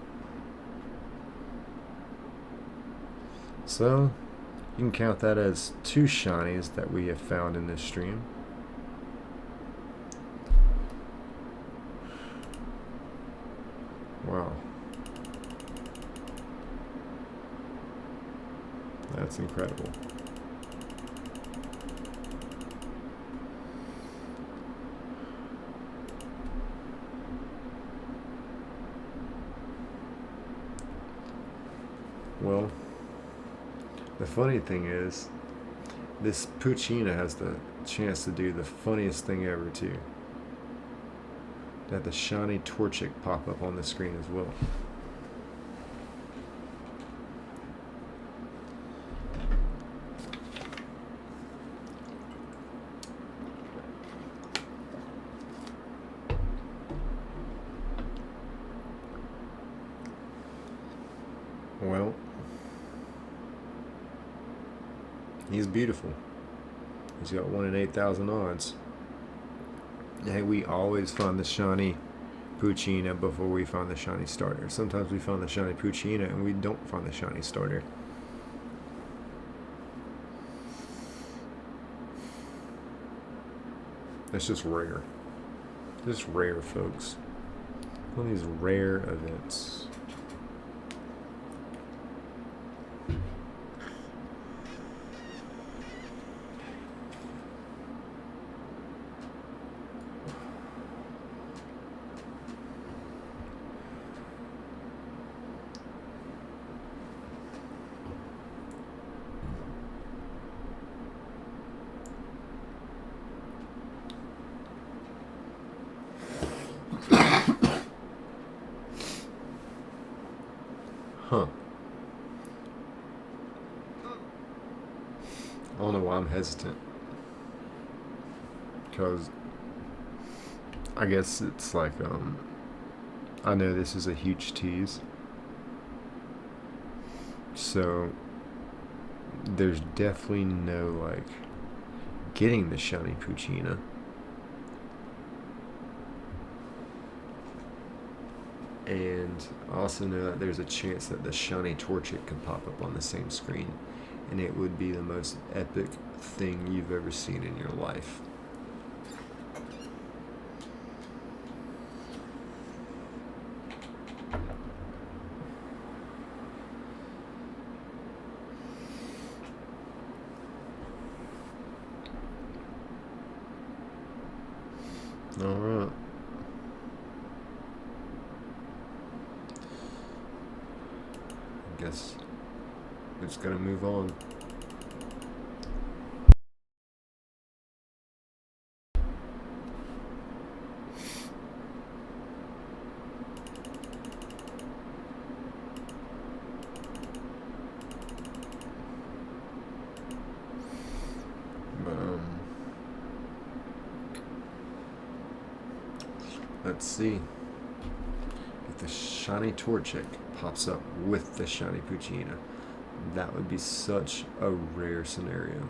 So, you can count that as 2 shinies that we have found in this stream. Wow. That's incredible. Well, the funny thing is, this Poochyena has the chance to do the funniest thing ever too. That the shiny Torchic pop up on the screen as well. Well, he's beautiful. He's got 1 in 8,000 odds. Hey, we always find the shiny Poochyena before we find the shiny starter. Sometimes we find the shiny Poochyena and we don't find the shiny starter. That's just rare. Just rare, folks. One of these rare events. Huh. don't know why I'm hesitant. Because I guess it's like, I know this is a huge tease. So there's definitely no, like, getting the shiny Poochyena. And I also know that there's a chance that the shiny Torchic could pop up on the same screen, and it would be the most epic thing you've ever seen in your life. Alright. I guess we're just gonna move on. But, let's see if the shiny Torchic pops up with the shiny Poochyena. That would be such a rare scenario.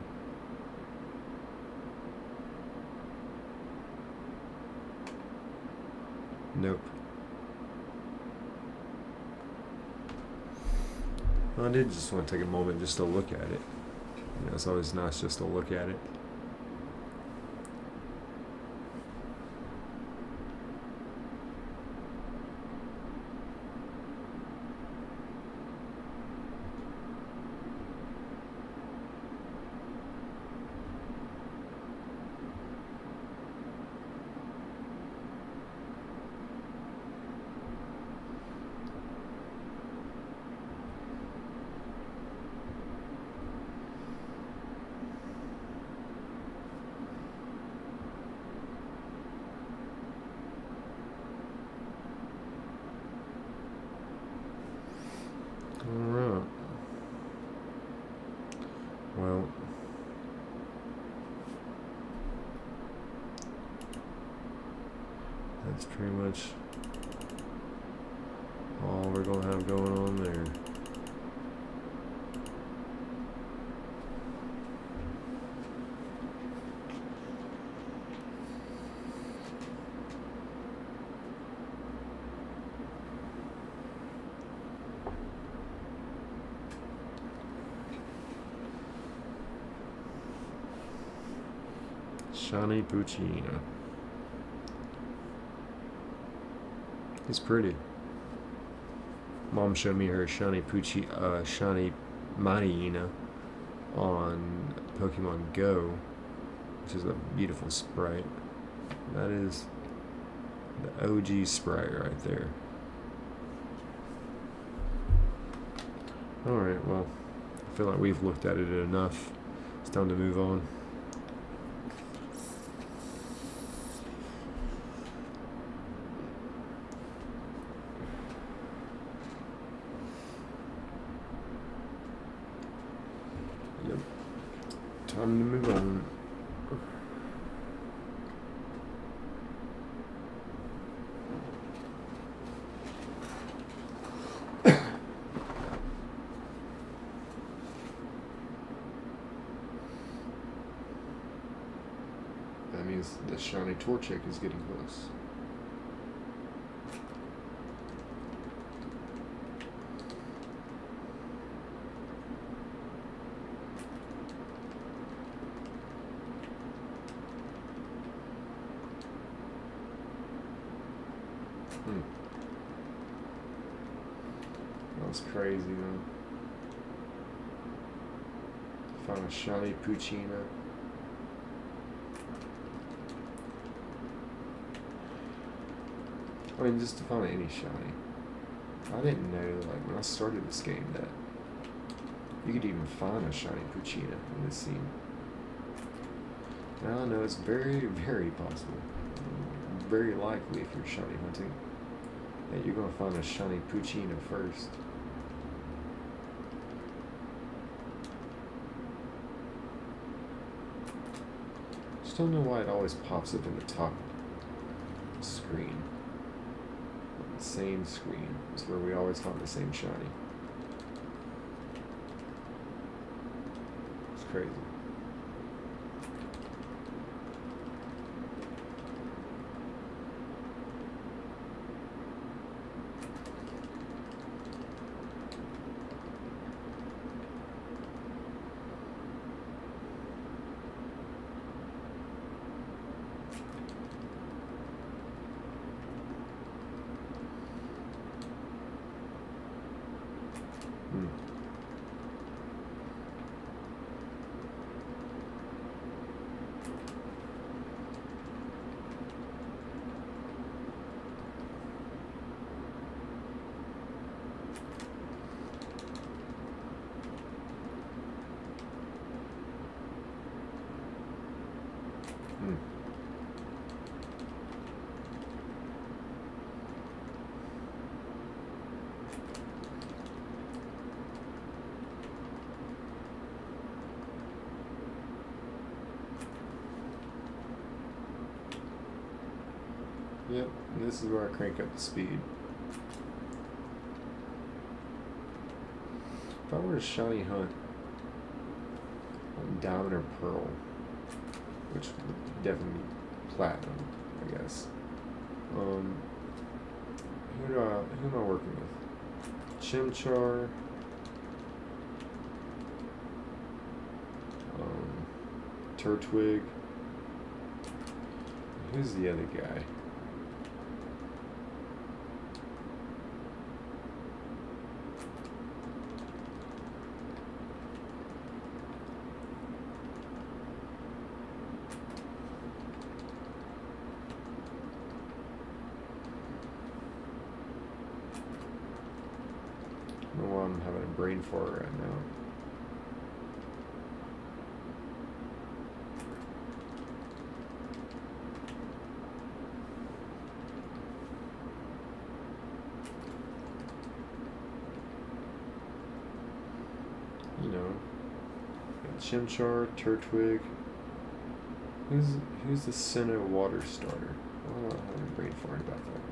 Nope. Well, I did just want to take a moment just to look at it. You know, it's always nice just to look at it. Alright. Well, that's pretty much all we're going to have going on there. Shiny Poochyena. He's pretty. Mom showed me her shiny shiny Minun on Pokemon Go, which is a beautiful sprite. That is the OG sprite right there. Alright, well, I feel like we've looked at it enough. It's time to move on. Yep. Time to move on. That means the shiny Torchic is getting close. That was crazy, man. Found a shiny Poochyena. I mean, just to find any shiny. I didn't know, like, when I started this game that you could even find a shiny Poochyena in this scene. Now I know it's very, very possible. Very likely if you're shiny hunting that you're going to find a shiny Poochyena first. just don't know why it always pops up in the top screen. The same screen. It's where we always find the same shiny. It's crazy. Yep, and this is where I crank up the speed. If I were to shiny hunt on Diamond or Pearl, which would definitely be Platinum, I guess. Who am I working with? Chimchar. Turtwig. Who's the other guy? I don't know why I'm having a brain fart right now. You know, Chimchar, Turtwig. Who's the Sinnoh water starter? Why am I having a brain fart about that right now?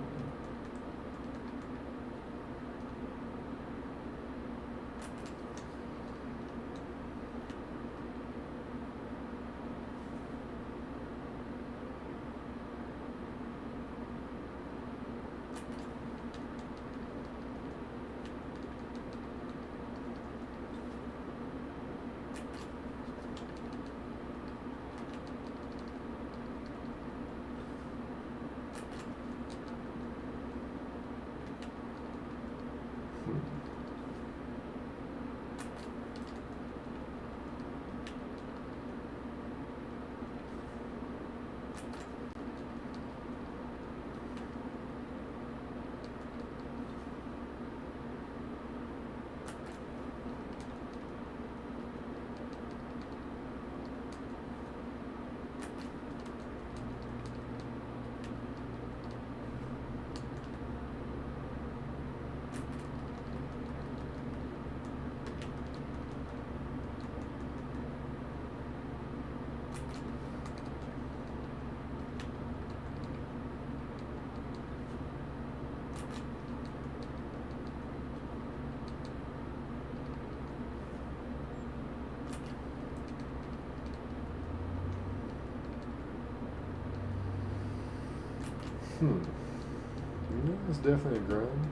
Yeah, it's definitely a grind.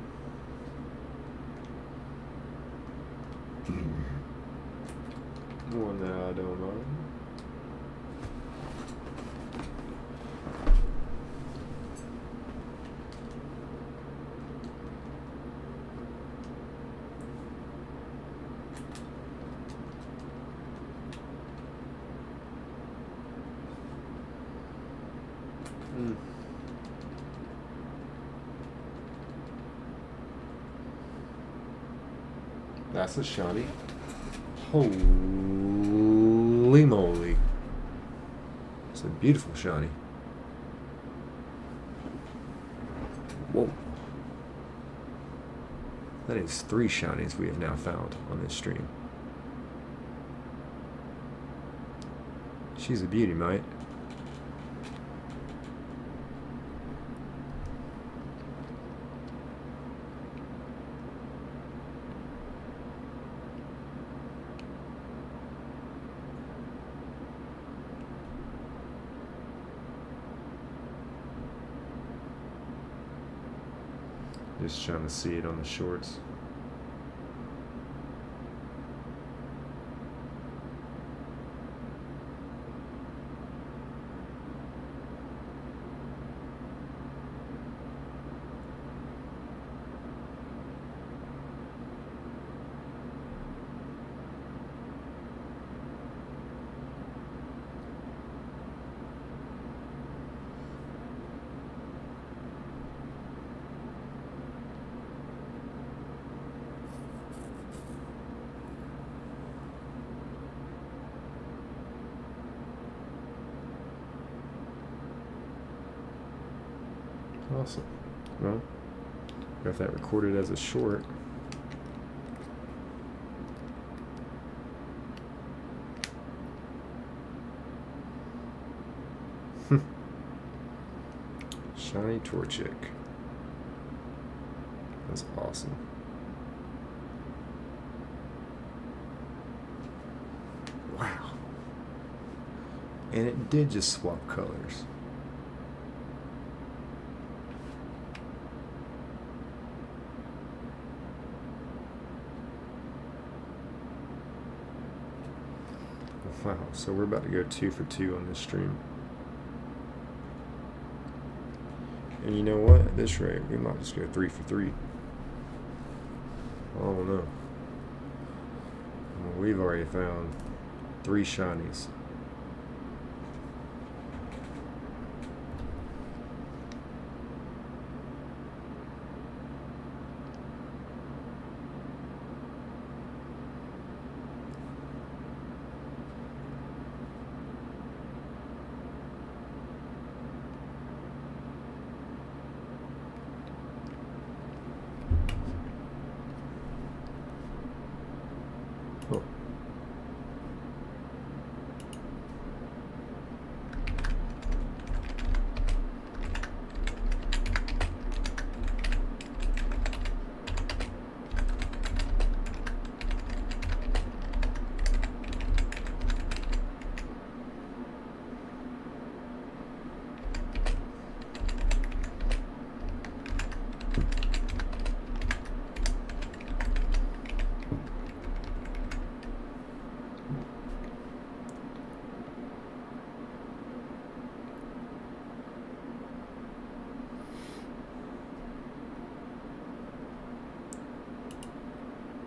One that I don't mind. That's a shiny. Holy moly. It's a beautiful shiny. Whoa. That is 3 shinies we have now found on this stream. She's a beauty, mate. Just trying to see it on the shorts. Awesome. Well, got that recorded as a short. Shiny Torchic. That's awesome. Wow. And it did just swap colors. Wow, so we're about to go 2 for 2 on this stream. And you know what? At this rate, we might just go 3 for 3. I don't know. Well, we've already found 3 shinies. Oh.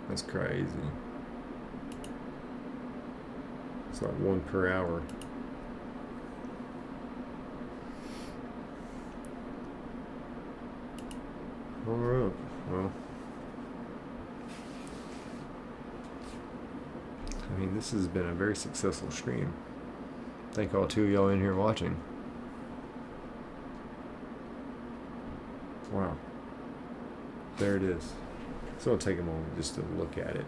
That's crazy. It's like 1 per hour. Alright, well. I mean, this has been a very successful stream. Thank all 2 of y'all in here watching. Wow. There it is. So it'll take a moment just to look at it,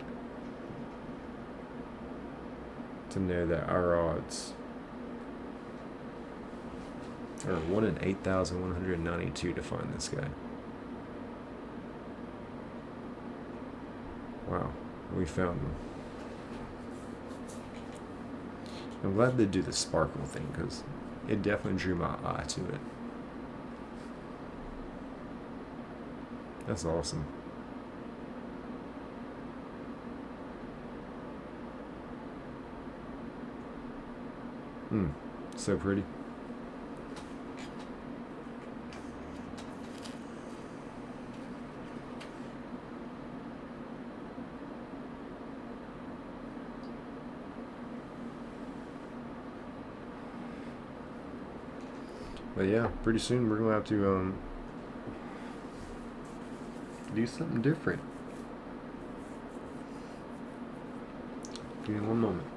to know that our odds are 1 in 8,192 to find this guy. Wow, we found him. I'm glad they do the sparkle thing, because it definitely drew my eye to it. That's awesome. So pretty. But yeah, pretty soon we're gonna have to do something different. Give me 1 moment.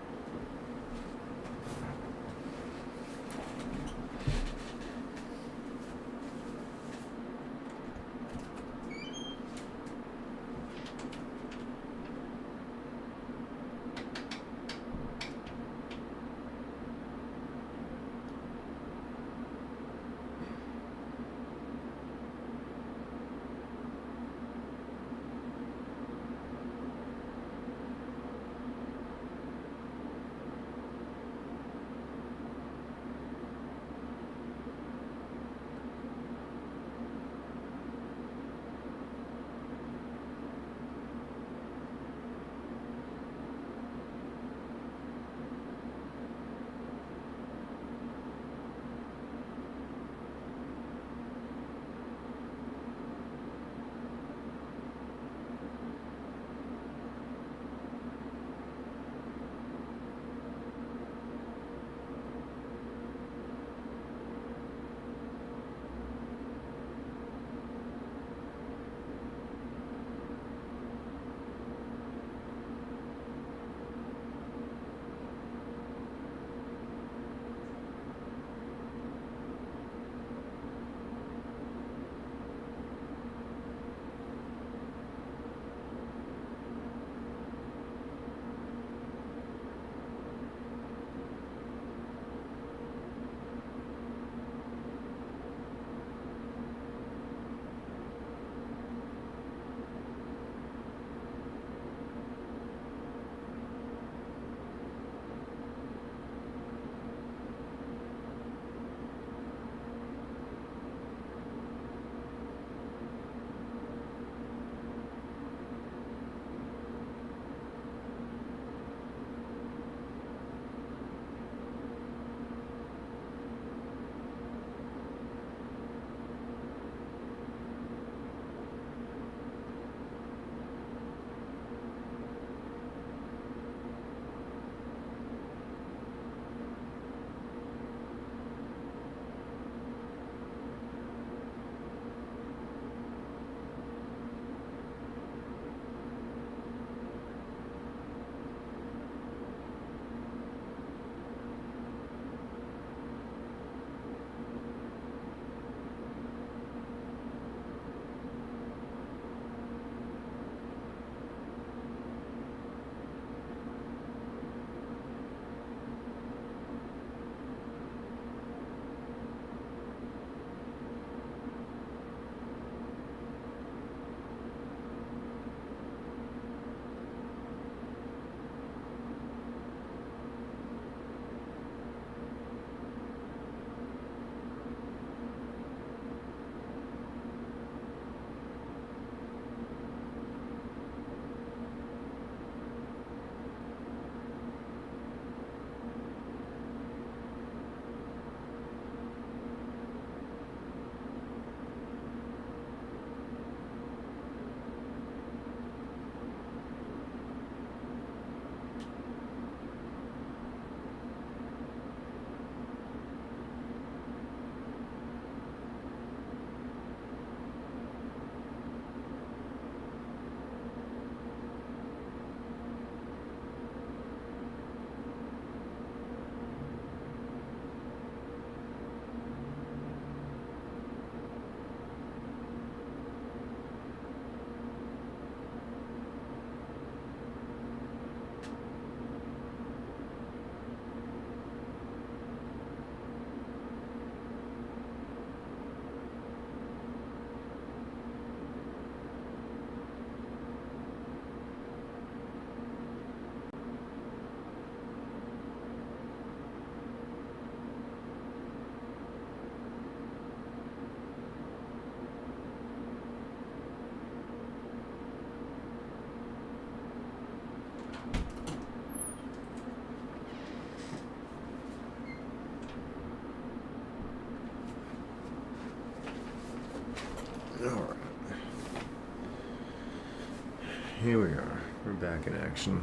Here we are. We're back in action.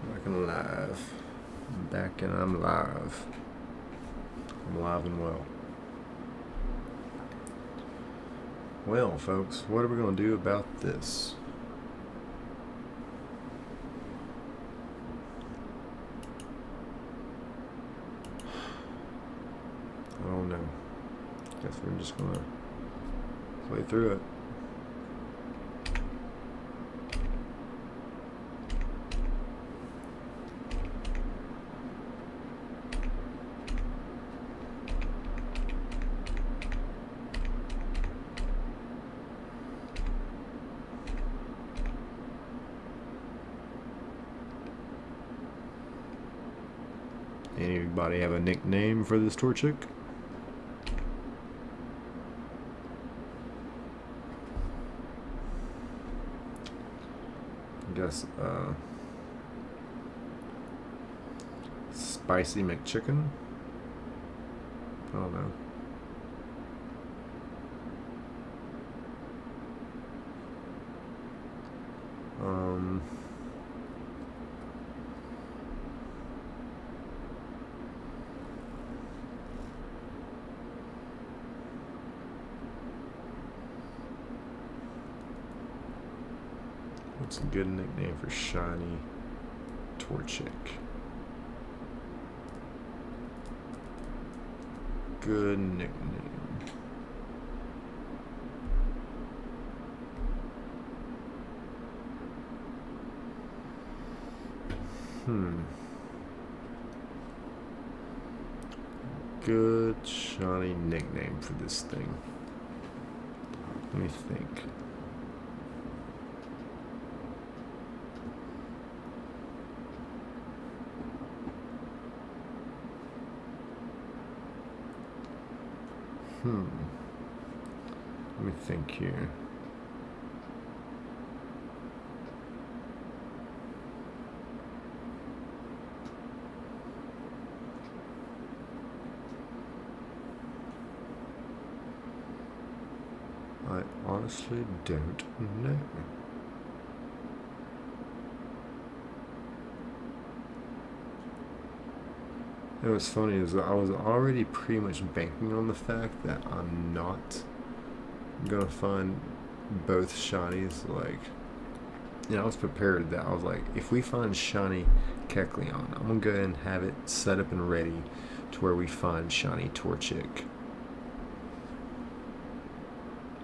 Back and live. I'm back and I'm live. I'm live and well. Well, folks, what are we going to do about this? I don't know. Guess we're just going to play through it. Anybody have a nickname for this Torchic? I guess Spicy McChicken? I don't know. What's a good nickname for Shiny Torchic? Good nickname. Good shiny nickname for this thing. Let me think. Let me think here. I honestly don't know. And what's funny is that I was already pretty much banking on the fact that I'm not gonna find both shinies. Like, I was prepared that I was like, if we find shiny Kecleon, I'm gonna go ahead and have it set up and ready to where we find shiny Torchic,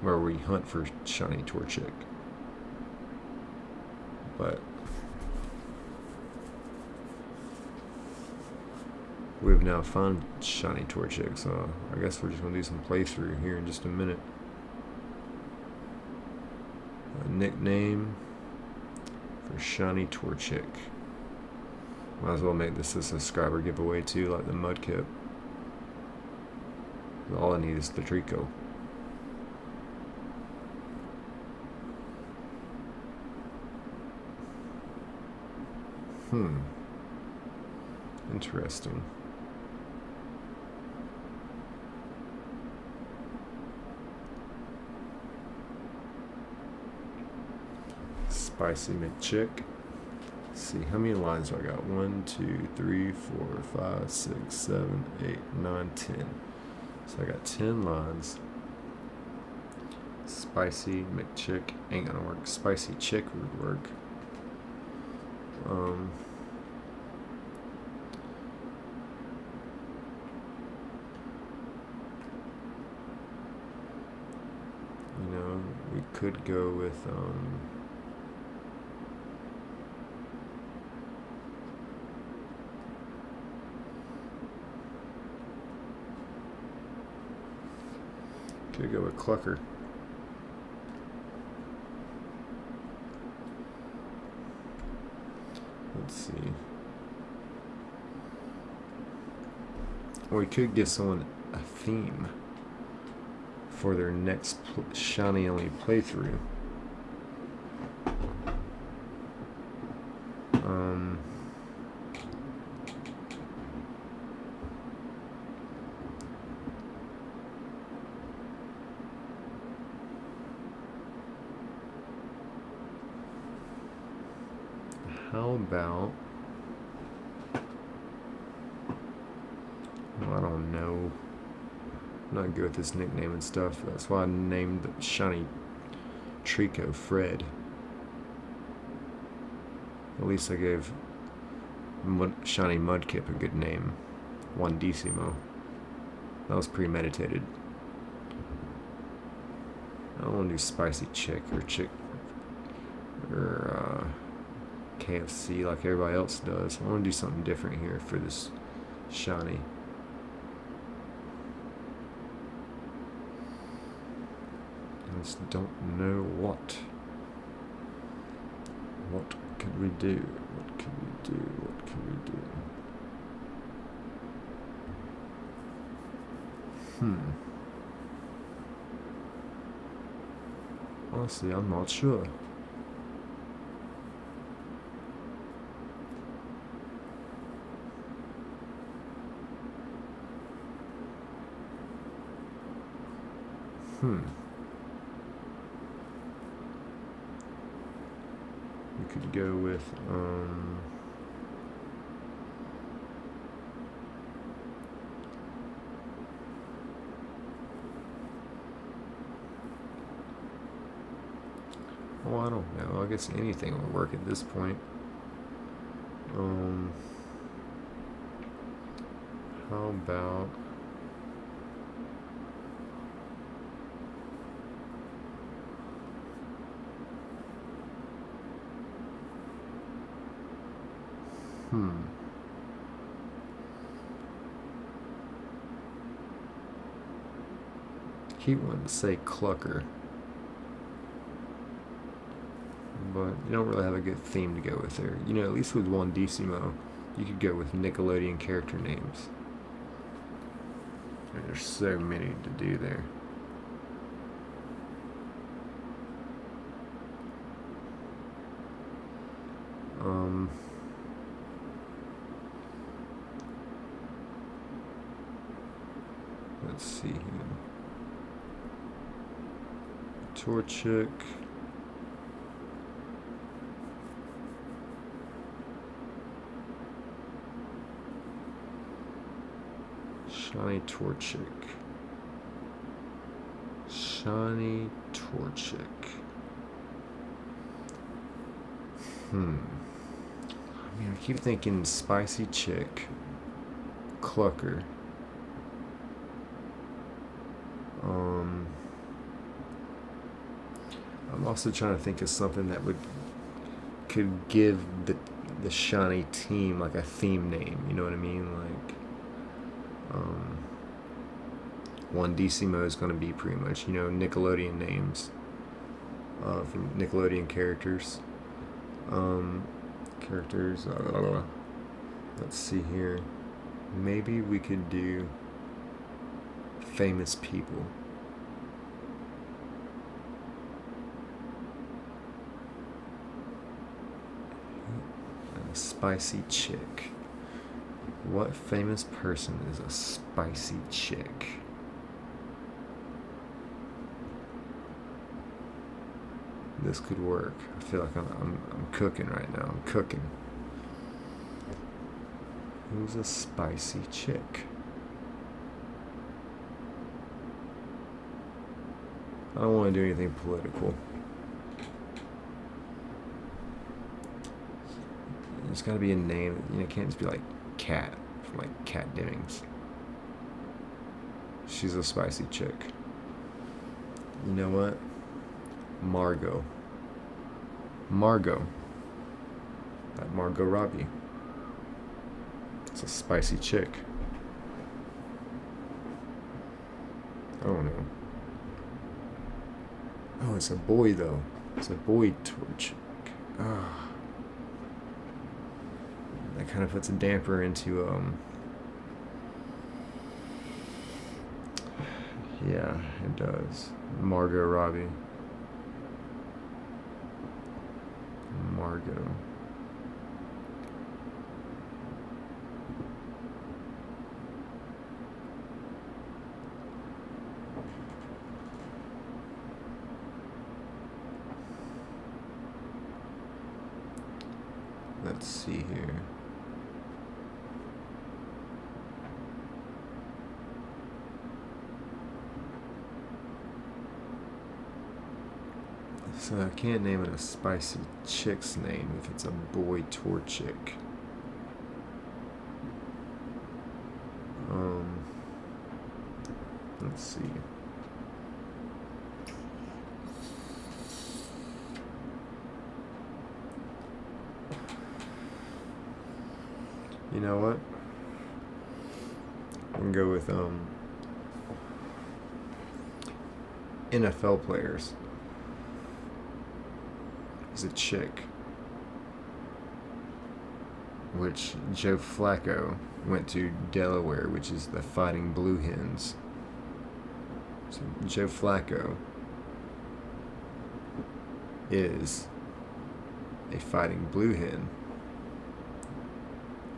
where we hunt for shiny Torchic. But we've now found shiny Torchic, so I guess we're just gonna do some playthrough here in just a minute. A nickname for shiny Torchic. Might as well make this a subscriber giveaway too, like the Mudkip. All I need is the Trico. Interesting. Spicy McChick. Let's see, how many lines do I got? 1, 2, 3, 4, 5, 6, 7, 8, 9, 10. So I got 10 lines. Spicy McChick ain't gonna work. Spicy Chick would work. We could go with could go with Clucker. Let's see. Or we could give someone a theme for their next shiny only playthrough. How about... Well, I don't know. I'm not good with this nickname and stuff. That's why I named the Shiny Trico Fred. At least I gave Shiny Mudkip a good name. 1 Decimo. That was premeditated. I don't want to do Spicy Chick or KFC like everybody else does. I want to do something different here for this Shiny. I just don't know what. What could we do? What could we do? What could we do? Honestly, I'm not sure. We could go with, oh, I don't know. I guess anything will work at this point. How about... Keep wanting to say Clucker, but you don't really have a good theme to go with there. You know, at least with 1 Decimo, you could go with Nickelodeon character names. I mean, there's so many to do there. Let's see here. Torchic. Shiny Torchic. Shiny Torchic. I mean, I keep thinking Spicy Chick, Clucker. I'm also trying to think of something that could give the Shiny team like a theme name. You know what I mean? Like 1 Decimo is going to be pretty much, you know, Nickelodeon names from Nickelodeon characters. Let's see here. Maybe we could do famous people. Spicy Chick. What famous person is a spicy chick? This could work. I feel like I'm cooking right now. I'm cooking. Who's a spicy chick? I don't want to do anything political. It's got to be a name. You know, it can't just be like Cat from like Cat Dennings. She's a spicy chick. You know what? Margot. That Margot Robbie. It's a spicy chick. I don't know. Oh, it's a boy though. It's a boy Torchic. Ah. That kind of puts a damper into yeah, it does. Margot Robbie. Margot. Let's see here. So I can't name it a spicy chick's name if it's a boy Torchic. Let's see. You know what? I'm gonna go with NFL players. He's a chick, which Joe Flacco went to Delaware, which is the Fighting Blue Hens. So Joe Flacco is a Fighting Blue Hen.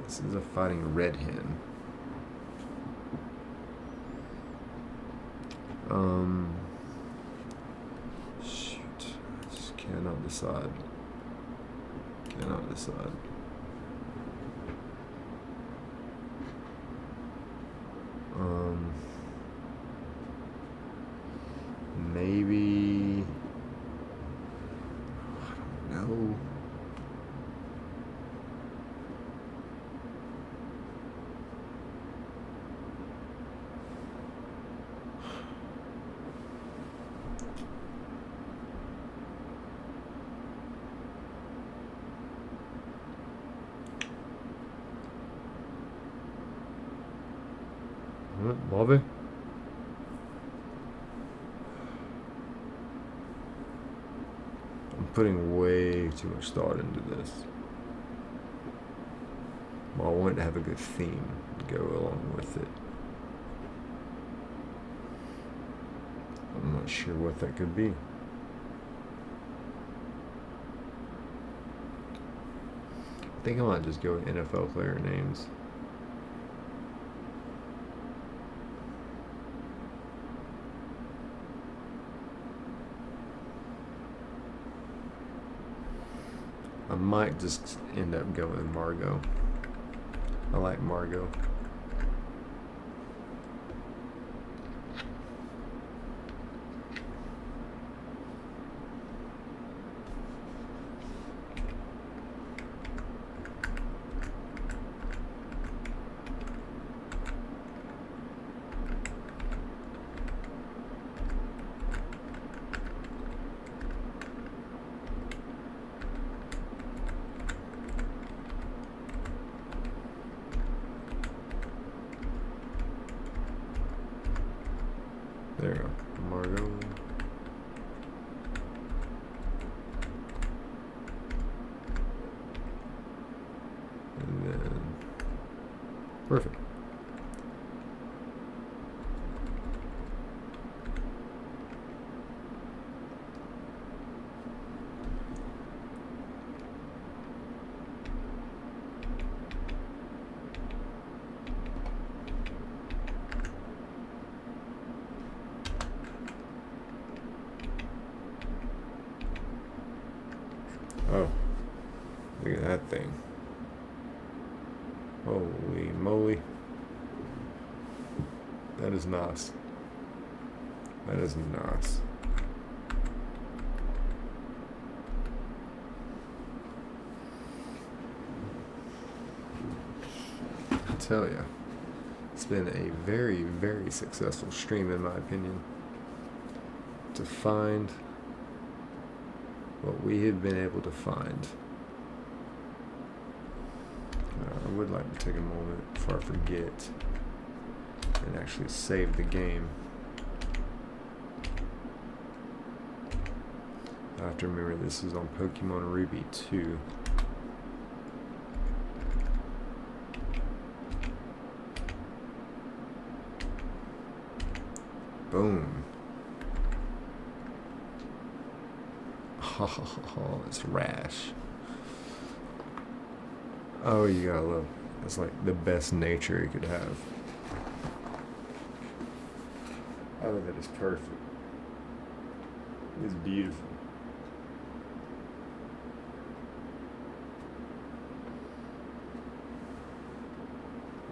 This is a Fighting Red Hen. Shoot, I just cannot decide. Maybe, I don't know. What, Bobby? I'm putting way too much thought into this. Well, I want it to have a good theme to go along with it. I'm not sure what that could be. I think I might just go with NFL player names. I might just end up going with Margot. I like Margot. There we go. Margot. And then perfect. Oh, look at that thing. Holy moly. That is nice. That is nice. I tell ya, it's been a very, very successful stream in my opinion. To find what we have been able to find. I would like to take a moment before I forget and actually save the game. I have to remember this is on Pokemon Ruby 2. Boom. Oh, it's Rash. Oh, you gotta love. It's like the best nature it could have. Oh, that is perfect. It's beautiful.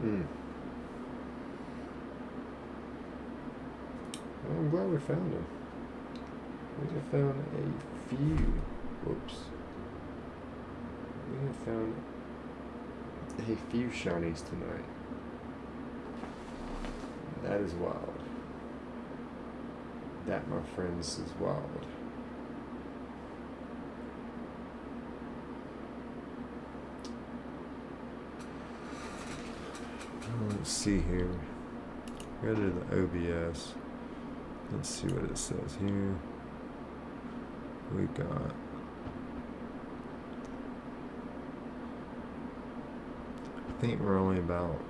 Hmm. Well, I'm glad we found them. We have found a few. Whoops. We have found a few shinies tonight. That is wild. That, my friends, is wild. Let's see here. Go to the OBS. Let's see what it says here. We got I think we're only about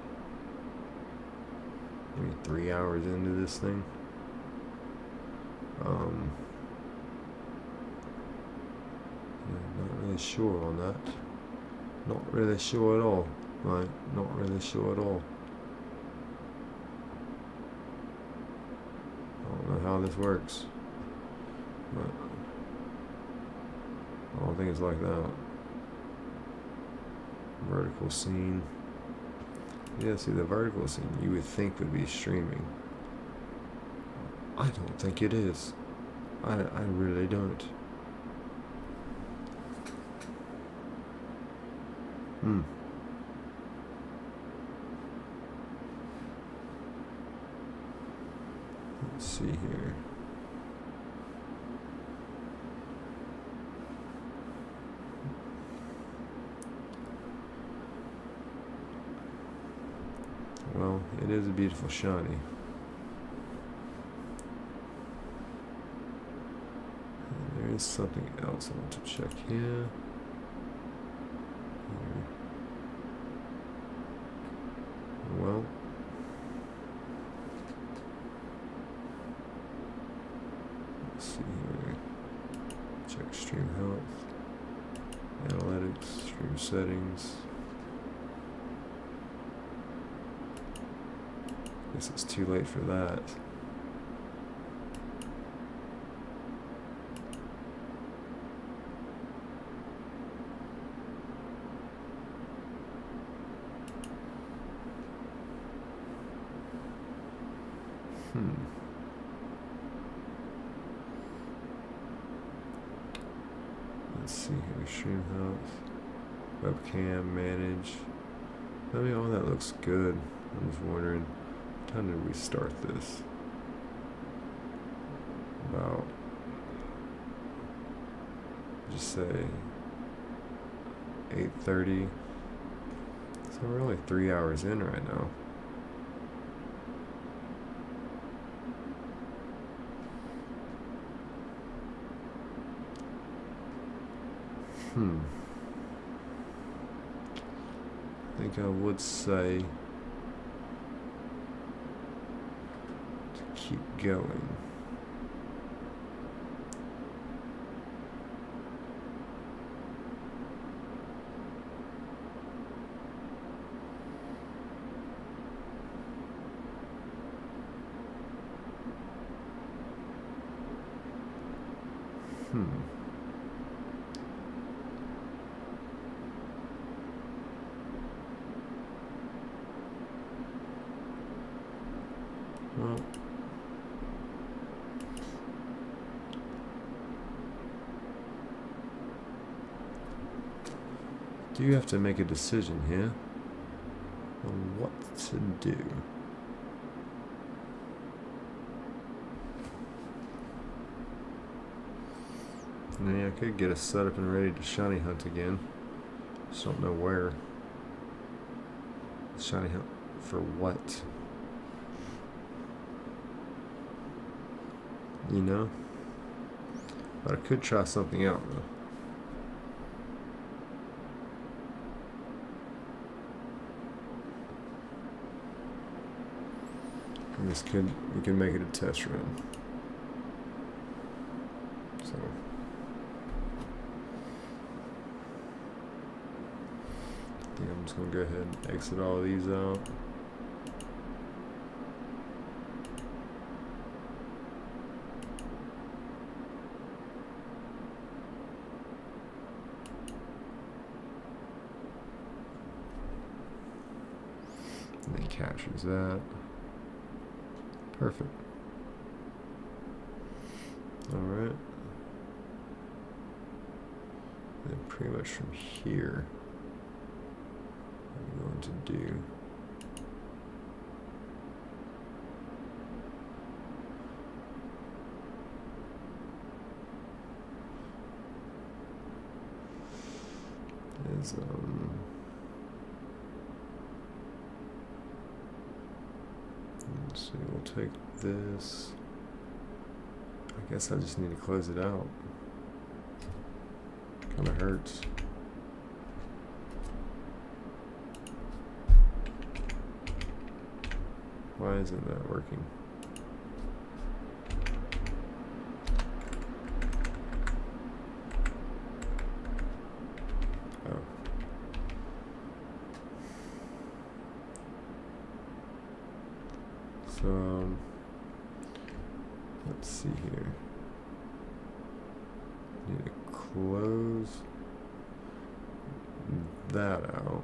maybe 3 hours into this thing. Not really sure on that. Not really sure at all. Right, not really sure at all. I don't know how this works. But I don't think it's like that. Vertical scene. Yeah, see, the vertical scene you would think would be streaming. I don't think it is. I really don't. Let's see here. Well, it is a beautiful shiny. And there is something else I want to check here. Well, let's see here. Check stream health, analytics, stream settings. Guess it's too late for that. Let's see here, stream health, webcam, manage. I mean, all that looks good. I'm just wondering, what time did we start this? About, just say, 8:30. So we're only 3 hours in right now. I think I would say to keep going. Well, do you have to make a decision here on what to do? I mean, I could get us set up and ready to shiny hunt again. Just don't know where. Shiny hunt for what? You know? But I could try something out though. We can make it a test run. So I think I'm just gonna go ahead and exit all of these out. captures that. Perfect. Alright. And pretty much from here, I'm going to do is let's see, we'll take this. I guess I just need to close it out. Kind of hurts. Why isn't that working? Oh. So, let's see here. Need to close that out.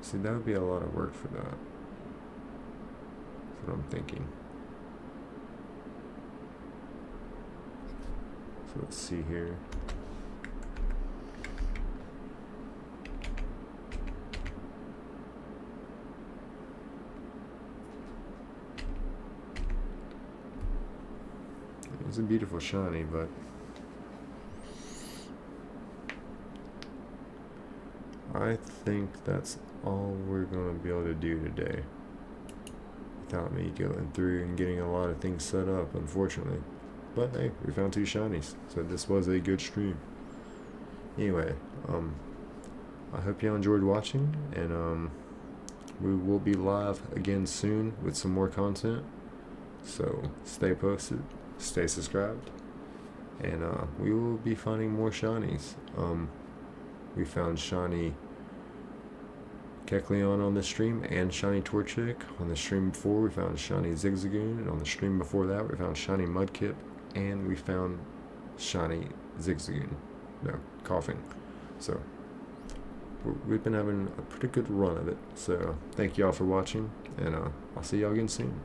See, that would be a lot of work for that. That's what I'm thinking. So let's see here. It's a beautiful shiny, but I think that's all we're going to be able to do today without me going through and getting a lot of things set up, unfortunately. But hey, we found 2 shinies, so this was a good stream. Anyway, I hope you enjoyed watching, and we will be live again soon with some more content, so stay posted, stay subscribed, and we will be finding more shinies. We found shiny Kecleon on the stream and shiny Torchic. On the stream before, we found shiny Zigzagoon, and on the stream before that, we found shiny Mudkip, and we found shiny Zigzagoon. No, Koffing. So we've been having a pretty good run of it. So thank y'all for watching, and I'll see y'all again soon.